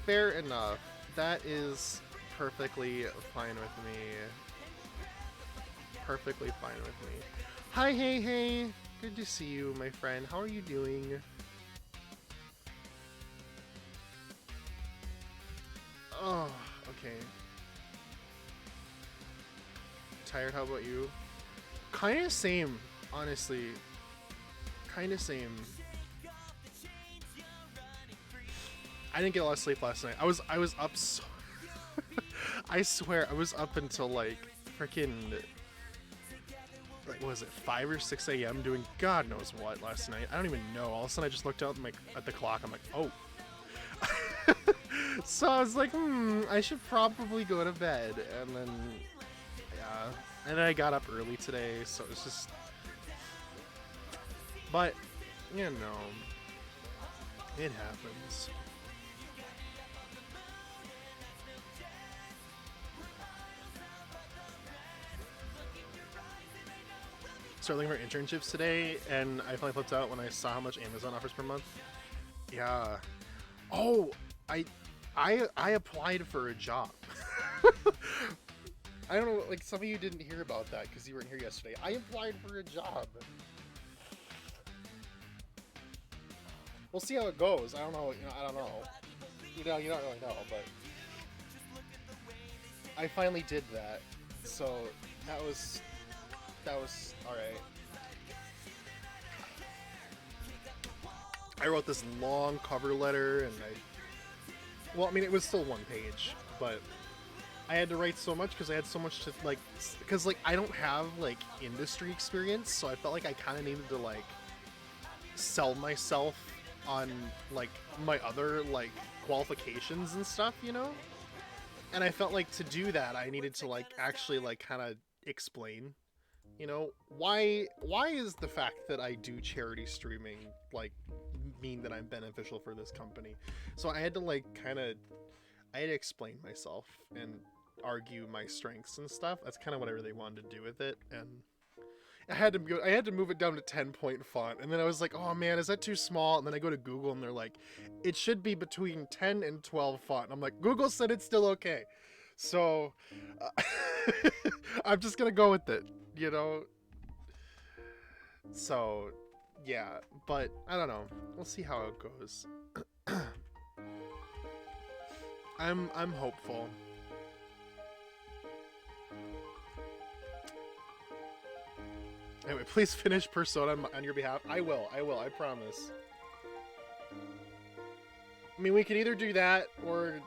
A: Fair enough. That is perfectly fine with me. Perfectly fine with me. Hi, hey. Good to see you, my friend. How are you doing? Oh, okay. Tired, how about you? Kinda same. honestly, kind of same. I didn't get a lot of sleep last night. I was up so I swear I was up until like freaking, like, what was it, 5 or 6 a.m. doing God knows what last night. I don't even know. All of a sudden I just looked out at the clock. I'm like, oh. So I was like, I should probably go to bed. And then, yeah. And then I got up early today, so it was just... But, you know, it happens. Started looking for internships today, and I finally flipped out when I saw how much Amazon offers per month. Yeah. Oh, I applied for a job. I don't know, like, some of you didn't hear about that because you weren't here yesterday. I applied for a job. We'll see how it goes. I don't know, I don't know. You don't really know, but I finally did that. So that was alright. I wrote this long cover letter, and well, I mean, it was still 1 page, but I had to write so much because I had so much to, like, because, like, I don't have, like, industry experience, so I felt like I kind of needed to, like, sell myself on, like, my other, like, qualifications and stuff, you know? And I felt like to do that, I needed to, like, actually, like, kind of explain, you know, why is the fact that I do charity streaming, like, mean that I'm beneficial for this company? So I had to, like, I had to explain myself and argue my strengths and stuff. That's kind of what I really wanted to do with it, and I had to move it down to 10-point font, and then I was like, oh man, is that too small? And then I go to Google, and they're like, it should be between 10 and 12 font. And I'm like, Google said it's still okay, so I'm just gonna go with it, you know. So yeah, but I don't know. We'll see how it goes. I'm hopeful. Anyway, please finish Persona on your behalf. I will, I promise. I mean, we could either do that, or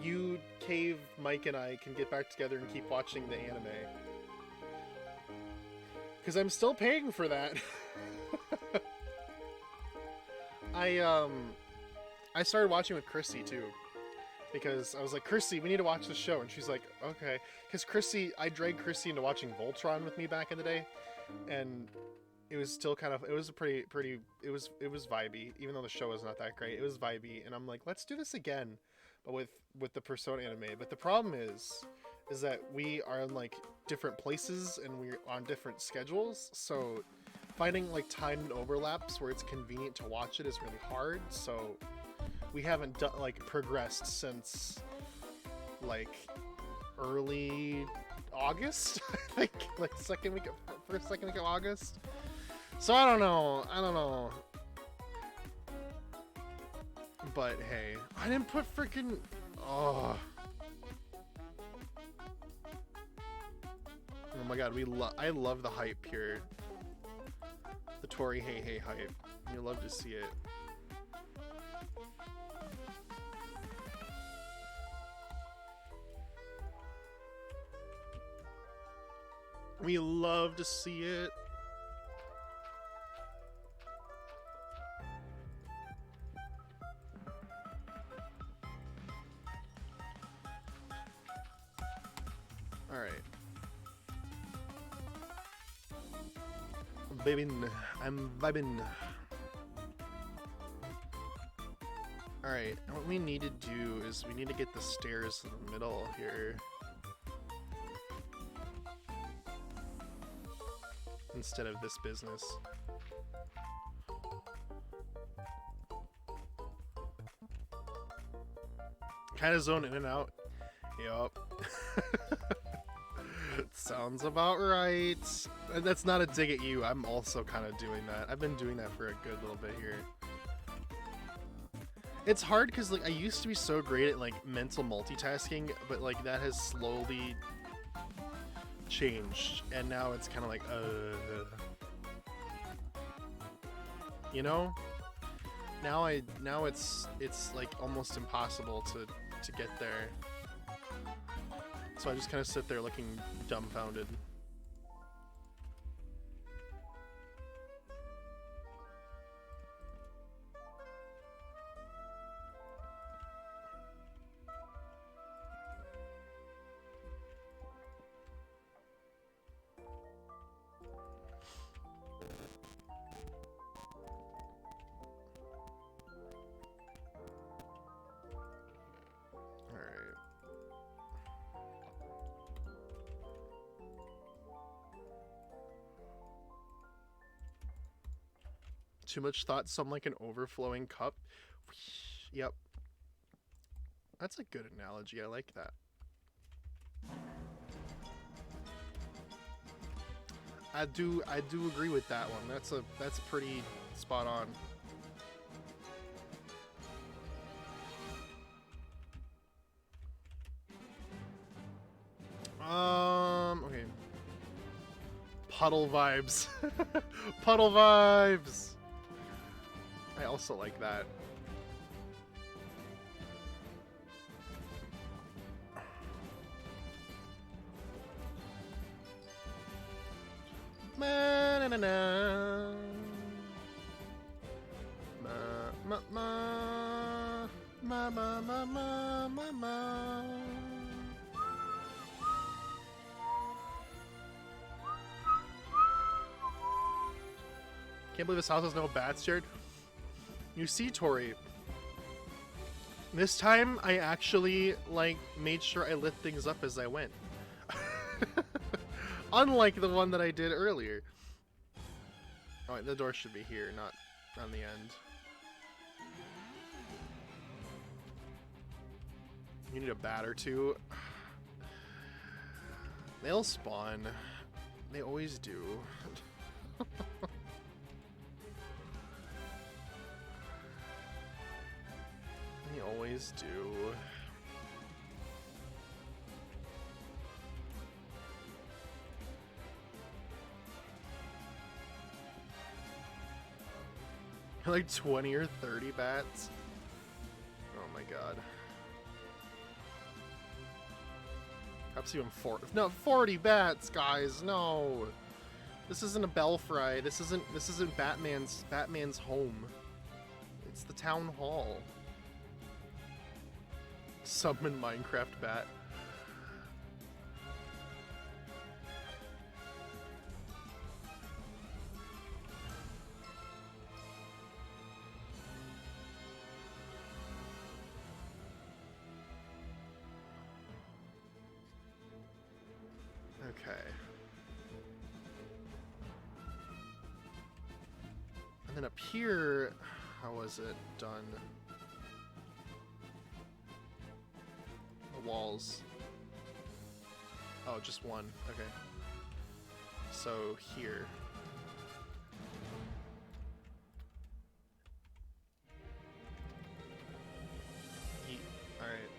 A: you, Cave, Mike, and I can get back together and keep watching the anime. Because I'm still paying for that. I started watching with Chrissy, too. Because I was like, Chrissy, we need to watch the show. And she's like, okay. Because Chrissy, I dragged Chrissy into watching Voltron with me back in the day. And it was still kind of, it was a pretty, it was vibey. Even though the show was not that great, it was vibey. And I'm like, let's do this again. But with the Persona anime. But the problem is that we are in, like, different places and we're on different schedules. So finding, like, time and overlaps where it's convenient to watch it is really hard. So we haven't progressed since, like, early August, I think, like first second week of August. So I don't know. But hey, I didn't put freaking, oh my god, I love the hype here. The Tori Hey Hey hype. You love to see it. We love to see it. All right. I'm vibing. All right. What we need to do is we need to get the stairs in the middle here. Instead of this business. Kind of zone in and out. Yup. Sounds about right. That's not a dig at you. I'm also kind of doing that. I've been doing that for a good little bit here. It's hard because, like, I used to be so great at, like, mental multitasking, but, like, that has slowly changed, and now it's kind of like, you know? Now it's like almost impossible to get there. So I just kind of sit there looking dumbfounded. Too much thought, some like an overflowing cup. Yep. That's a good analogy. I like that. I do agree with that one. That's pretty spot on. Okay. Puddle vibes. Puddle vibes. I also like that. Ma-na-na-na. Ma-ma-ma. Ma-ma-ma-ma-ma-ma. Can't believe this house has no bats, Jared. You see, Tori, this time I actually, like, made sure I lit things up as I went. Unlike the one that I did earlier. Oh, wait, the door should be here, not on the end. You need a bat or two. They'll spawn. They always do. They always do. Like 20 or 30 bats. Oh my god. Perhaps even 40. No, 40 bats, guys. No. This isn't a belfry. This isn't Batman's home. It's the town hall. Summon Minecraft bat. Okay. And then up here, how was it done? The walls. Oh, just one. Okay. So here. All right.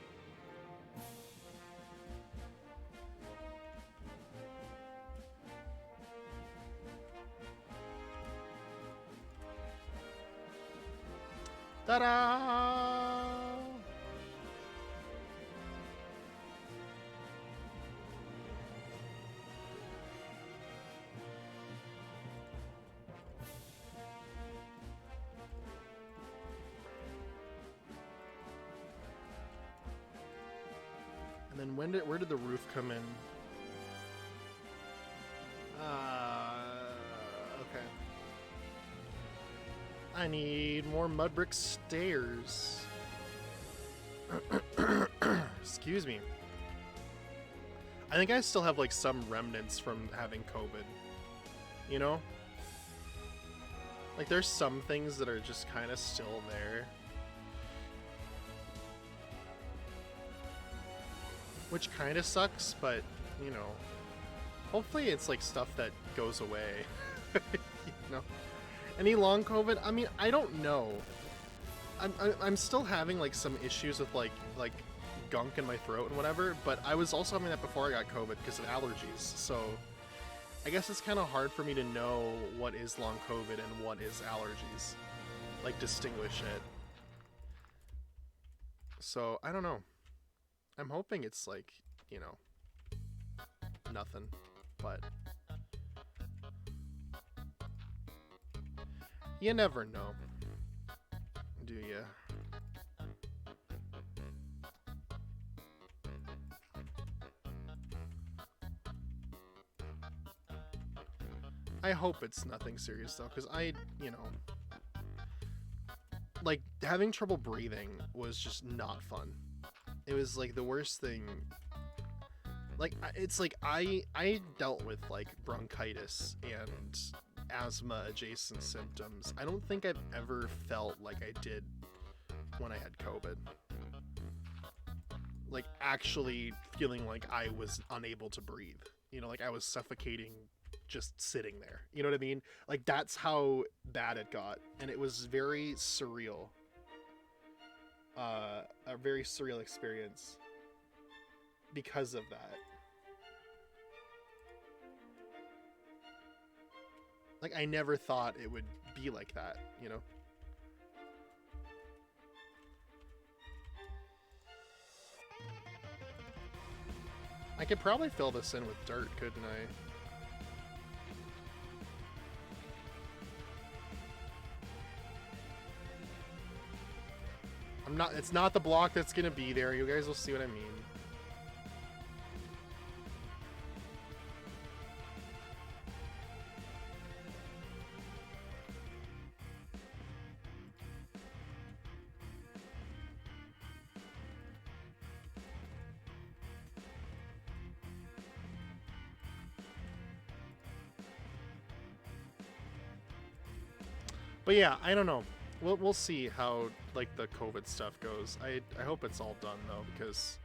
A: Ta-da! And then where did the roof come in? Okay. I need more mud brick stairs. Excuse me. I think I still have like some remnants from having COVID. You know? Like there's some things that are just kind of still there. Which kind of sucks, but you know, hopefully it's like stuff that goes away. You know? Any long COVID? I mean, I don't know. I'm still having like some issues with like gunk in my throat and whatever, but I was also having that before I got COVID because of allergies. So I guess it's kind of hard for me to know what is long COVID and what is allergies, like distinguish it. So I don't know. I'm hoping it's like, you know, nothing, but you never know, do you? I hope it's nothing serious though, because you know, like having trouble breathing was just not fun. It was like the worst thing. Like it's like I dealt with like bronchitis and asthma adjacent symptoms. I don't think I've ever felt like I did when I had COVID. Like actually feeling like I was unable to breathe. You know, like I was suffocating just sitting there. You know what I mean? Like that's how bad it got. And it was very surreal. A very surreal experience because of that. Like I never thought it would be like that, you know? I could probably fill this in with dirt, couldn't I? It's not the block that's gonna be there. You guys will see what I mean. But yeah, I don't know. We'll see how like the COVID stuff goes. I hope it's all done though, because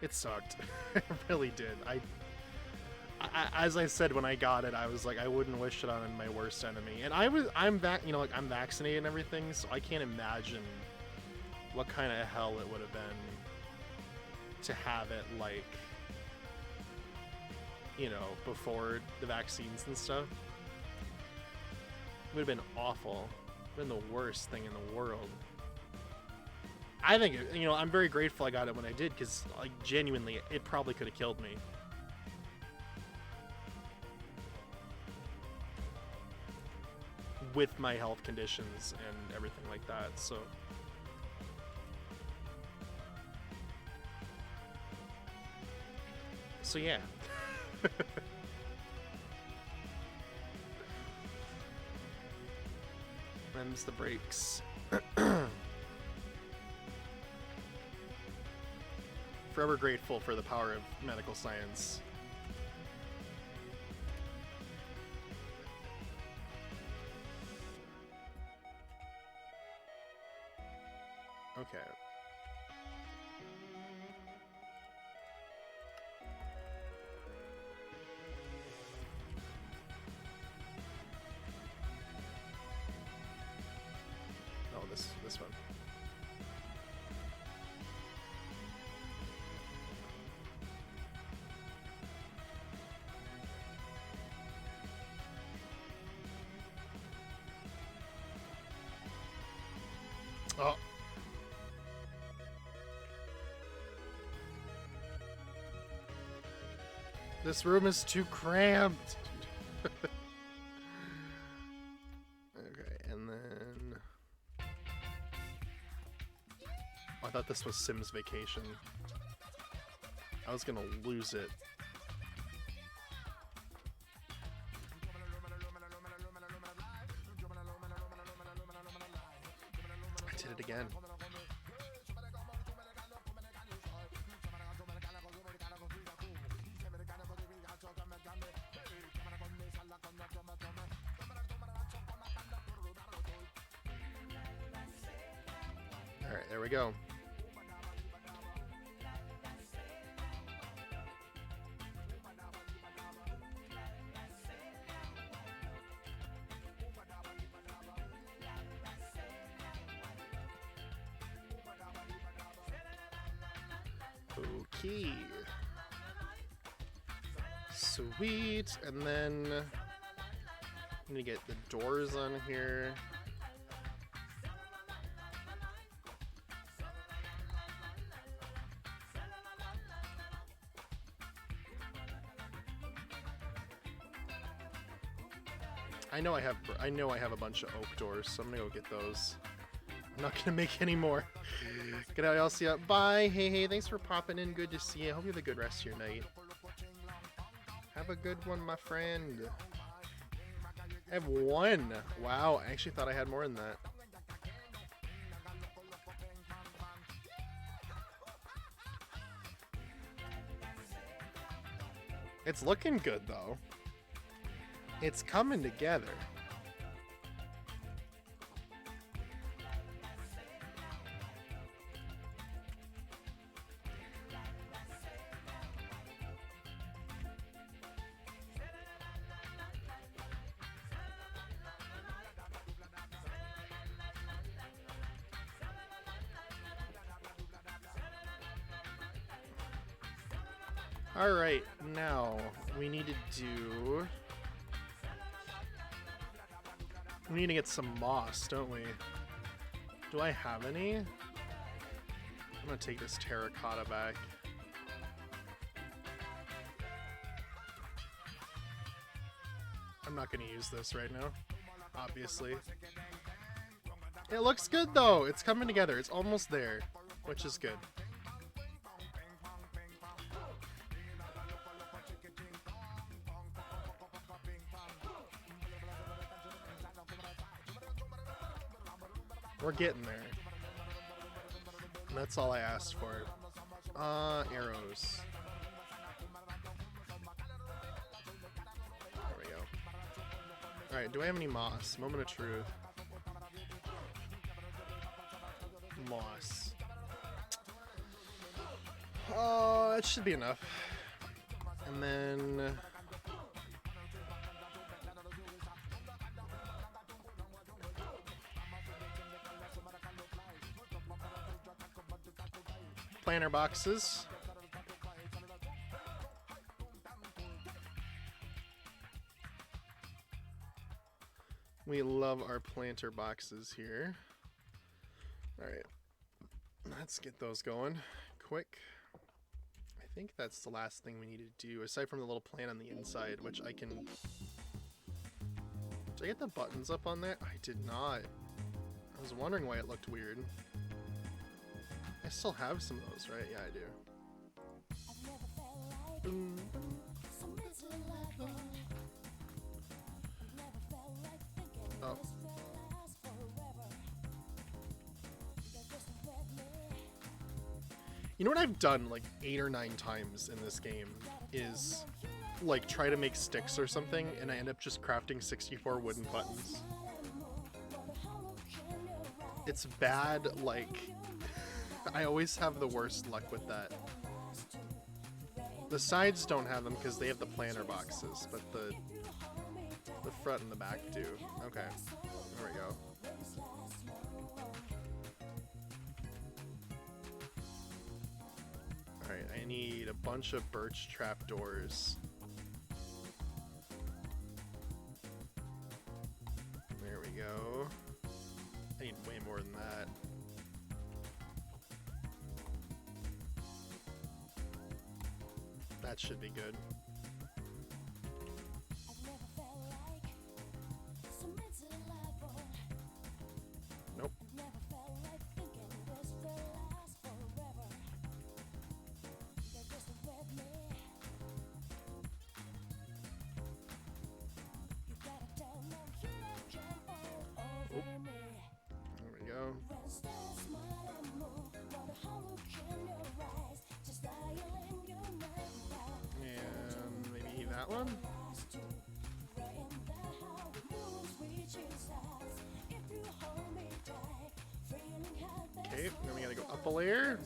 A: it sucked. It really did. I as I said when I got it, I was like I wouldn't wish it on my worst enemy. And I'm vaccinated and everything, so I can't imagine what kind of hell it would have been to have it like, you know, before the vaccines and stuff. It would have been awful. Been the worst thing in the world. I think, you know, I'm very grateful I got it when I did, because like genuinely it probably could have killed me. With my health conditions and everything like that. So yeah. Them's the breaks. Forever grateful for the power of medical science. Okay. Oh, this one. Oh. This room is too cramped. Okay, and then... Oh, I thought this was Sims Vacation. I was gonna lose it. I did it again. Alright, there we go. key. Sweet. And then I'm gonna get the doors on here. I know I have a bunch of oak doors, so I'm gonna go get those. I'm not gonna make any more. Good night, I'll see ya. Bye. Hey, thanks for popping in. Good to see you. Hope you have a good rest of your night. Have a good one, my friend. I have one. Wow, I actually thought I had more than that. It's looking good, though. It's coming together. All right, now we need to do... We need to get some moss, don't we? Do I have any? I'm gonna take this terracotta back. I'm not gonna use this right now, obviously. It looks good though. It's coming together. It's almost there, which is good. We're getting there. And that's all I asked for. Arrows. There we go. Alright, do I have any moss? Moment of truth. Moss. Oh, it should be enough. And then... planter boxes. We love our planter boxes here. All right, let's get those going quick. I think that's the last thing we need to do, aside from the little plant on the inside, which I can... Did I get the buttons up on there? I did not. I was wondering why it looked weird. I still have some of those, right? Yeah, I do. Oh. You know what I've done like 8 or 9 times in this game is like try to make sticks or something, and I end up just crafting 64 wooden buttons. It's bad, like... I always have the worst luck with that. The sides don't have them because they have the planter boxes, but the front and the back do. Okay, there we go. Alright, I need a bunch of birch trapdoors. There we go. I need way more than that. That should be good. Nope. Oh. There we go. That one? Okay, then we gotta go up a layer.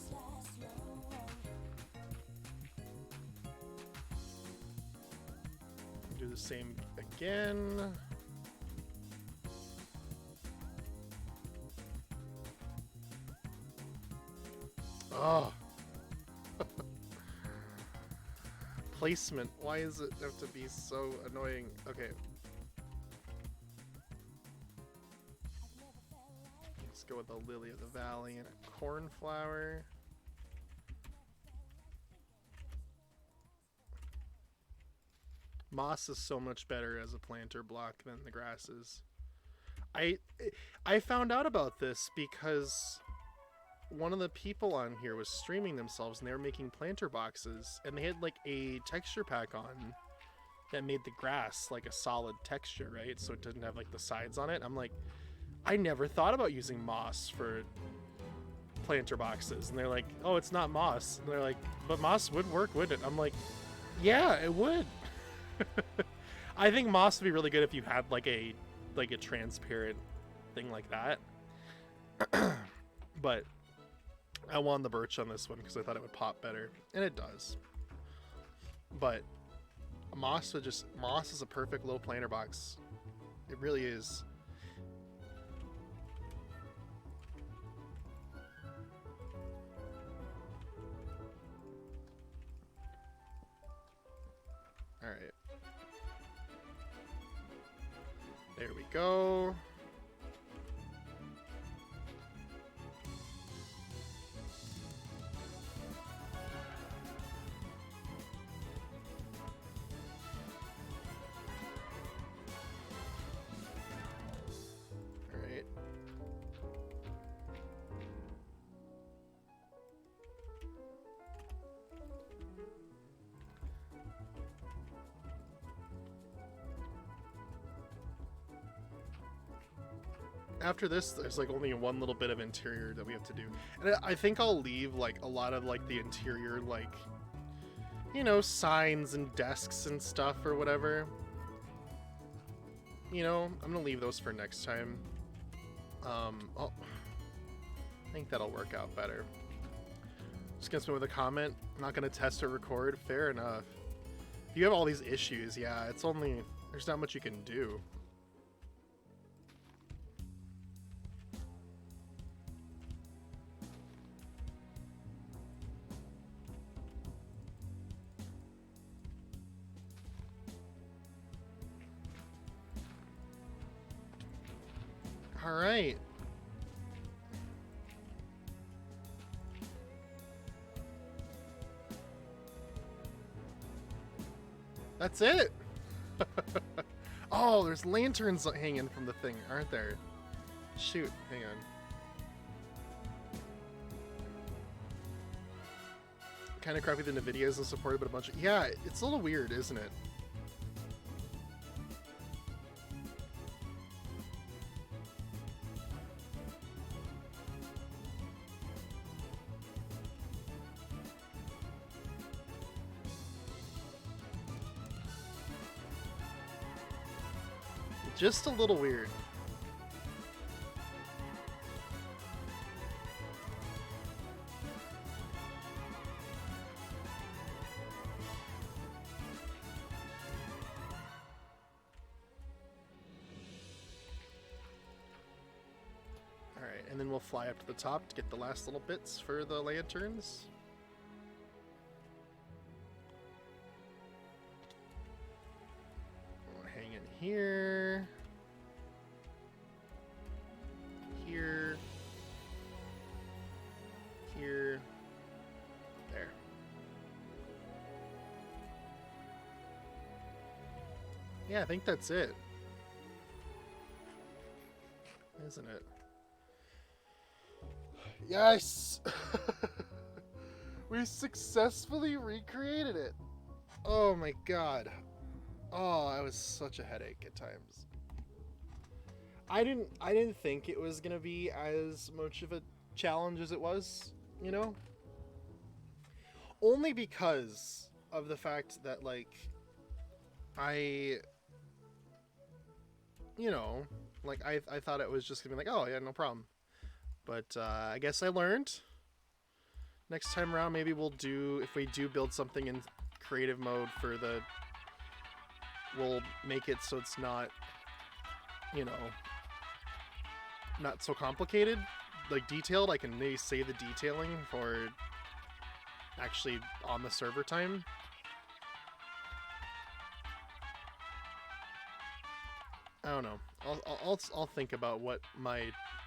A: Do the same again. Oh. placement. Why does it have to be so annoying? Okay. Let's go with the lily of the valley and a cornflower. Moss is so much better as a planter block than the grass is. I found out about this because one of the people on here was streaming themselves and they were making planter boxes and they had like a texture pack on that made the grass like a solid texture, right? So it didn't have like the sides on it. I'm like, I never thought about using moss for planter boxes. And they're like, oh, it's not moss. And they're like, but moss would work, wouldn't it? I'm like, yeah, it would. I think moss would be really good if you had like a transparent thing like that. But I won the birch on this one because I thought it would pop better, and it does. But moss is a perfect little planter box. It really is. All right. There we go. After this, there's like only one little bit of interior that we have to do. And I think I'll leave like a lot of like the interior, like, you know, signs and desks and stuff or whatever. You know, I'm gonna leave those for next time. I think that'll work out better. Just gonna spin with a comment. I'm not gonna test or record. Fair enough. If you have all these issues, yeah, it's only, there's not much you can do. All right. That's it. Oh, there's lanterns hanging from the thing, aren't there? Shoot, hang on. Kind of crappy that NVIDIA isn't supported, but a bunch of... Yeah, it's a little weird, isn't it? Just a little weird. Alright, and then we'll fly up to the top to get the last little bits for the lanterns. Hang it here. Here. Here. There. Yeah, I think that's it. Isn't it? Yes! We successfully recreated it! Oh my god. Oh, I was such a headache at times. I didn't think it was gonna be as much of a challenge as it was, you know? Only because of the fact that, like, I thought it was just gonna be like, oh yeah, no problem. But I guess I learned. Next time around, maybe we'll do, if we do build something in creative mode for the, we'll make it so it's not, you know, not so complicated, like detailed. I can maybe save the detailing for actually on the server time. I don't know. I'll think about what my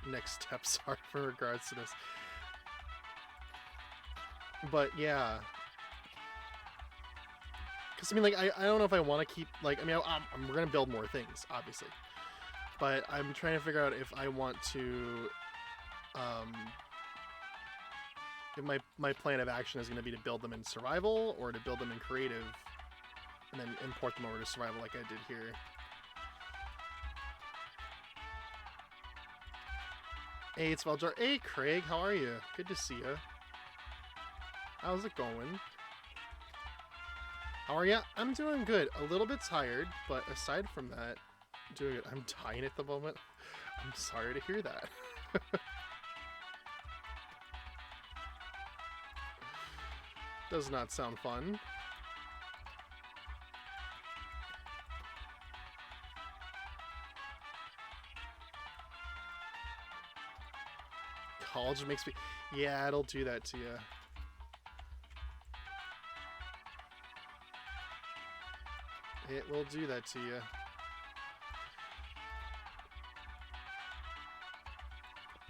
A: next steps are for regards to this. But yeah, because I mean, like, I don't know if I want to keep, like, I mean, we're gonna build more things, obviously, but I'm trying to figure out if I want to, if my plan of action is going to be to build them in survival or to build them in creative and then import them over to survival like I did here. Hey, it's Valjar. Hey, Craig, how are you? Good to see you. How's it going? How are you? I'm doing good. A little bit tired, but aside from that, doing it. I'm dying at the moment. I'm sorry to hear that. Does not sound fun. College makes me... Yeah, it'll do that to you. It will do that to you.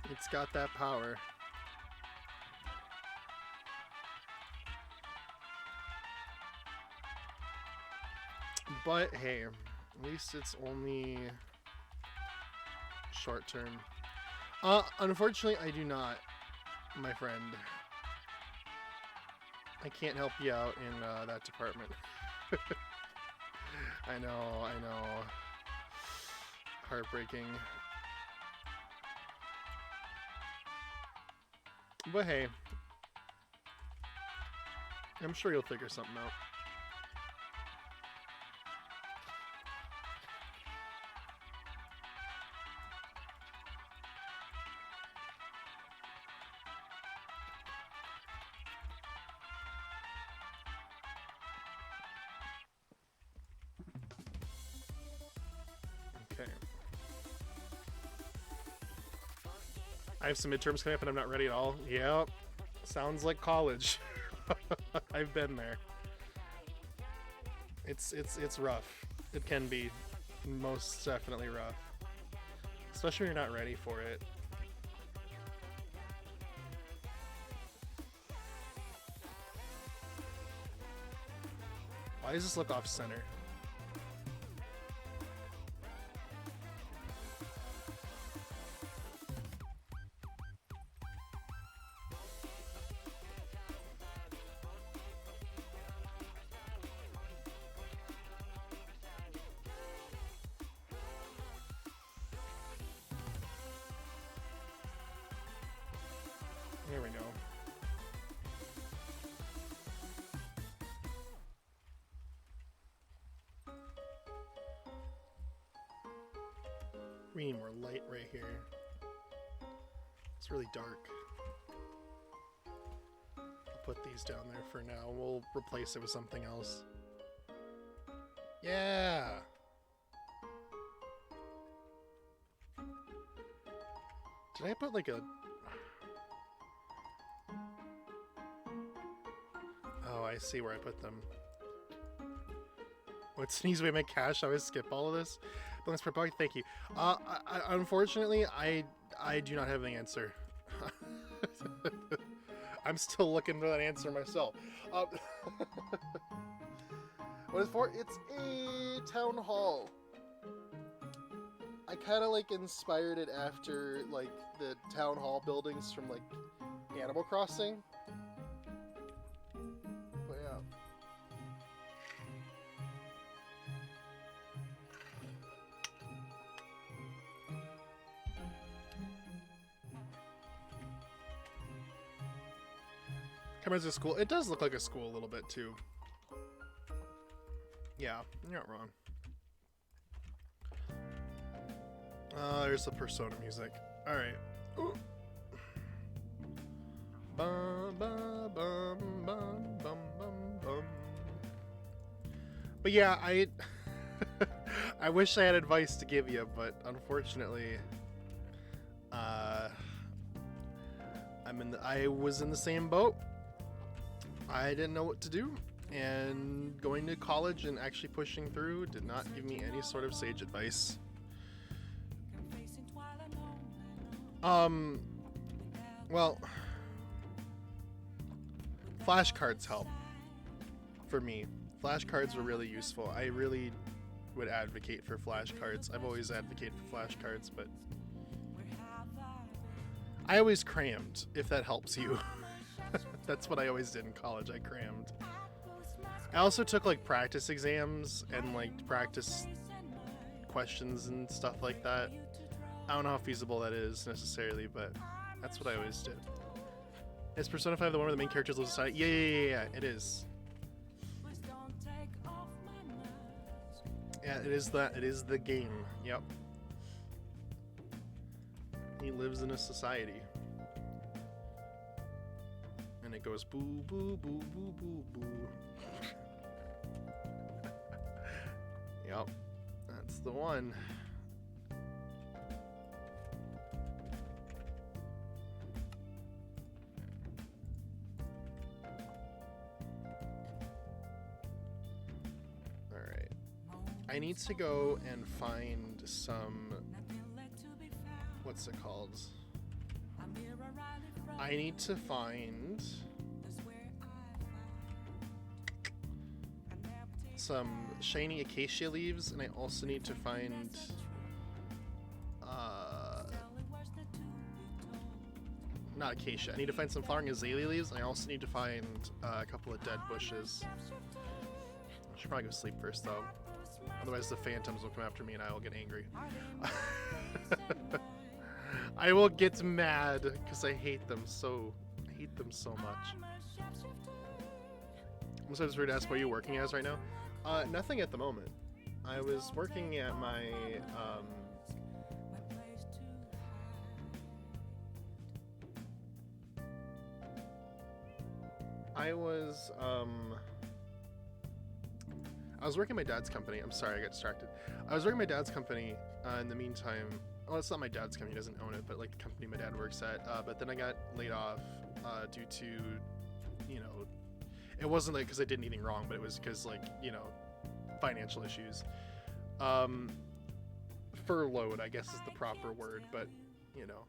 A: It's got that power. But hey, at least it's only short term. Unfortunately, I do not, my friend. I can't help you out in that department. I know. Heartbreaking. But hey, I'm sure you'll figure something out. Okay. I have some midterms coming up and I'm not ready at all. Yep. Sounds like college. I've been there. It's rough. It can be most definitely rough. Especially when you're not ready for it. Why does this look off center? There we go. We need more light right here. It's really dark. I'll put these down there for now. We'll replace it with something else. Yeah! Did I put like a... Oh, I see where I put them. What's an easy way to make cash? I always skip all of this. Bonus per buck, thank you. Unfortunately, I do not have the answer. I'm still looking for that answer myself. What is it for? It's a town hall. I kind of like inspired it after like the town hall buildings from like Animal Crossing. But yeah. Compared to school, it does look like a school a little bit too. Yeah, you're not wrong. There's the Persona music. All right. Ooh. Bum, bum, bum, bum, bum, bum. But yeah, I wish I had advice to give you, but unfortunately, I was in the same boat. I didn't know what to do, and going to college and actually pushing through did not give me any sort of sage advice. Well, flashcards help for me. Flashcards were really useful. I really would advocate for flashcards. I've always advocated for flashcards, but I always crammed, if that helps you. That's what I always did in college. I crammed. I also took like practice exams and like practice questions and stuff like that. I don't know how feasible that is necessarily, but that's what I always did. Is Persona 5 the one where the main characters live inside? Yeah, it is. Yeah, it is that. It is the game. Yep. He lives in a society. And it goes boo, boo, boo, boo, boo, boo. Yep. That's the one. Alright. I need to go and find some... What's it called? I need to find some shiny acacia leaves, and I also need to find not acacia. I need to find some flowering azalea leaves, and I also need to find a couple of dead bushes. I should probably go sleep first, though. Otherwise, the phantoms will come after me, and I will get angry. I will get mad because I hate them so. I hate them so much. I'm so just weird to ask what you're working as right now. Nothing at the moment. I was working at my I was working at my dad's company. I'm sorry, I got distracted. I was working at my dad's company in the meantime. Well, it's not my dad's company, he doesn't own it, but like the company my dad works at. But then I got laid off due to, you know, it wasn't like because I did anything wrong, but it was because like, you know, financial issues. Furloughed, I guess is the proper word, but you know.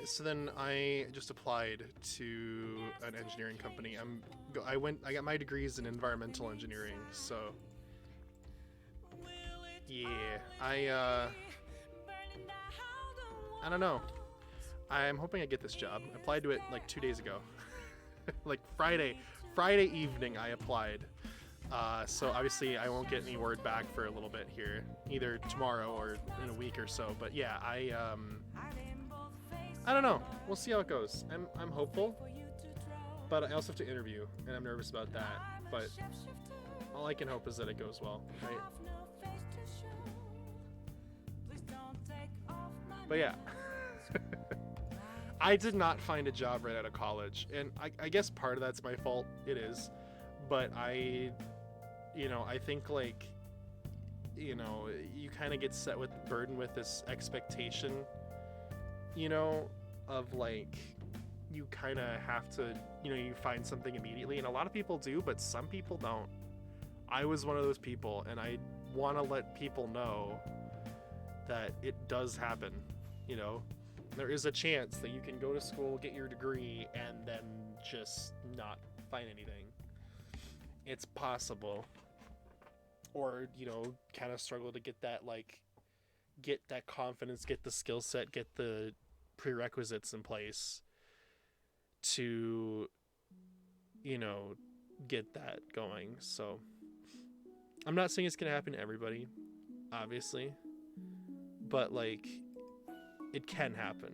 A: So then I just applied to an engineering company. I got my degrees in environmental engineering, so yeah, I don't know. I'm hoping I get this job. I applied to it like 2 days ago. Like Friday evening I applied. So obviously I won't get any word back for a little bit here, either tomorrow or in a week or so. But yeah, I don't know. We'll see how it goes. I'm hopeful, but I also have to interview, and I'm nervous about that. But all I can hope is that it goes well, right? But yeah, I did not find a job right out of college, and I guess part of that's my fault. It is, but I think like, you know, you kind of get burdened with this expectation, you know, of like, you kind of have to, you know, you find something immediately, and a lot of people do, but some people don't. I was one of those people, and I want to let people know that it does happen, you know. There is a chance that you can go to school, get your degree, and then just not find anything. It's possible. Or, you know, kind of struggle to get that confidence, get the skill set, get the prerequisites in place to, you know, get that going. So I'm not saying it's gonna happen to everybody, obviously, but like, it can happen.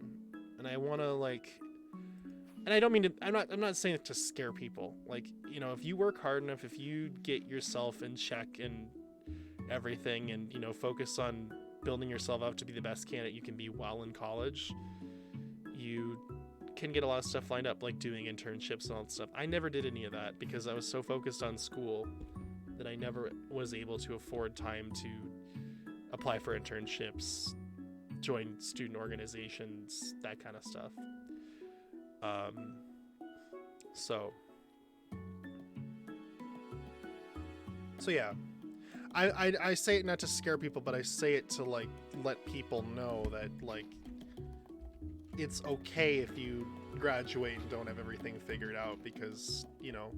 A: And I want to like, and I don't mean to, I'm not saying it to scare people. Like, you know, if you work hard enough, if you get yourself in check and everything, and, you know, focus on building yourself up to be the best candidate you can be while in college, you can get a lot of stuff lined up, like doing internships and all that stuff. I never did any of that because I was so focused on school that I never was able to afford time to apply for internships, join student organizations, that kind of stuff. So yeah, I say it not to scare people, but I say it to like let people know that, like, it's okay if you graduate and don't have everything figured out, because, you know,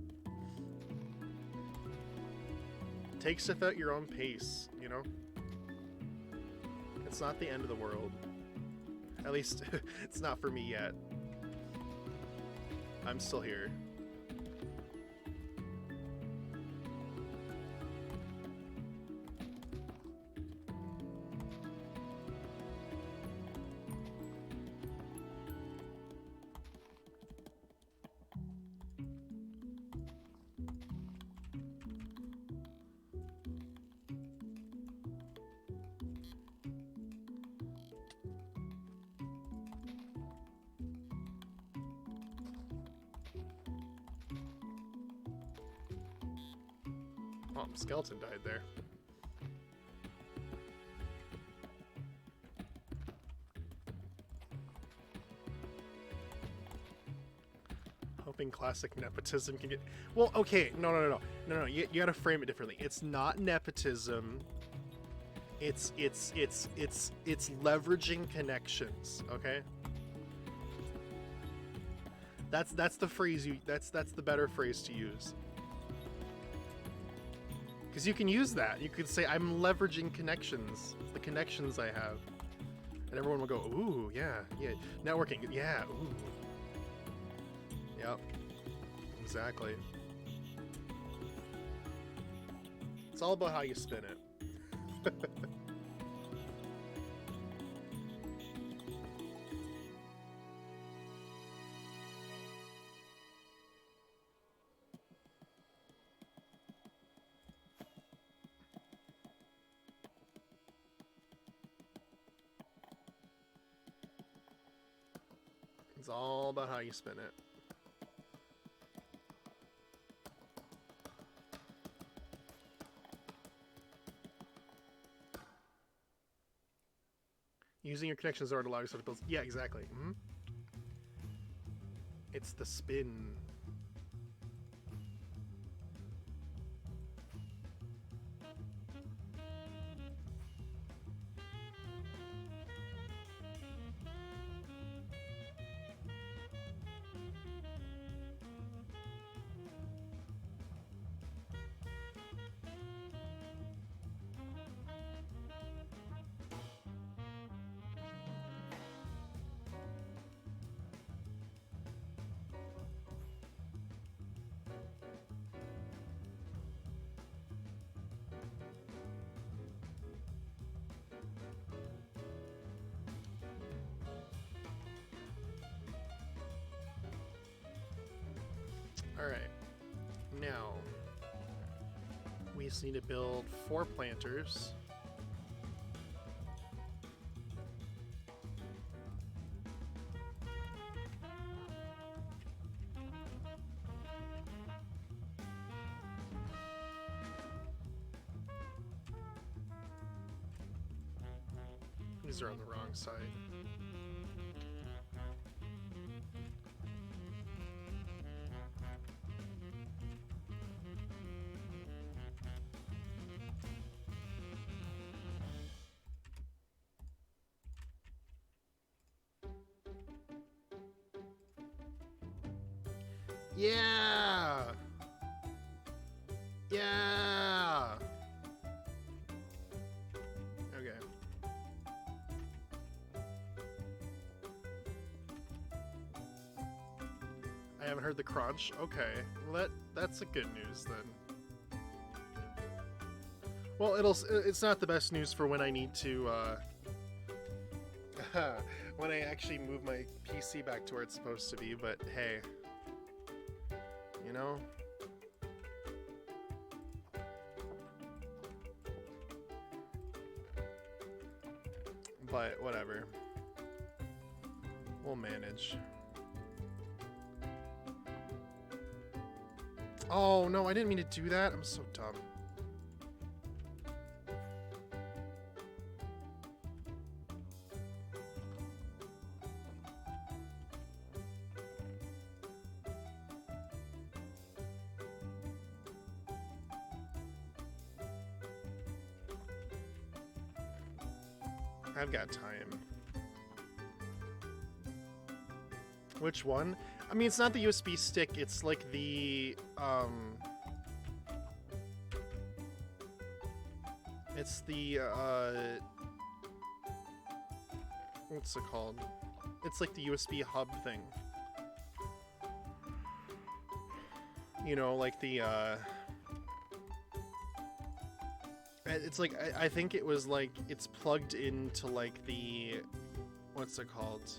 A: take stuff at your own pace, you know? It's not the end of the world. At least, it's not for me yet. I'm still here. Oh, skeleton died there. Hoping classic nepotism can get... Well, okay, no. You gotta frame it differently. It's not nepotism. It's leveraging connections, okay? That's the phrase that's the better phrase to use. Because you can use that. You could say, I'm leveraging connections. The connections I have. And everyone will go, ooh, yeah. Networking, yeah, ooh. Yep. Exactly. It's all about how you spin it. It's all about how you spin it. Using your connections in order to allow yourself to build... Yeah, exactly. Mm-hmm. It's the spin. Alright, now we just need to build 4 planters. These are on the wrong side. Yeah! Yeah! Okay. I haven't heard the crunch. Okay. Well, that's a good news then. Well, it's not the best news for when I need to when I actually move my PC back to where it's supposed to be, but hey. You know? But whatever. We'll manage. Oh no, I didn't mean to do that. I'm so dumb. I've got time. Which one? I mean, it's not the USB stick, it's like the, it's the, what's it called? It's like the USB hub thing. You know, like the, it's like, I think it was like, it's plugged into like the, what's it called?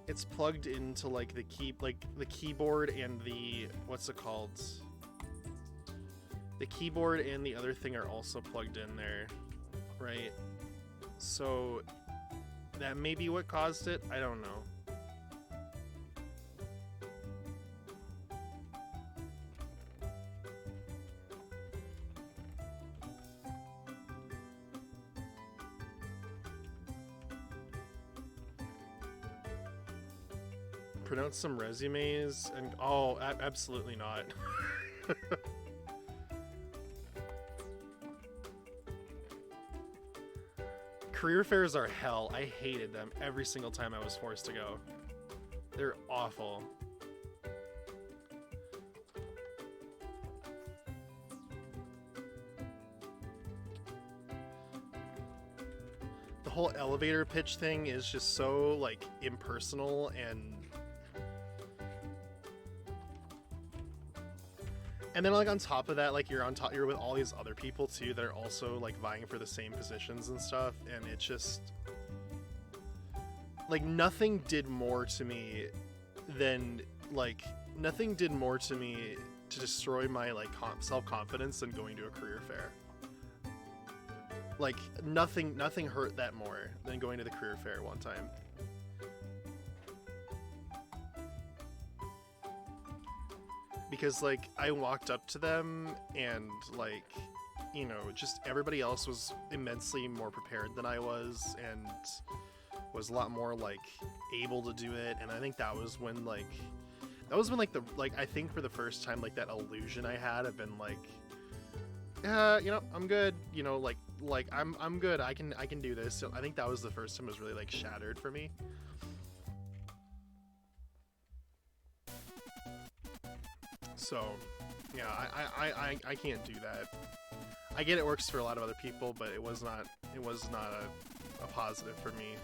A: It's plugged into like the keyboard and the, what's it called? The keyboard and the other thing are also plugged in there, right? So that may be what caused it. I don't know. Pronounce some resumes and oh, absolutely not. Career fairs are hell. I hated them every single time I was forced to go. They're awful. The whole elevator pitch thing is just so like impersonal and then like on top of that, like you're with all these other people too that are also like vying for the same positions and stuff, and it just like nothing did more to me to destroy my like self-confidence than going to a career fair. Like nothing hurt that more than going to the career fair one time. Because like I walked up to them and like, you know, just everybody else was immensely more prepared than I was and was a lot more like able to do it, and I think that was when like I think for the first time like that illusion I had of been like, yeah, you know, I'm good, you know, like I'm good, I can do this. So I think that was the first time it was really like shattered for me. So, yeah, I can't do that. I get it works for a lot of other people, but it was not a positive for me.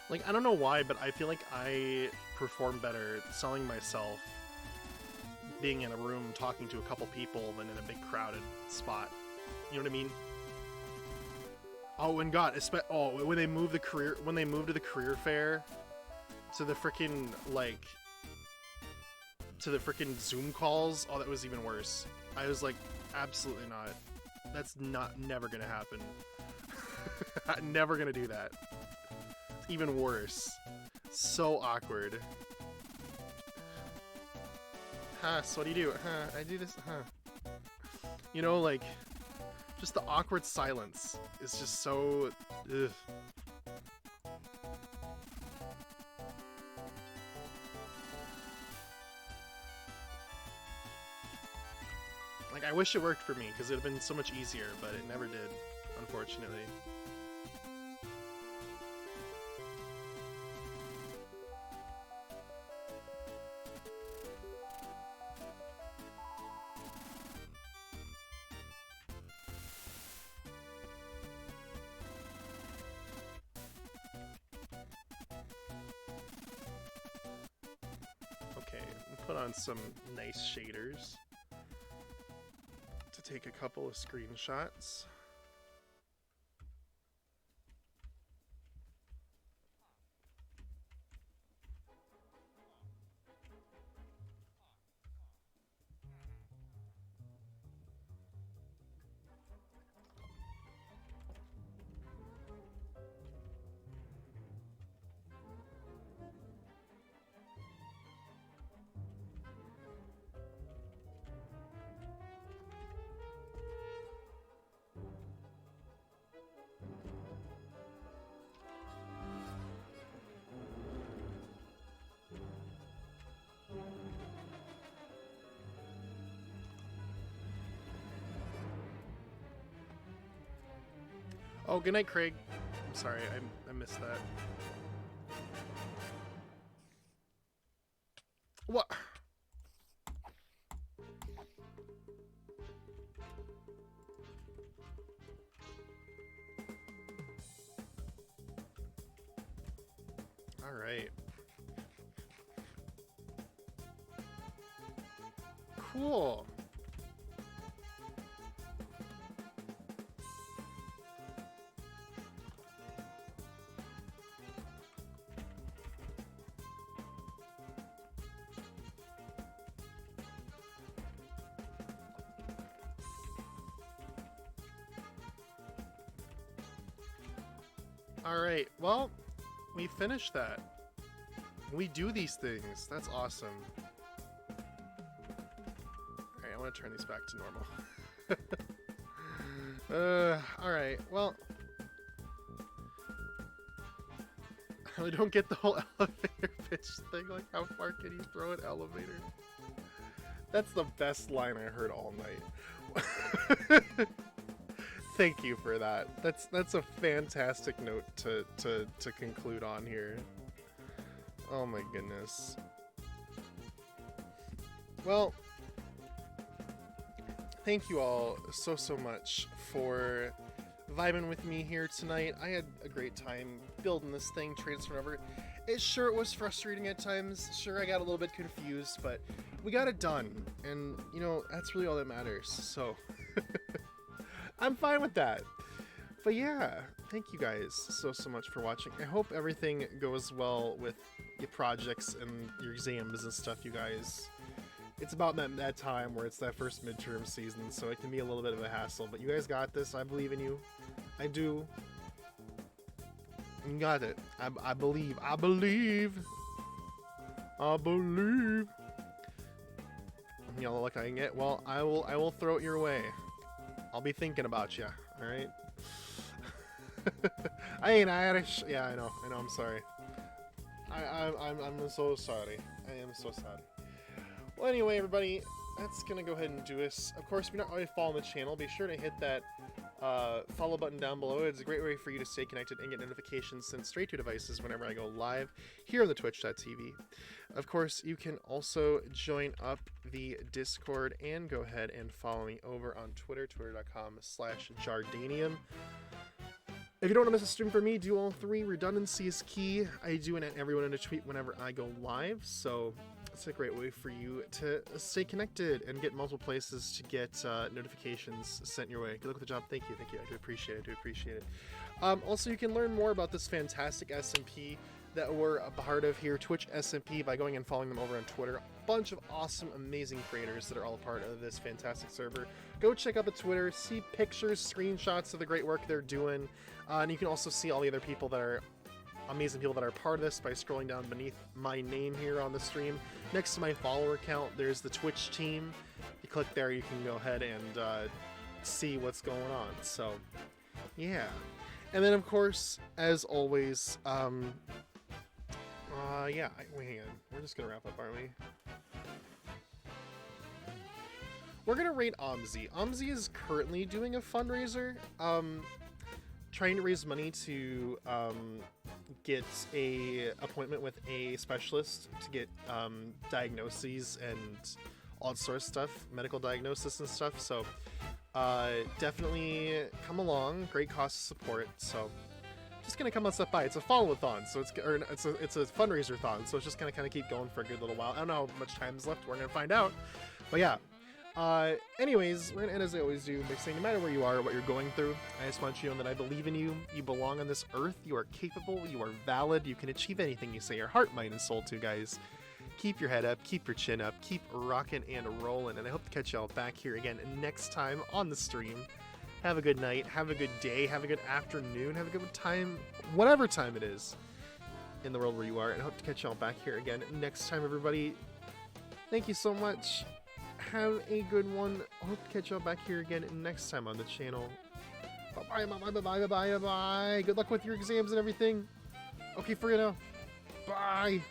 A: Like, I don't know why, but I feel like I perform better selling myself being in a room talking to a couple people than in a big crowded spot. You know what I mean? Oh, and God, when they moved to the career fair to the freaking Zoom calls, oh, that was even worse. I was like, absolutely not. That's never gonna happen. I'm never gonna do that. It's even worse. So awkward. Huh, so what do you do? Huh, I do this, huh. You know, like, just the awkward silence is just so, ugh. Like, I wish it worked for me, because it would have been so much easier, but it never did, unfortunately. Put on some nice shaders to take a couple of screenshots. Oh, good night, Craig. I'm sorry, I missed that. What? All right. Cool. All right. Well, we finished that. We do these things. That's awesome. Alright, I want to turn these back to normal. Alright, well... I really don't get the whole elevator pitch thing. Like, how far can you throw an elevator? That's the best line I heard all night. Thank you for that. That's a fantastic note to conclude on here. Oh my goodness. Well, thank you all so much for vibing with me here tonight. I had a great time building this thing, transferring over. It was frustrating at times. Sure, I got a little bit confused, but we got it done. And, you know, that's really all that matters. So, I'm fine with that. But yeah, thank you guys so much for watching. I hope everything goes well with your projects and your exams and stuff, you guys. It's about that time where it's that first midterm season, so it can be a little bit of a hassle. But you guys got this. I believe in you. I do. You got it. I believe. I believe. I believe. Y'all look like it. Well, I will throw it your way. I'll be thinking about you. All right. I ain't Irish. Yeah, I know. I'm sorry. I'm so sorry. I am so sorry. Well, anyway, everybody, that's gonna go ahead and do us. Of course, if you're not already following the channel, be sure to hit that follow button down below. It's a great way for you to stay connected and get notifications sent straight to your devices whenever I go live here on the Twitch.tv. Of course, you can also join up the Discord and go ahead and follow me over on Twitter, twitter.com/Jardanium. If you don't want to miss a stream from me, do all three. Redundancy is key. I do and everyone in a tweet whenever I go live, so it's a great way for you to stay connected and get multiple places to get notifications sent your way. Good luck with the job. Thank you. I do appreciate it. Also, you can learn more about this fantastic SMP that we're a part of here, Twitch SMP, by going and following them over on Twitter. A bunch of awesome, amazing creators that are all a part of this fantastic server. Go check out the Twitter, see pictures, screenshots of the great work they're doing, and you can also see all the other people that are amazing people that are part of this by scrolling down beneath my name here on the stream. Next to my follower count, there's the Twitch team. You click there, you can go ahead and see what's going on. So, yeah. And then, of course, as always, yeah, wait, hang on. We're just gonna wrap up, aren't we? We're gonna rate Omzi. Omzi is currently doing a fundraiser, trying to raise money to get a appointment with a specialist to get diagnoses and all that sort of stuff, medical diagnosis and stuff. So definitely come along. Great cost of support. So just gonna come on step by. It's a follow-a-thon, so it's a fundraiser-thon. So it's just gonna kind of keep going for a good little while. I don't know how much time is left. We're gonna find out. But yeah. Anyways, we're gonna end as I always do by saying no matter where you are or what you're going through, I just want you to know that I believe in you. You belong on this earth. You are capable. You are valid. You can achieve anything you say your heart, mind, and soul to, guys. Keep your head up. Keep your chin up. Keep rocking and rolling. And I hope to catch y'all back here again next time on the stream. Have a good night. Have a good day. Have a good afternoon. Have a good time, whatever time it is in the world where you are. And I hope to catch y'all back here again next time, everybody. Thank you so much. Have a good one. I hope to catch y'all back here again next time on the channel. Bye-bye. Good luck with your exams and everything. Okay, for you now. Bye.